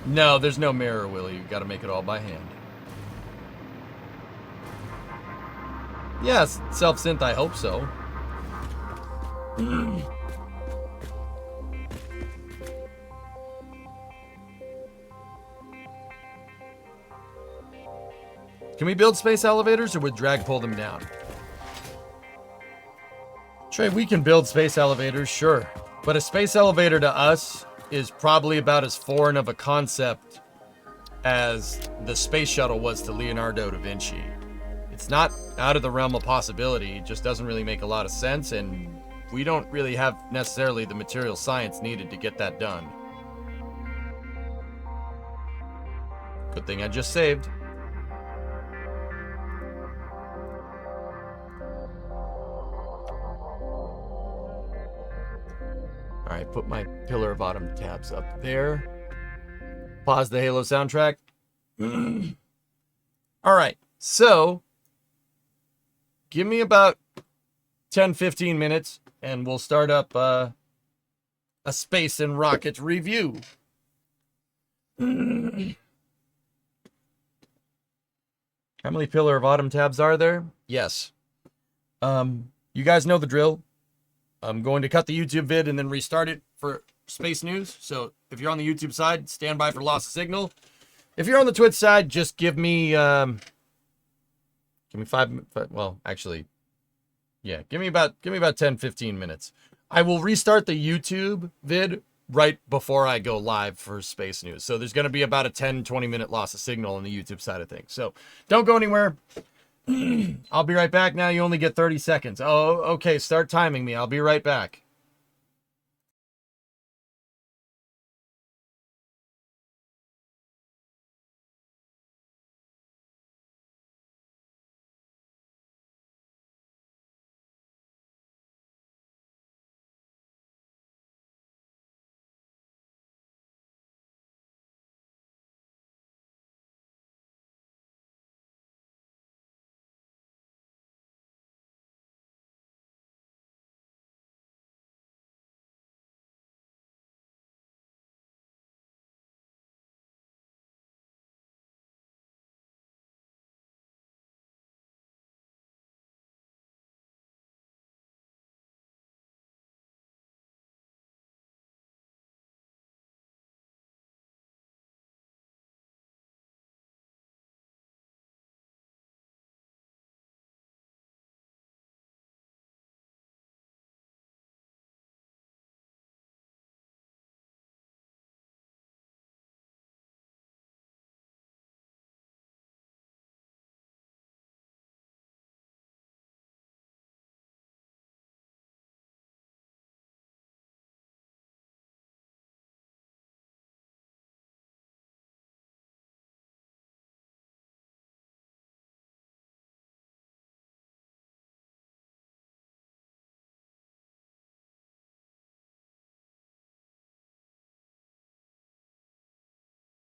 No, there's no mirror, Willie. You got to make it all by hand. Yes, self-synth, I hope so. Can we build space elevators or would drag pull them down? Trey, we can build space elevators, sure. But a space elevator to us is probably about as foreign of a concept as the space shuttle was to Leonardo da Vinci. It's not out of the realm of possibility. It just doesn't really make a lot of sense, and we don't really have necessarily the material science needed to get that done. Good thing I just saved. Alright, put my Pillar of Autumn tabs up there. Pause the Halo soundtrack. Alright, so give me about 10-15 minutes and we'll start up a space and rocket review. How many Pillar of Autumn tabs are there? Yes. You guys know the drill. I'm going to cut the YouTube vid and then restart it for Space News. So if you're on the YouTube side, stand by for loss of signal. If you're on the Twitch side, just give me 5. Well, actually, yeah, give me about 10-15 minutes. I will restart the YouTube vid right before I go live for Space News. So there's going to be about a 10-20 minute loss of signal on the YouTube side of things. So don't go anywhere. I'll be right back now. You only get 30 seconds. Oh, okay. Start timing me. I'll be right back.